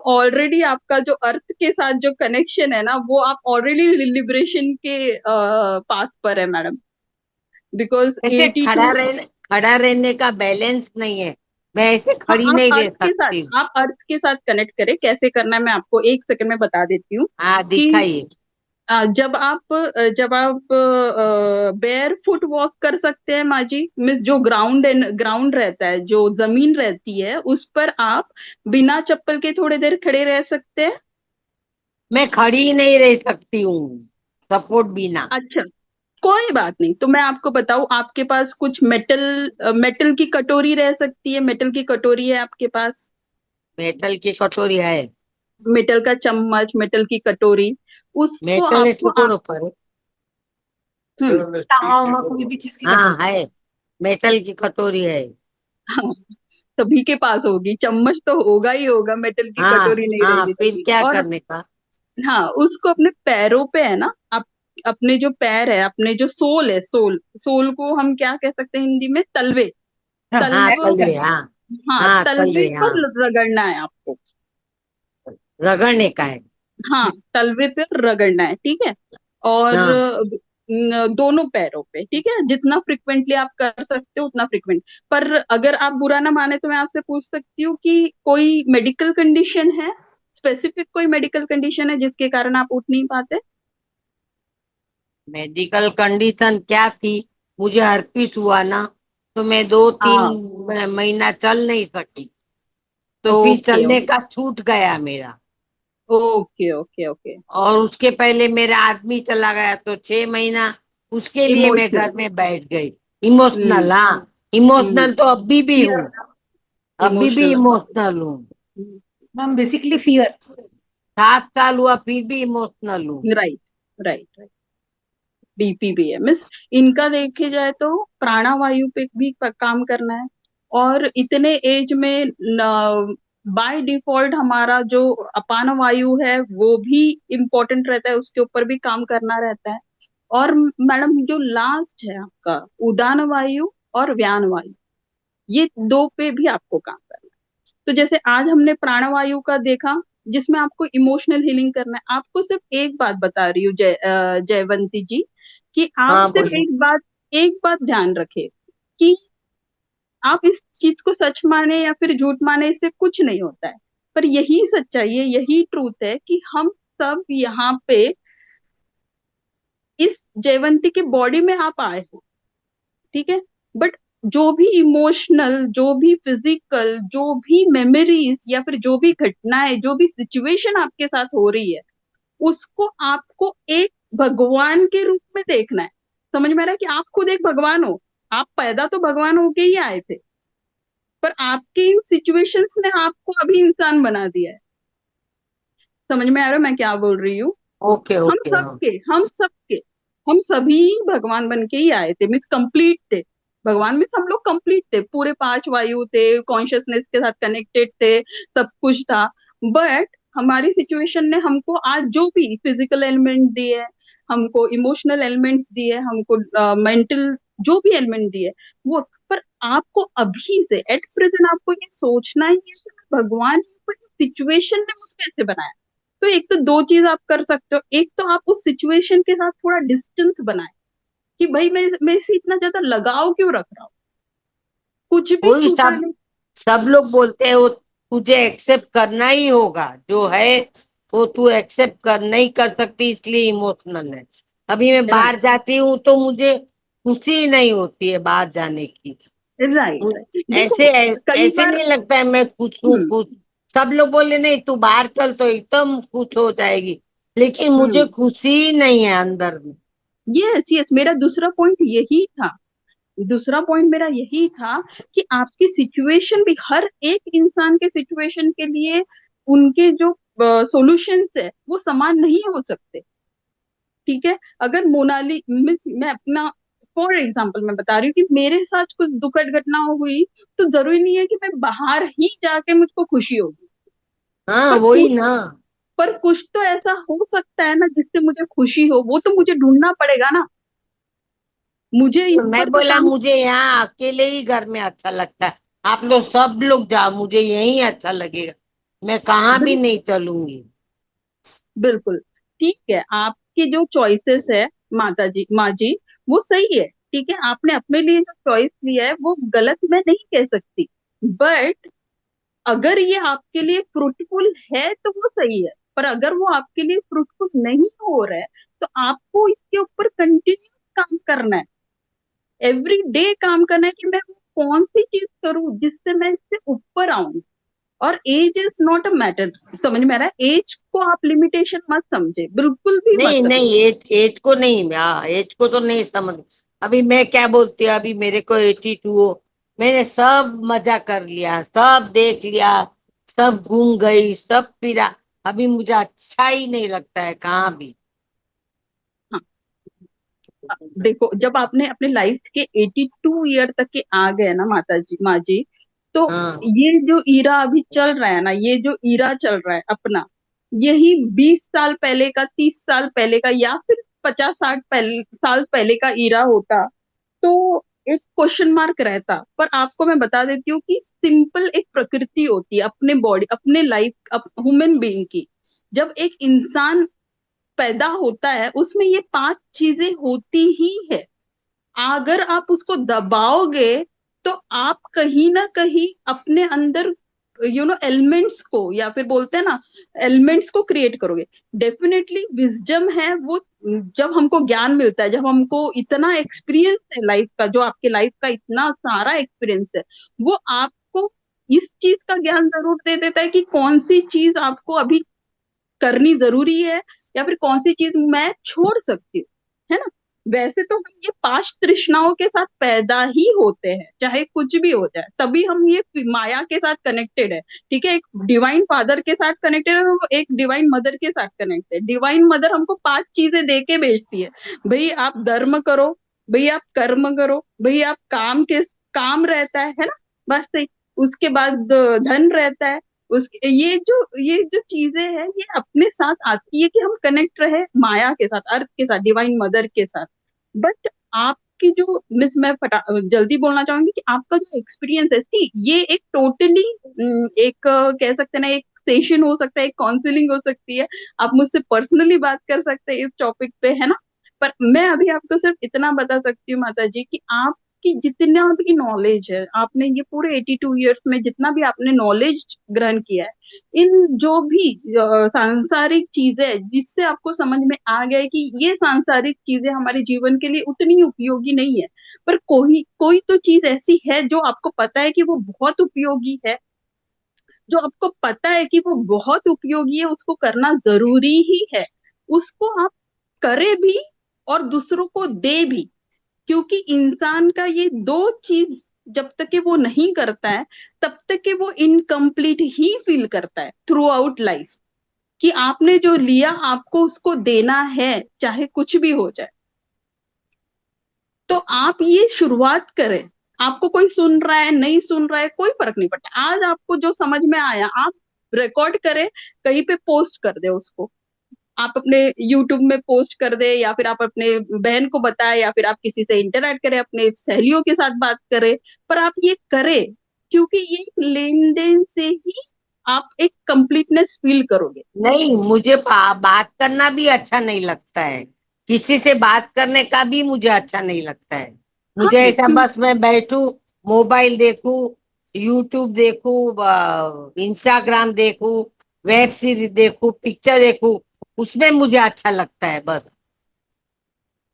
ऑलरेडी आपका जो अर्थ के साथ जो कनेक्शन है ना, वो आप ऑलरेडी लिबरेशन के पाथ पर है मैडम। बिकॉज ऐसे 82 खड़ा रहने का बैलेंस नहीं है, मैं ऐसे हाँ, खड़ी नहीं रह सकती हूँ। आप अर्थ के साथ कनेक्ट करें। कैसे करना है मैं आपको 1 सेकंड में बता देती हूँ हाँ कि दिखाइए। जब आप बेयर फुट वॉक कर सकते हैं माजी मिस, जो ग्राउंड रहता है, जो जमीन रहती है, उस पर आप बिना चप्पल के थोड़ी देर खड़े रह सकते हैं। मैं खड़ी ही नहीं रह सकती हूँ सपोर्ट बिना। अच्छा, कोई बात नहीं। तो मैं आपको बताऊं, आपके पास कुछ मेटल की कटोरी रह सकती है। मेटल की कटोरी है आपके पास? मेटल की कटोरी है। मेटल का चम्मच, मेटल की कटोरी, उसको मेटल है आपको सुकोर ऊपर। तावा उमा कोई भी चीज की हाँ कटोरी। है, मेटल की कटोरी है। हाँ, सभी के पास होगी। चम्मच तो होगा ही होगा, मेटल की हाँ कटोरी नहीं हाँ, रहेगी फिर तभी। क्या और करने का। हाँ, उसको अपने पैरों पे है ना, आप अपने जो पैर है, अपने जो सोल है, सोल को हम क्या कह सकते हैं हिंदी में? तलवे। हाँ, हाँ तलवों तलवे, हाँ हाँ, हाँ तलवे तलवे, हाँ पर रगड़ना है आपको। रगड़ने का है। हाँ, तलवे पे रगड़ना है, ठीक है। और हाँ दोनों पैरों पे, ठीक है। जितना फ्रिक्वेंटली आप कर सकते हो उतना फ्रिक्वेंट। पर अगर आप बुरा ना माने तो मैं आपसे पूछ सकती हूँ कि कोई मेडिकल कंडीशन है, स्पेसिफिक कोई मेडिकल कंडीशन है जिसके कारण आप उठ नहीं पाते? मेडिकल कंडीशन क्या थी, मुझे हर्पीस हुआ ना, तो मैं 2-3 हाँ, महीना चल नहीं सकी, तो फिर ओके चलने ओके का छूट गया मेरा। Okay okay okay. और उसके पहले मेरा आदमी चला गया, तो 6 महीना उसके लिए मैं इमोशनल। घर में बैठ गई। इमोशनल, हम्म हाँ इमोशनल हम्म। तो अभी भी हूँ, अभी भी इमोशनल। इमोशनल हूँ। Ma'am basically fear. 7 साल हुआ फिर भी इमोशनल हूँ। Right right right. बीपी भी है मिस। इनका देखे जाए तो प्राणावायु पे भी काम करना है। और इतने एज में बाय डिफॉल्ट हमारा जो अपान वायु है वो भी इम्पोर्टेंट रहता है, उसके ऊपर भी काम करना रहता है। और मैडम जो लास्ट है आपका उदान वायु और व्यान वायु, ये दो पे भी आपको काम करना है। तो जैसे आज हमने प्राणवायु का देखा, जिसमें आपको इमोशनल हीलिंग करना है। आपको सिर्फ एक बात बता रही हूँ जयवंती जी, कि आप हाँ सिर्फ बोलिए। एक बात ध्यान रखे कि आप इस चीज को सच माने या फिर झूठ माने, इससे कुछ नहीं होता है। पर यही सच्चाई है, यही ट्रूथ है कि हम सब यहाँ पे इस जयवंती की बॉडी में आप आए हो, ठीक है। बट जो भी इमोशनल, जो भी फिजिकल, जो भी मेमोरीज या फिर जो भी घटनाएं, जो भी सिचुएशन आपके साथ हो रही है, उसको आपको एक भगवान के रूप में देखना है। समझ में आ रहा है कि आप खुद एक भगवान हो। आप पैदा तो भगवान होके ही आए थे, पर आपके इन सिचुएशंस ने आपको अभी इंसान बना दिया है। समझ में आ रहा है मैं क्या बोल रही हूँ? ओके हम ओके, हाँ सबके हम सबके हम सभी भगवान बन के ही आए थे, मीन्स कंप्लीट थे। भगवान मीन्स हम लोग कंप्लीट थे, पूरे 5 वायु थे, कॉन्शियसनेस के साथ कनेक्टेड थे, सब कुछ था। बट हमारी सिचुएशन ने हमको आज जो भी फिजिकल एलिमेंट दिए, हमको इमोशनल एलिमेंट्स दिए, हमको मेंटल जो भी एलिमेंट दिए, वो। पर आपको अभी से एट प्रेजेंट आपको ये सोचना ही है कि भगवान सिचुएशन ने मुझे कैसे बनाया। तो एक तो दो चीज आप कर सकते हो। एक तो आप उस सिचुएशन के साथ थोड़ा डिस्टेंस बनाए कि भाई मैं इसे इतना ज्यादा लगाव क्यों रख रहा हूँ, कुछ भी वही छूटा सब नहीं। सब लोग बोलते हैं, वो तुझे एक्सेप्ट करना ही होगा जो है, वो तू एक्सेप्ट कर नहीं कर सकती इसलिए इमोशनल है। अभी मैं बाहर राइट जाती हूँ तो मुझे खुशी नहीं होती है बाहर जाने की। Right right. देखो, ऐसे कई ऐसे बार नहीं लगता है मैं खुश हूँ हम्म खुश। सब लोग बोले नहीं तू बाहर चल तो एकदम खुश हो जाएगी, लेकिन मुझे हम्म। खुशी नहीं है अंदर में। यस यस, मेरा दूसरा पॉइंट यही था। दूसरा पॉइंट मेरा यही था कि आपकी सिचुएशन भी, हर एक इंसान के सिचुएशन के लिए उनके जो सॉल्यूशंस है वो समान नहीं हो सकते, ठीक है। अगर मोनाली मिस, मैं अपना फॉर एग्जाम्पल मैं बता रही हूँ कि मेरे साथ कुछ दुखद घटना हुई, तो जरूरी नहीं है कि मैं बाहर ही जाके मुझको खुशी होगी। हाँ पर वही कुछ ना। पर कुछ तो ऐसा हो सकता है ना जिससे मुझे खुशी हो, वो तो मुझे ढूंढना पड़ेगा ना। मुझे तो इस मैं पर तो बोला काम। मुझे यहाँ अकेले ही घर में अच्छा लगता है, आप लोग सब लोग जाओ, मुझे यही अच्छा लगेगा, मैं कहाँ भी नहीं चलूंगी। बिल्कुल ठीक है, आपकी जो चॉइसेस है माता जी, माँ जी, वो सही है। ठीक है, आपने अपने लिए जो चॉइस लिया है वो गलत मैं नहीं कह सकती, बट अगर ये आपके लिए फ्रूटफुल है तो वो सही है, पर अगर वो आपके लिए फ्रूटफुल नहीं हो रहा है तो आपको इसके ऊपर कंटिन्यू काम करना है, एवरी डे काम करना है कि मैं वो कौन सी चीज करूं जिससे मैं इससे ऊपर आऊं। और age is not a matter, समझ में आ रहा है? एज को आप लिमिटेशन मत समझे, बिल्कुल भी मत नहीं समझे। नहीं, एज को नहीं, हाँ एज को तो नहीं समझ। अभी मैं क्या बोलती हूँ, अभी मेरे को 82 हो, मैंने सब मजा कर लिया, सब देख लिया, सब घूम गई, सब फिरा। अभी मुझे अच्छा ही नहीं लगता है कहाँ भी। हाँ, देखो जब आपने अपने लाइफ के 82 ईयर तक के आ गए ना माता जी, माँ जी, तो हाँ ये जो ईरा अभी चल रहा है ना, ये जो ईरा चल रहा है अपना, यही 20 साल पहले का, 30 साल पहले का, या फिर 50-60 साल पहले का ईरा होता तो एक क्वेश्चन मार्क रहता। पर आपको मैं बता देती हूँ कि सिंपल एक प्रकृति होती है अपने बॉडी, अपने लाइफ, ह्यूमन बीइंग की। जब एक इंसान पैदा होता है उसमें ये 5 चीजें होती ही है। अगर आप उसको दबाओगे तो आप कहीं ना कहीं अपने अंदर एलिमेंट्स को, या फिर बोलते हैं ना, एलिमेंट्स को क्रिएट करोगे। डेफिनेटली विजडम है वो, जब हमको ज्ञान मिलता है, जब हमको इतना एक्सपीरियंस है लाइफ का, जो आपके लाइफ का इतना सारा एक्सपीरियंस है, वो आपको इस चीज का ज्ञान जरूर दे देता है कि कौन सी चीज आपको अभी करनी जरूरी है, या फिर कौन सी चीज मैं छोड़ सकती हूँ, है ना? वैसे तो हम ये 5 तृष्णाओं के साथ पैदा ही होते हैं, चाहे कुछ भी हो जाए, तभी हम ये माया के साथ कनेक्टेड है। ठीक है, एक डिवाइन फादर के साथ कनेक्टेड है, तो एक डिवाइन मदर के साथ कनेक्टेड है। डिवाइन मदर हमको 5 चीजें दे के भेजती है, भाई आप धर्म करो, भाई आप कर्म करो, भाई आप काम रहता है ना, बस सही। उसके बाद धन रहता है। उस ये जो चीजें हैं ये अपने साथ आती है कि हम कनेक्ट रहे माया के साथ, अर्थ के साथ, डिवाइन मदर के साथ। बट आपकी जो मिस, मैं जल्दी बोलना चाहूंगी कि आपका जो एक्सपीरियंस है, सी ये एक टोटली एक कह सकते हैं ना, एक सेशन हो सकता है, एक काउंसलिंग हो सकती है, आप मुझसे पर्सनली बात कर सकते हैं इस टॉपिक पे, है ना? पर मैं अभी आपको सिर्फ इतना बता सकती हूँ माता जी कि आपकी जितना भी नॉलेज है, आपने ये पूरे 82 ईयर्स में जितना भी आपने नॉलेज ग्रहण किया है, इन जो भी सांसारिक चीजें हैं, जिससे आपको समझ में आ गया है कि ये सांसारिक चीजें हमारे जीवन के लिए उतनी उपयोगी नहीं है, पर कोई कोई तो चीज ऐसी है जो आपको पता है कि वो बहुत उपयोगी है, जो आपको पता है कि वो बहुत उपयोगी है, उसको करना जरूरी ही है, उसको आप करे भी और दूसरों को दे भी। क्योंकि इंसान का ये दो चीज जब तक कि वो नहीं करता है, तब तक कि वो इनकम्प्लीट ही फील करता है थ्रू आउट लाइफ, कि आपने जो लिया आपको उसको देना है, चाहे कुछ भी हो जाए। तो आप ये शुरुआत करें, आपको कोई सुन रहा है नहीं सुन रहा है कोई फर्क नहीं पड़ता, आज आपको जो समझ में आया आप रिकॉर्ड करें, कहीं पे पोस्ट कर दे उसको, आप अपने यूट्यूब में पोस्ट कर दे, या फिर आप अपने बहन को बताएं, या फिर आप किसी से इंटरेक्ट करें, अपने सहेलियों के साथ बात करें, पर आप ये करें, क्योंकि ये लेन देन से ही आप एक कंप्लीटनेस फील करोगे। नहीं, मुझे बात करना भी अच्छा नहीं लगता है, किसी से बात करने का भी मुझे अच्छा नहीं लगता है। हाँ, मुझे ऐसा बस मैं बैठू, मोबाइल देखू, यूट्यूब देखू, इंस्टाग्राम देखू, वेब सीरीज देखू, पिक्चर देखू, उसमें मुझे अच्छा लगता है बस।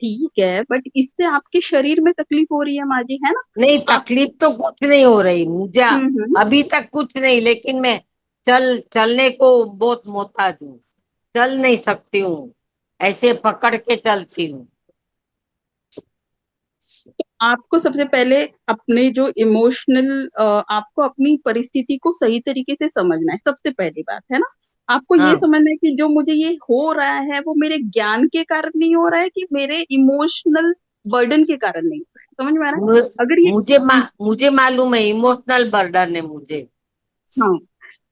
ठीक है, बट इससे आपके शरीर में तकलीफ हो रही है माँ जी, है ना? नहीं, आप तकलीफ तो कुछ नहीं हो रही मुझे, हम्म। अभी तक कुछ नहीं, लेकिन मैं चलने को बहुत मोहताज हूँ, चल नहीं सकती हूँ, ऐसे पकड़ के चलती हूँ। आपको सबसे पहले अपने जो इमोशनल, आपको अपनी परिस्थिति को सही तरीके से समझना है, सबसे पहली बात है ना। आपको ये हाँ, समझना है कि जो मुझे ये हो रहा है वो मेरे ज्ञान के कारण नहीं हो रहा है, कि मेरे इमोशनल बर्डन के कारण नहीं हो रहा है, समझ में आ रहा मु- है? अगर ये मुझे मालूम है इमोशनल बर्डन है मुझे। हाँ,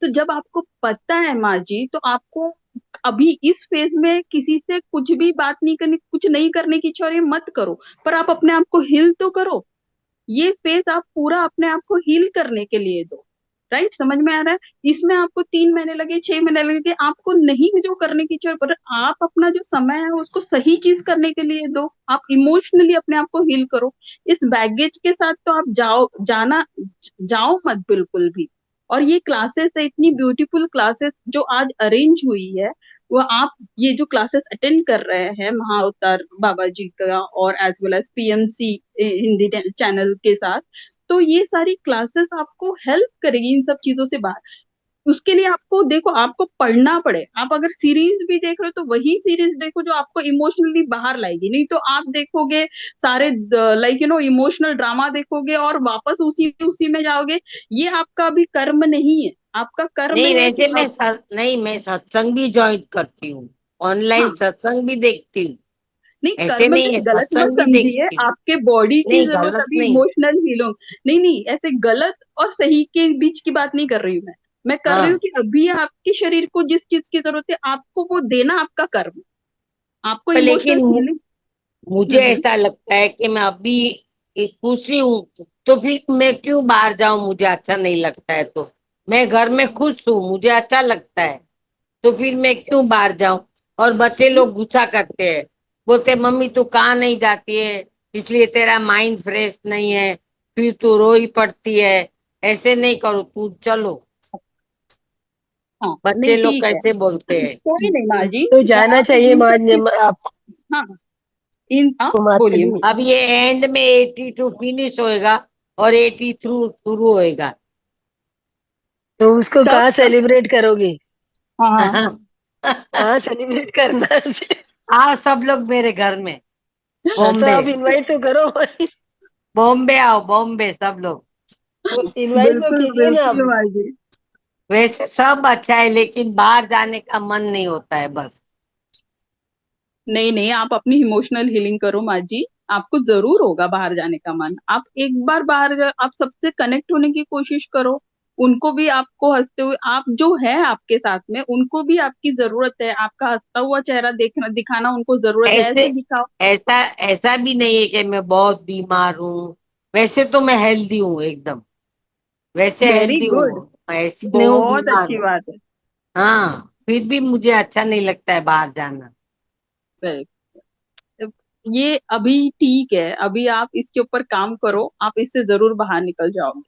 तो जब आपको पता है माँ जी, तो आपको अभी इस फेज में किसी से कुछ भी बात नहीं करनी, कुछ नहीं करने की इच्छा हो रही है, मत करो, पर आप अपने आप को हिल तो करो। ये फेज आप पूरा अपने आप को हील करने के लिए दो। राइट, समझ में आ रहा है? इसमें आपको 3 महीने लगे, 6 महीने लगे, आपको नहीं जो करने की जरूरत, पर आप अपना जो समय है उसको सही चीज करने के लिए दो। आप इमोशनली अपने आप को हील करो। इस बैगेज के साथ तो आप जाओ मत बिल्कुल भी। और ये क्लासेस है, इतनी ब्यूटीफुल क्लासेस जो आज अरेंज हुई है, वो आप ये जो क्लासेस अटेंड कर रहे हैं महाअवतार बाबा जी का और as well as PMC Hindi channel के साथ, तो ये सारी क्लासेस आपको हेल्प करेगी इन सब चीजों से बाहर। उसके लिए आपको देखो, आपको पढ़ना पड़े। आप अगर सीरीज भी देख रहे हो तो वही सीरीज देखो जो आपको इमोशनली बाहर लाएगी। नहीं तो आप देखोगे सारे लाइक इमोशनल ड्रामा देखोगे और वापस उसी उसी में जाओगे। ये आपका भी कर्म नहीं है। आपका कर्म नहीं, है कि वैसे मैं सत्संग भी ज्वाइन करती हूँ, ऑनलाइन हाँ, सत्संग भी देखती हूँ। नहीं, ऐसे कर्म नहीं में है, गलत मत सत्संग भी समझिए। देखती हूँ। आपके बॉडी की नहीं, जरूरत गलत अभी नहीं। Emotional healing. नहीं नहीं, ऐसे गलत और सही के बीच की बात नहीं कर रही हूँ मैं कर रही हूँ हाँ, कि अभी आपके शरीर को जिस चीज की जरूरत है आपको वो देना आपका कर्म है। आपको पर इमोशनल लेकिन हीलिंग। मुझे ऐसा लगता है कि मैं अभी खुश ही हूँ, तो फिर मैं क्यों बाहर जाऊं? मुझे अच्छा नहीं लगता है तो मैं घर में खुश हूँ, मुझे अच्छा लगता है, तो फिर मैं क्यों बाहर जाऊं? और बच्चे लोग गुस्सा करते हैं, बोलते मम्मी तू कहाँ नहीं जाती है, इसलिए तेरा माइंड फ्रेश नहीं है, फिर तू रो ही पड़ती है। ऐसे नहीं करो, तू चलो। हाँ, बच्चे नहीं, लोग ठीक है, कैसे बोलते हैं। कोई नहीं माँ जी। तो जाना आप चाहिए इन सब मान चीज, आप हाँ, माता बोलिए जी। माँ। अब ये एंड में 82 फिनिश होएगा और 83 शुरू होएगा। तो उसको तब कहाँ सेलिब्रेट करोगे? हाँ, कहाँ सेलिब्रेट करना है? आओ सब लोग मेरे घर में, तो बॉम्बे। आप इनवाइट तो करो। बॉम्बे आओ, बॉम्बे सब लोग। इनवाइट तो बिल्कुल कीजिए ना बिल्कुल आप। माँ जी। वैसे सब अच्छा है, लेकिन बाहर जाने का मन नहीं होता है बस। नहीं नहीं, आप अपनी इमोशनल हीलिंग करो माँ जी। आपको जरूर होगा बाहर जाने का मन। आप एक बार बाहर जा, आप सबसे कनेक्ट होने की कोशिश करो। उनको भी आपको हंसते हुए, आप जो है आपके साथ में, उनको भी आपकी जरूरत है। आपका हंसता हुआ चेहरा देखना दिखाना उनको जरूरत है, ऐसे ऐसे दिखाओ। ऐसा ऐसा भी नहीं है कि मैं बहुत बीमार हूँ। वैसे तो मैं हेल्दी हूँ एकदम, वैसे वेरी हेल्दी गुड, हूँ, ऐसी नहीं हूँ बहुत बीमार अच्छी हूँ। बात है। हाँ, फिर भी मुझे अच्छा नहीं लगता है बाहर जाना। Very good। ये अभी ठीक है, अभी आप इसके ऊपर काम करो, आप इससे जरूर बाहर निकल जाओगे।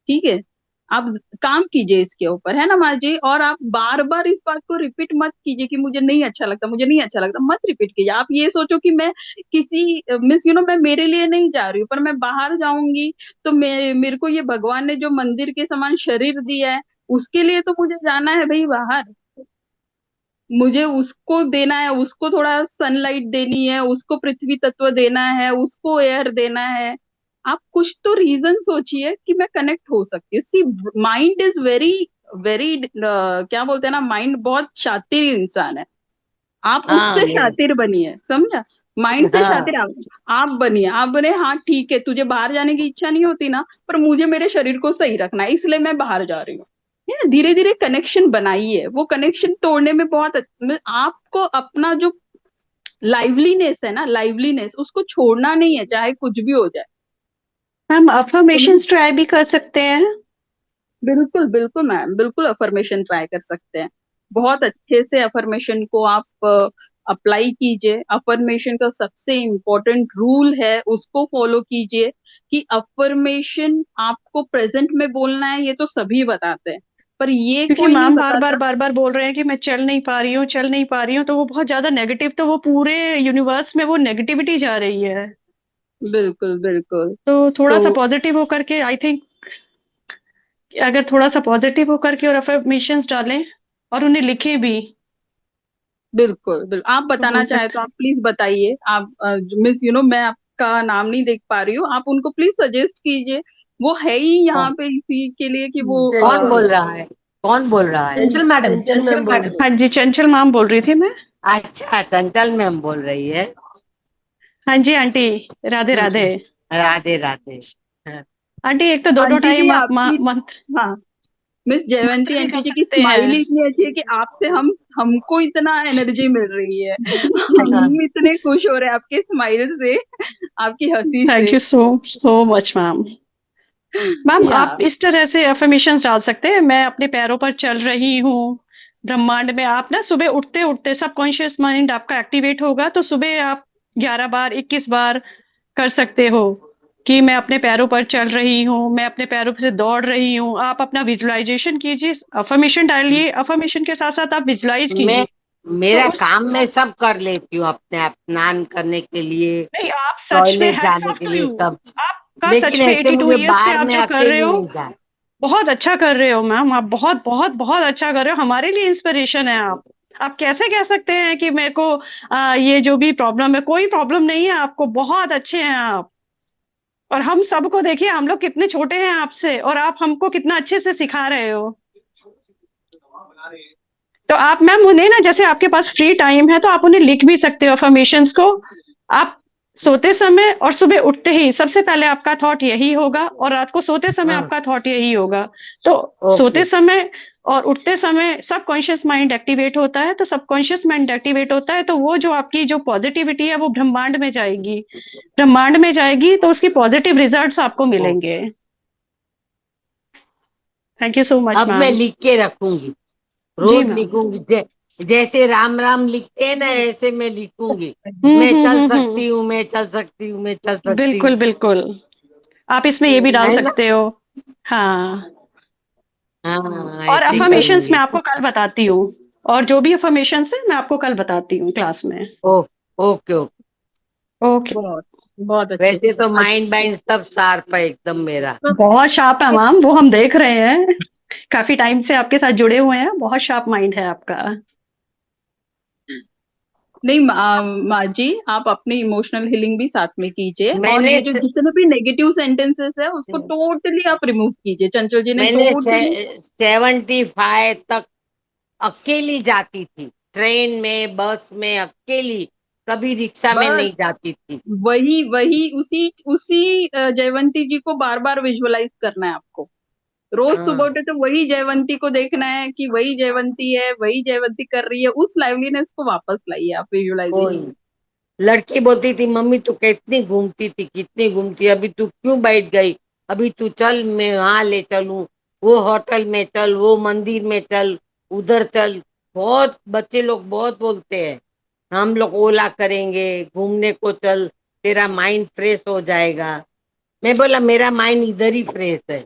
ठीक है, आप काम कीजिए इसके ऊपर, है ना माँ जी। और आप बार बार इस बात को रिपीट मत कीजिए कि मुझे नहीं अच्छा लगता, मुझे नहीं अच्छा लगता। मत रिपीट कीजिए। आप ये सोचो कि मैं किसी मैं मेरे लिए नहीं जा रही हूँ, पर मैं बाहर जाऊंगी तो मेरे को ये भगवान ने जो मंदिर के समान शरीर दिया है, उसके लिए तो मुझे जाना है भाई बाहर। मुझे उसको देना है, उसको थोड़ा सनलाइट देनी है, उसको पृथ्वी तत्व देना है, उसको एयर देना है। आप कुछ तो रीजन सोचिए कि मैं कनेक्ट हो सकती हूँ। सी, माइंड इज वेरी वेरी क्या बोलते हैं ना, माइंड बहुत शातिर इंसान है। आप हाँ उससे मैं शातिर बनिए, समझा? माइंड से शातिर हाँ आप बनिए। आप बने, हाँ ठीक है, तुझे बाहर जाने की इच्छा नहीं होती ना, पर मुझे मेरे शरीर को सही रखना है, इसलिए मैं बाहर जा रही हूँ। है ना, धीरे धीरे कनेक्शन बनाइए। वो कनेक्शन तोड़ने में बहुत आपको अपना जो लाइवलीनेस है ना, लाइवलीनेस उसको छोड़ना नहीं है, चाहे कुछ भी हो जाए। मैम अफर्मेशंस ट्राई भी कर सकते हैं। बिल्कुल बिल्कुल मैम, बिल्कुल अफर्मेशन ट्राई कर सकते हैं। बहुत अच्छे से अफर्मेशन को आप अप्लाई कीजिए। अफर्मेशन का सबसे इम्पोर्टेंट रूल है, उसको फॉलो कीजिए कि अफर्मेशन आपको प्रेजेंट में बोलना है। ये तो सभी बताते हैं, पर ये क्योंकि कोई नहीं मैम बताता। बार बार बोल रहे हैं कि मैं चल नहीं पा रही हूँ, चल नहीं पा रही हूँ, तो वो बहुत ज्यादा नेगेटिव, तो वो पूरे यूनिवर्स में वो नेगेटिविटी जा रही है। बिल्कुल बिल्कुल। तो थोड़ा तो सा पॉजिटिव होकर के, आई थिंक अगर थोड़ा सा पॉजिटिव होकर के और अफर्मेशंस डालें और उन्हें लिखें भी, बिल्कुल बिल्कुल, आप तो हो बताना चाहे सकता तो आप प्लीज बताइए। आप मिस मैं आपका नाम नहीं देख पा रही हूँ, आप उनको प्लीज सजेस्ट कीजिए। वो है ही यहाँ कौन पे इसी के लिए कि वो कौन बोल रहा है? कौन बोल रहा है? चंचल मैडम, चंचल चंचल मैम बोल मैडम। रही हाँ जी, चंचल मैम बोल रही थी मैं। अच्छा, चंचल मैम बोल रही है। हाँ जी आंटी, राधे राधे। राधे राधे। हाँ। आंटी एक तो दोनों आंटी जी टाइम आप आपकी, मंत्र हाँ, मिस जयवंती मंत्र भी आंटी कर जी की सकते स्माइल हैं। ही इतनी अच्छी है कि आपसे हमको इतना एनर्जी मिल रही है। हम इतने खुश हो रहे हैं आपके स्माइल से। आपकी हंसी थैंक से। You so much ma'am. Ma'am या आप इस तरह से अफर्मेशंस डाल सकते हैं, मैं अपने पैरों पर चल रही हूँ ब्रह्मांड में। आप ना सुबह उठते उठते सबकॉन्शियस माइंड आपका एक्टिवेट होगा, तो सुबह आप 11 बार 21 बार कर सकते हो कि मैं अपने पैरों पर चल रही हूँ, मैं अपने पैरों से दौड़ रही हूँ। आप अपना विजुअलाइजेशन कीजिए, अफर्मेशन डालिए, अफर्मेशन के साथ साथ आप विजुअलाइज मैं कीजिए। तो मेरा उस काम मैं सब कर लेती हूँ, अपने आप स्नान करने के लिए, नहीं, आप सच में टॉयलेट हैट्स जाने ऑफ के टू लिए यू। सब। आपका सच लेकिन में ऐसे 82 मुझे इयर्स पे बाहर आप में जो कर रहे अकेली हो नहीं जा। बहुत अच्छा कर रहे हो मैम। आप बहुत बहुत बहुत अच्छा कर रहे हो, हमारे लिए इंस्पिरेशन है आप। आप कैसे कह सकते हैं कि मेरे को ये जो भी प्रॉब्लम है, कोई प्रॉब्लम नहीं है आपको, बहुत अच्छे हैं आप। और हम सबको देखिए, हम लोग कितने छोटे हैं आपसे, और आप हमको कितना अच्छे से सिखा रहे हो। तो आप मैम उन्हें ना, जैसे आपके पास फ्री टाइम है तो आप उन्हें लिख भी सकते हो अफर्मेशंस को। आप सोते समय और सुबह उठते ही सबसे पहले आपका थॉट यही होगा, और रात को सोते समय हाँ, आपका थॉट यही होगा। तो सोते ओके। समय और उठते समय सबकॉन्शियस माइंड एक्टिवेट होता है, तो सबकॉन्शियस माइंड एक्टिवेट होता है तो वो जो आपकी जो पॉजिटिविटी है वो ब्रह्मांड में जाएगी। ब्रह्मांड में जाएगी तो उसकी पॉजिटिव रिजल्ट्स आपको ओ, मिलेंगे। थैंक यू सो मच अब मैं मैम। लिख के रखूंगी, जी रोज मैम। लिखूंगी। जैसे राम राम लिखते हैं ना, ऐसे मैं लिखूंगी। मैं चल सकती हूँ, मैं चल सकती हूँ, मैं चल सकती हूँ। बिल्कुल बिल्कुल। आप इसमें ये भी डाल है ना? सकते हो। हाँ। हाँ, और ऐसे ही अफर्मेशंस मैं करूंगी। आपको कल बताती हूँ, और जो भी अफर्मेशंस है मैं आपको कल बताती हूँ क्लास में। ओ, ओके ओके। ओके। बहुत बहुत अच्छे वैसे से। तो माइंड वाइंड सब शार्प है एकदम मेरा। बहुत शार्प है मैम, वो हम देख रहे हैं, काफी टाइम से आपके साथ जुड़े हुए हैं, बहुत शार्प माइंड है आपका। नहीं माँ जी, आप अपनी इमोशनल हीलिंग भी साथ में कीजिए, और मैंने ये जो जितने भी नेगेटिव सेंटेंसेस है उसको टोटली आप रिमूव कीजिए। चंचल जी ने मैंने टोटली 75 तक अकेली जाती थी, ट्रेन में, बस में अकेली, कभी रिक्शा में बस नहीं जाती थी। वही वही उसी उसी जयवंती जी को बार बार विजुअलाइज करना है आपको। रोज सुबह हाँ, उठे तो वही जयवंती को देखना है कि वही जयवंती है, वही जयवंती कर रही है। उस लाइवलीनेस को वापस लाइए आप कोई विजुअलाइजेशन। लड़की बोलती थी, मम्मी तू कितनी घूमती थी, कितनी घूमती, अभी तू क्यों बैठ गई? अभी तू चल, मैं वहां ले चलूं, वो होटल में चल, वो मंदिर में चल, उधर चल। बहुत बच्चे लोग बहुत बोलते हैं, हम लोग ओला करेंगे, घूमने को चल, तेरा माइंड फ्रेश हो जाएगा। मैं बोला मेरा माइंड इधर ही फ्रेश है।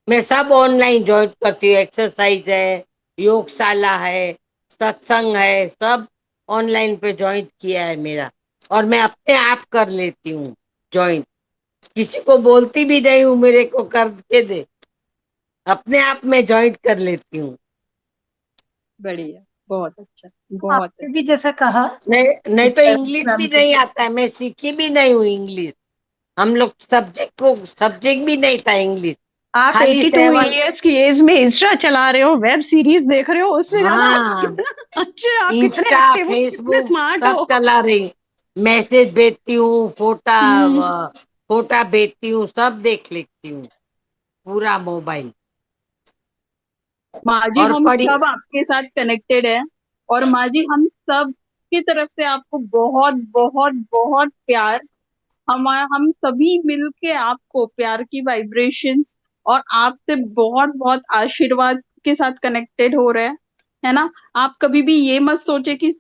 मैं सब ऑनलाइन ज्वाइन करती हूँ, एक्सरसाइज है, योगशाला है, सत्संग है, सब ऑनलाइन पे ज्वाइन किया है मेरा। और मैं अपने आप कर लेती हूँ ज्वाइन, किसी को बोलती भी नहीं हूँ मेरे को करके दे, अपने आप में ज्वाइन कर लेती हूँ। बढ़िया, बहुत अच्छा, बहुत आपने भी जैसा कहा नहीं नहीं तो इंग्लिश मैम भी के, नहीं आता है, मैं सीखी भी नहीं हूँ इंग्लिश। हम लोग सब्जेक्ट भी नहीं था इंग्लिश, आप खाली 82 7। इयर्स की एज में इंस्टा चला रहे हो, वेब सीरीज देख रहे हो, उससे ज्यादा हाँ, अच्छे, आप कितने इंस्टा, एक्टिव हो, कितने फेसबुक स्मार्ट सब हो। चला रही, मैसेज भेजती हूँ, हम्म। फोटा भेजती हूँ, सब देख लेती हूँ, पूरा मोबाइल। माँ जी और हम पढ़ी। सब आपके साथ कनेक्टेड है, और माँ जी हम सब की तरफ से आपको बहुत बहुत बहुत प्यार। हम सभी मिलके आपको प्यार की वाइब्रेशंस और आपसे बहुत बहुत आशीर्वाद के साथ कनेक्टेड हो रहे हैं, है ना। आप कभी भी ये मत सोचे कि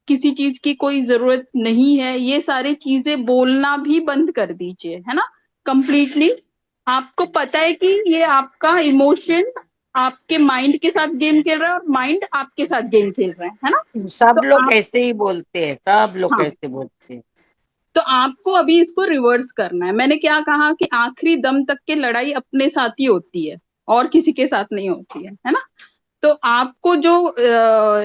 किसी चीज की कोई जरूरत नहीं है, ये सारी चीजें बोलना भी बंद कर दीजिए, है ना, कंप्लीटली। आपको पता है कि ये आपका इमोशन आपके माइंड के साथ गेम खेल रहा है, और माइंड आपके साथ गेम खेल रहा है ना। सब तो लोग आप, ऐसे ही बोलते हैं, सब लोग हाँ, ऐसे बोलते हैं। तो आपको अभी इसको रिवर्स करना है। मैंने क्या कहा कि आखिरी दम तक की लड़ाई अपने साथ ही होती है, और किसी के साथ नहीं होती है ना। तो आपको जो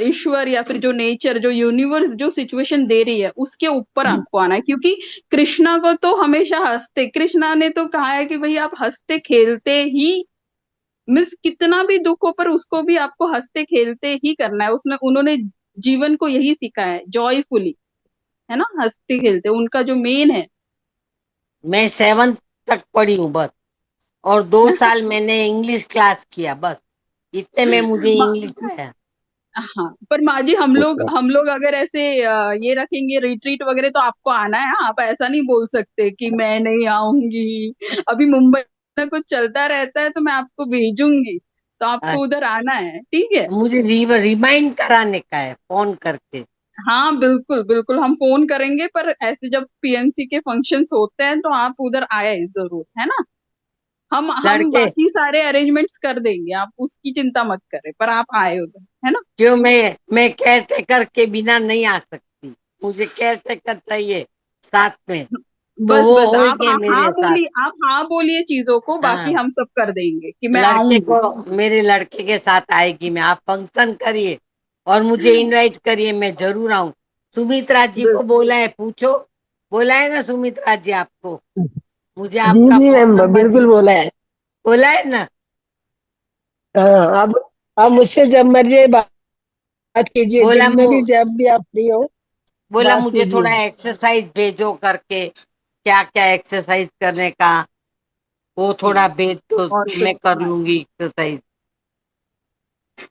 ईश्वर या फिर जो नेचर, जो यूनिवर्स जो सिचुएशन दे रही है उसके ऊपर आपको आना है, क्योंकि कृष्णा को तो हमेशा हंसते, कृष्णा ने तो कहा है कि भाई आप हंसते खेलते ही, मीन्स कितना भी दुख हो पर उसको भी आपको हंसते खेलते ही करना है। उसमें उन्होंने जीवन को यही सिखाया है, जॉयफुली, है ना, हंसते खेलते उनका जो मेन है। मैं 7 तक पढ़ी हूँ बस, और 2 साल मैंने इंग्लिश क्लास किया बस, इतने में मुझे इंग्लिश आया। हाँ, पर माँ जी हम लोग अगर ऐसे ये रखेंगे रिट्रीट वगैरह तो आपको आना है। हाँ, आप ऐसा नहीं बोल सकते कि मैं नहीं आऊंगी। अभी मुंबई में कुछ चलता रहता है तो मैं आपको भेजूंगी, तो आपको उधर आना है, ठीक है। मुझे रिमाइंड कराने का है फोन करके। हाँ बिल्कुल बिल्कुल, हम फोन करेंगे, पर ऐसे जब पीएमसी के फंक्शंस होते हैं तो आप उधर आए जरूर, है ना। हम लड़के बाकी सारे अरेंजमेंट्स कर देंगे, आप उसकी चिंता मत करें, पर आप आए उधर, है ना। क्यों, मैं केयर टेकर के बिना नहीं आ सकती, मुझे केयर टेकर चाहिए साथ में, तो बस वो बस आप होंगे हाँ मेरे साथ। बोलिए, आप हाँ बोलिए चीजों को, बाकी हाँ, हम सब कर देंगे कि मैं लड़के आऊंगी। को, मेरे लड़के के साथ आएगी मैं, आप फंक्शन करिए और मुझे इनवाइट करिए, मैं जरूर आऊं। सुमित्रा जी को बोला है, पूछो, बोला है ना सुमित्रा जी आपको, मुझे जी आपका जी फोन मैम, नंबर बिल्कुल बोला है। बोला है ना। हाँ, अब मुझसे जब मर्जी बात कीजिए, बोला दिन में भी जब भी आप फ्री हो बोला बात मुझे थोड़ा कीजिए। एक्सरसाइज भेजो करके, क्या क्या एक्सरसाइज करने का, वो थोड़ा भेज दो और तो कुछ मैं कर हाँ, लूंगी एक्सरसाइज।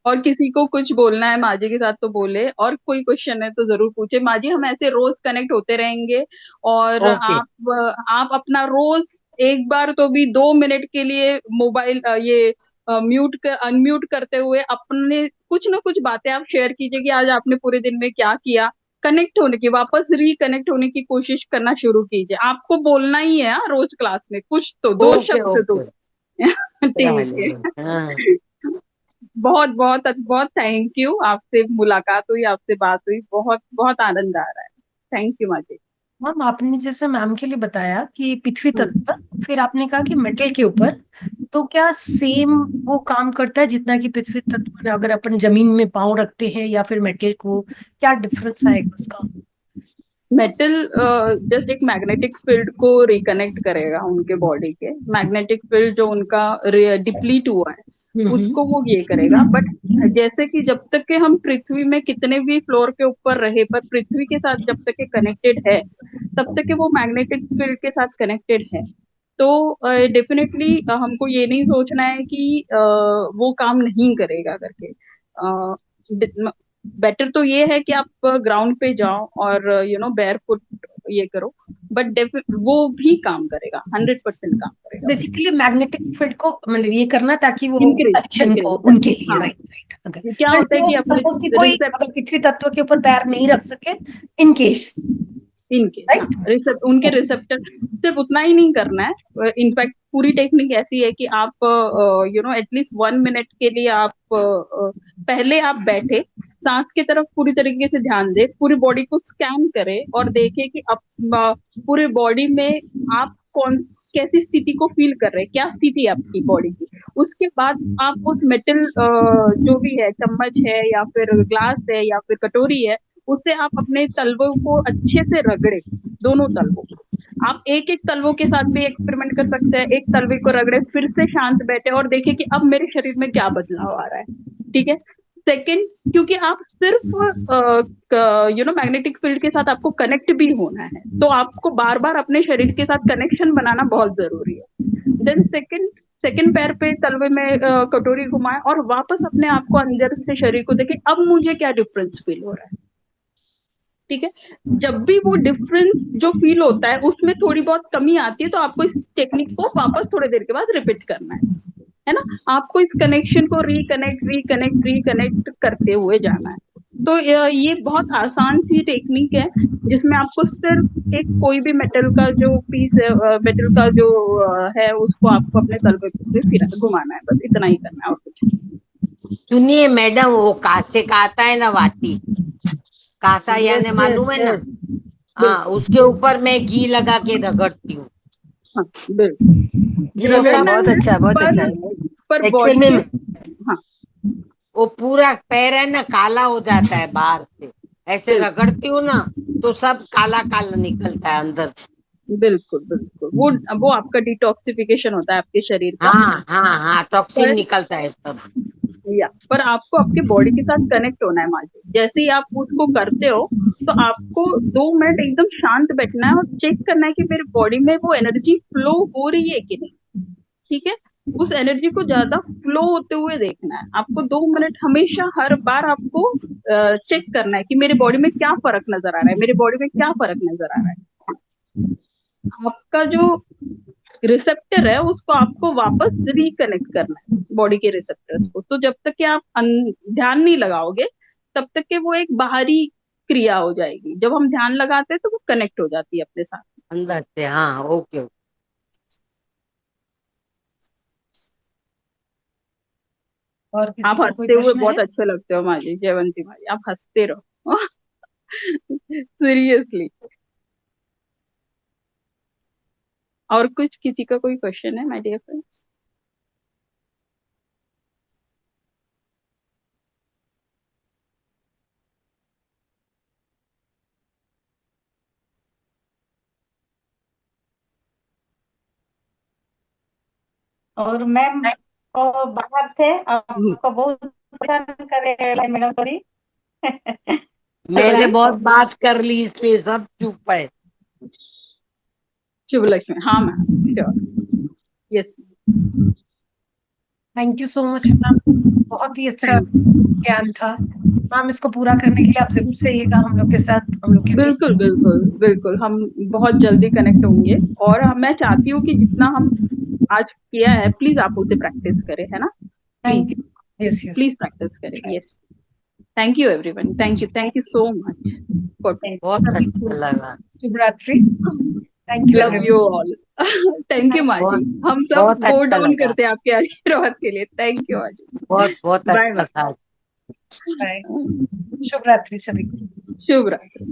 और किसी को कुछ बोलना है माँ जी के साथ तो बोले, और कोई क्वेश्चन है तो जरूर पूछे माँ जी, हम ऐसे रोज कनेक्ट होते रहेंगे। और ओके। आप अपना रोज एक बार तो भी 2 मिनट के लिए मोबाइल ये म्यूट कर अनम्यूट करते हुए अपने कुछ ना कुछ बातें आप शेयर कीजिए कि आज आपने पूरे दिन में क्या किया। कनेक्ट होने की, वापस रिकनेक्ट होने की कोशिश करना शुरू कीजिए। आपको बोलना ही है हाँ, रोज क्लास में कुछ तो दो ओके शब्द तो। ओके। ठीक है। हाँ, बहुत बहुत बहुत थैंक यू, आपसे मुलाकात हुई, आपसे बात हुई, बहुत बहुत आनंद आ रहा है। थैंक यू माजी। मैम आपने जैसे मैम के लिए बताया कि पृथ्वी हम्म। तत्व, फिर आपने कहा कि मेटल के ऊपर, तो क्या सेम वो काम करता है जितना कि पृथ्वी तत्व में अगर अपन जमीन में पाँव रखते हैं, या फिर मेटल को क्या डिफरेंस आएगा उसका? मेटल जस्ट एक मैग्नेटिक फील्ड को रिकनेक्ट करेगा, उनके बॉडी के मैग्नेटिक फील्ड जो उनका डिप्लीट हुआ है उसको वो ये करेगा। बट जैसे कि जब तक के हम पृथ्वी में कितने भी फ्लोर के ऊपर रहे, पर पृथ्वी के साथ जब तक के कनेक्टेड है तब तक के वो मैग्नेटिक फील्ड के साथ कनेक्टेड है। तो डेफिनेटली हमको ये नहीं सोचना है कि वो काम नहीं करेगा करके। बेटर तो ये है कि आप ग्राउंड पे जाओ और बेयर फुट ये करो, बट वो भी काम करेगा, 100% काम करेगा। बेसिकली मैग्नेटिक फील्ड को मतलब ये करना ताकि वो इंक्रीज कनेक्शन को इंक्रीज उनके लिए, हाँ, राइट राइट। अगर क्या मतलब होता है कि जो अपने सपोज कि कोई अगर पृथ्वी तत्व के ऊपर पैर नहीं रख सके, इन केस, इनके हाँ, राइट। उनके रिसेप्टर सिर्फ उतना ही नहीं करना है। इनफैक्ट पूरी टेक्निक ऐसी है कि आप एटलीस्ट 1 मिनट के लिए आप पहले आप बैठे, सांस की तरफ पूरी तरीके से ध्यान दे, पूरी बॉडी को स्कैन करे और देखे कि पूरे बॉडी में आप कौन कैसी स्थिति को फील कर रहे हैं, क्या स्थिति है आपकी बॉडी की। उसके बाद आप उस मेटल जो भी है, चम्मच है या फिर ग्लास है या फिर कटोरी है, उससे आप अपने तलवों को अच्छे से रगड़े, दोनों तलवों को। आप एक एक तलवों के साथ भी एक्सपेरिमेंट कर सकते हैं। एक तलवे को रगड़े, फिर से शांत बैठे और देखें कि अब मेरे शरीर में क्या बदलाव आ रहा है, ठीक है। सेकंड, क्योंकि आप सिर्फ मैग्नेटिक फील्ड के साथ आपको कनेक्ट भी होना है, तो आपको बार बार अपने शरीर के साथ कनेक्शन बनाना बहुत जरूरी है। देन सेकंड पैर पे तलवे में कटोरी घुमाए और वापस अपने आप को अंदर से शरीर को देखें, अब मुझे क्या डिफरेंस फील हो रहा है, ठीक है। जब भी वो डिफरेंस जो फील होता है उसमें थोड़ी बहुत कमी आती है, तो आपको इस टेक्निक को वापस थोड़ी देर के बाद रिपीट करना है ना। आपको इस कनेक्शन को रिकनेक्ट करते हुए जाना है। तो ये बहुत आसान सी टेक्निक है, जिसमें आपको सिर्फ एक कोई भी मेटल का जो पीस है, मेटल का जो है, उसको आपको अपने तलवे पे फिर घुमाना है, बस इतना ही करना है और कुछ नहीं। सुनिए मैडम, वो कासे का आता है ना वाटी, कासा यानी मालूम है ना। हाँ, उसके ऊपर मैं घी लगा के रगड़ती हूँ। हाँ बिल्कुल, रगड़ना बहुत है, अच्छा, बहुत अच्छा। पर एक्चुअल बॉडी में के हाँ वो पूरा पैर है ना काला हो जाता है बाहर से, ऐसे रगड़ती हूँ ना तो सब काला काला निकलता है अंदर से। बिल्कुल बिल्कुल, वो आपका डिटॉक्सिफिकेशन होता है आपके शरीर का। हाँ हाँ हाँ, टॉक्सिन पर निकलता है सब। पर आपको आपके बॉडी के साथ कनेक्ट होना है माजी। जैसे ही आप उसको करते हो तो आपको 2 मिनट एकदम शांत बैठना है और चेक करना है कि मेरी बॉडी में वो एनर्जी फ्लो हो रही है कि नहीं, ठीक है। उस एनर्जी को ज्यादा फ्लो होते हुए देखना है। आपको 2 मिनट हमेशा हर बार आपको चेक करना है कि मेरे बॉडी में क्या फर्क नजर आ रहा है, मेरे बॉडी में क्या फर्क नजर आ रहा है। आपका जो रिसेप्टर है उसको आपको वापस रिकनेक्ट करना है बॉडी के रिसेप्टर्स को। तो जब तक कि आप ध्यान नहीं लगाओगे तब तक के वो एक बाहरी क्रिया हो जाएगी। जब हम ध्यान लगाते हैं तो वो कनेक्ट हो जाती है अपने साथ। अंदर से, हाँ, ओके। और किसी आप का कोई हंसते हुए प्रश्न बहुत है? अच्छे लगते हो माँ जी, जयवंती माँ जी, आप हंसते रहो सीरियसली। और कुछ किसी का कोई क्वेश्चन है माय डियर फ्रेंड्स? और मैम को बाहर थे, आपको बहुत परेशान करे मैडम सॉरी मैंने बहुत बात कर ली इसलिए सब चुप है। शुभ लक्ष्मी, हाँ ma'am, sure, yes. Thank you so much ma'am, बहुत ही अच्छा ज्ञान था मैम। इसको पूरा करने के लिए आप जरूर से आइएगा हम लोग के साथ, हम लोग के बीच। बिल्कुल बिल्कुल बिल्कुल, हम बहुत जल्दी कनेक्ट होंगे। और मैं चाहती हूँ कि जितना हम आज किया है प्लीज आप उसे प्रैक्टिस करें, है ना? Thank please you. Yes yes, please practice करें। Yes, thank you everyone, thank you so much. बहुत अच्छा लगा। शुभ रात्रि। Thank you love you all. Thank you माँ जी, बहुत हम सब बहुत गो अच्छा डाउन लगा। करते हैं आपके आशीर्वाद के लिए। थैंक यू माँ जी। बहुत बहुत बाय अच्छा था। बाय। शुभ रात्रि सभी को। शुभ रात्रि।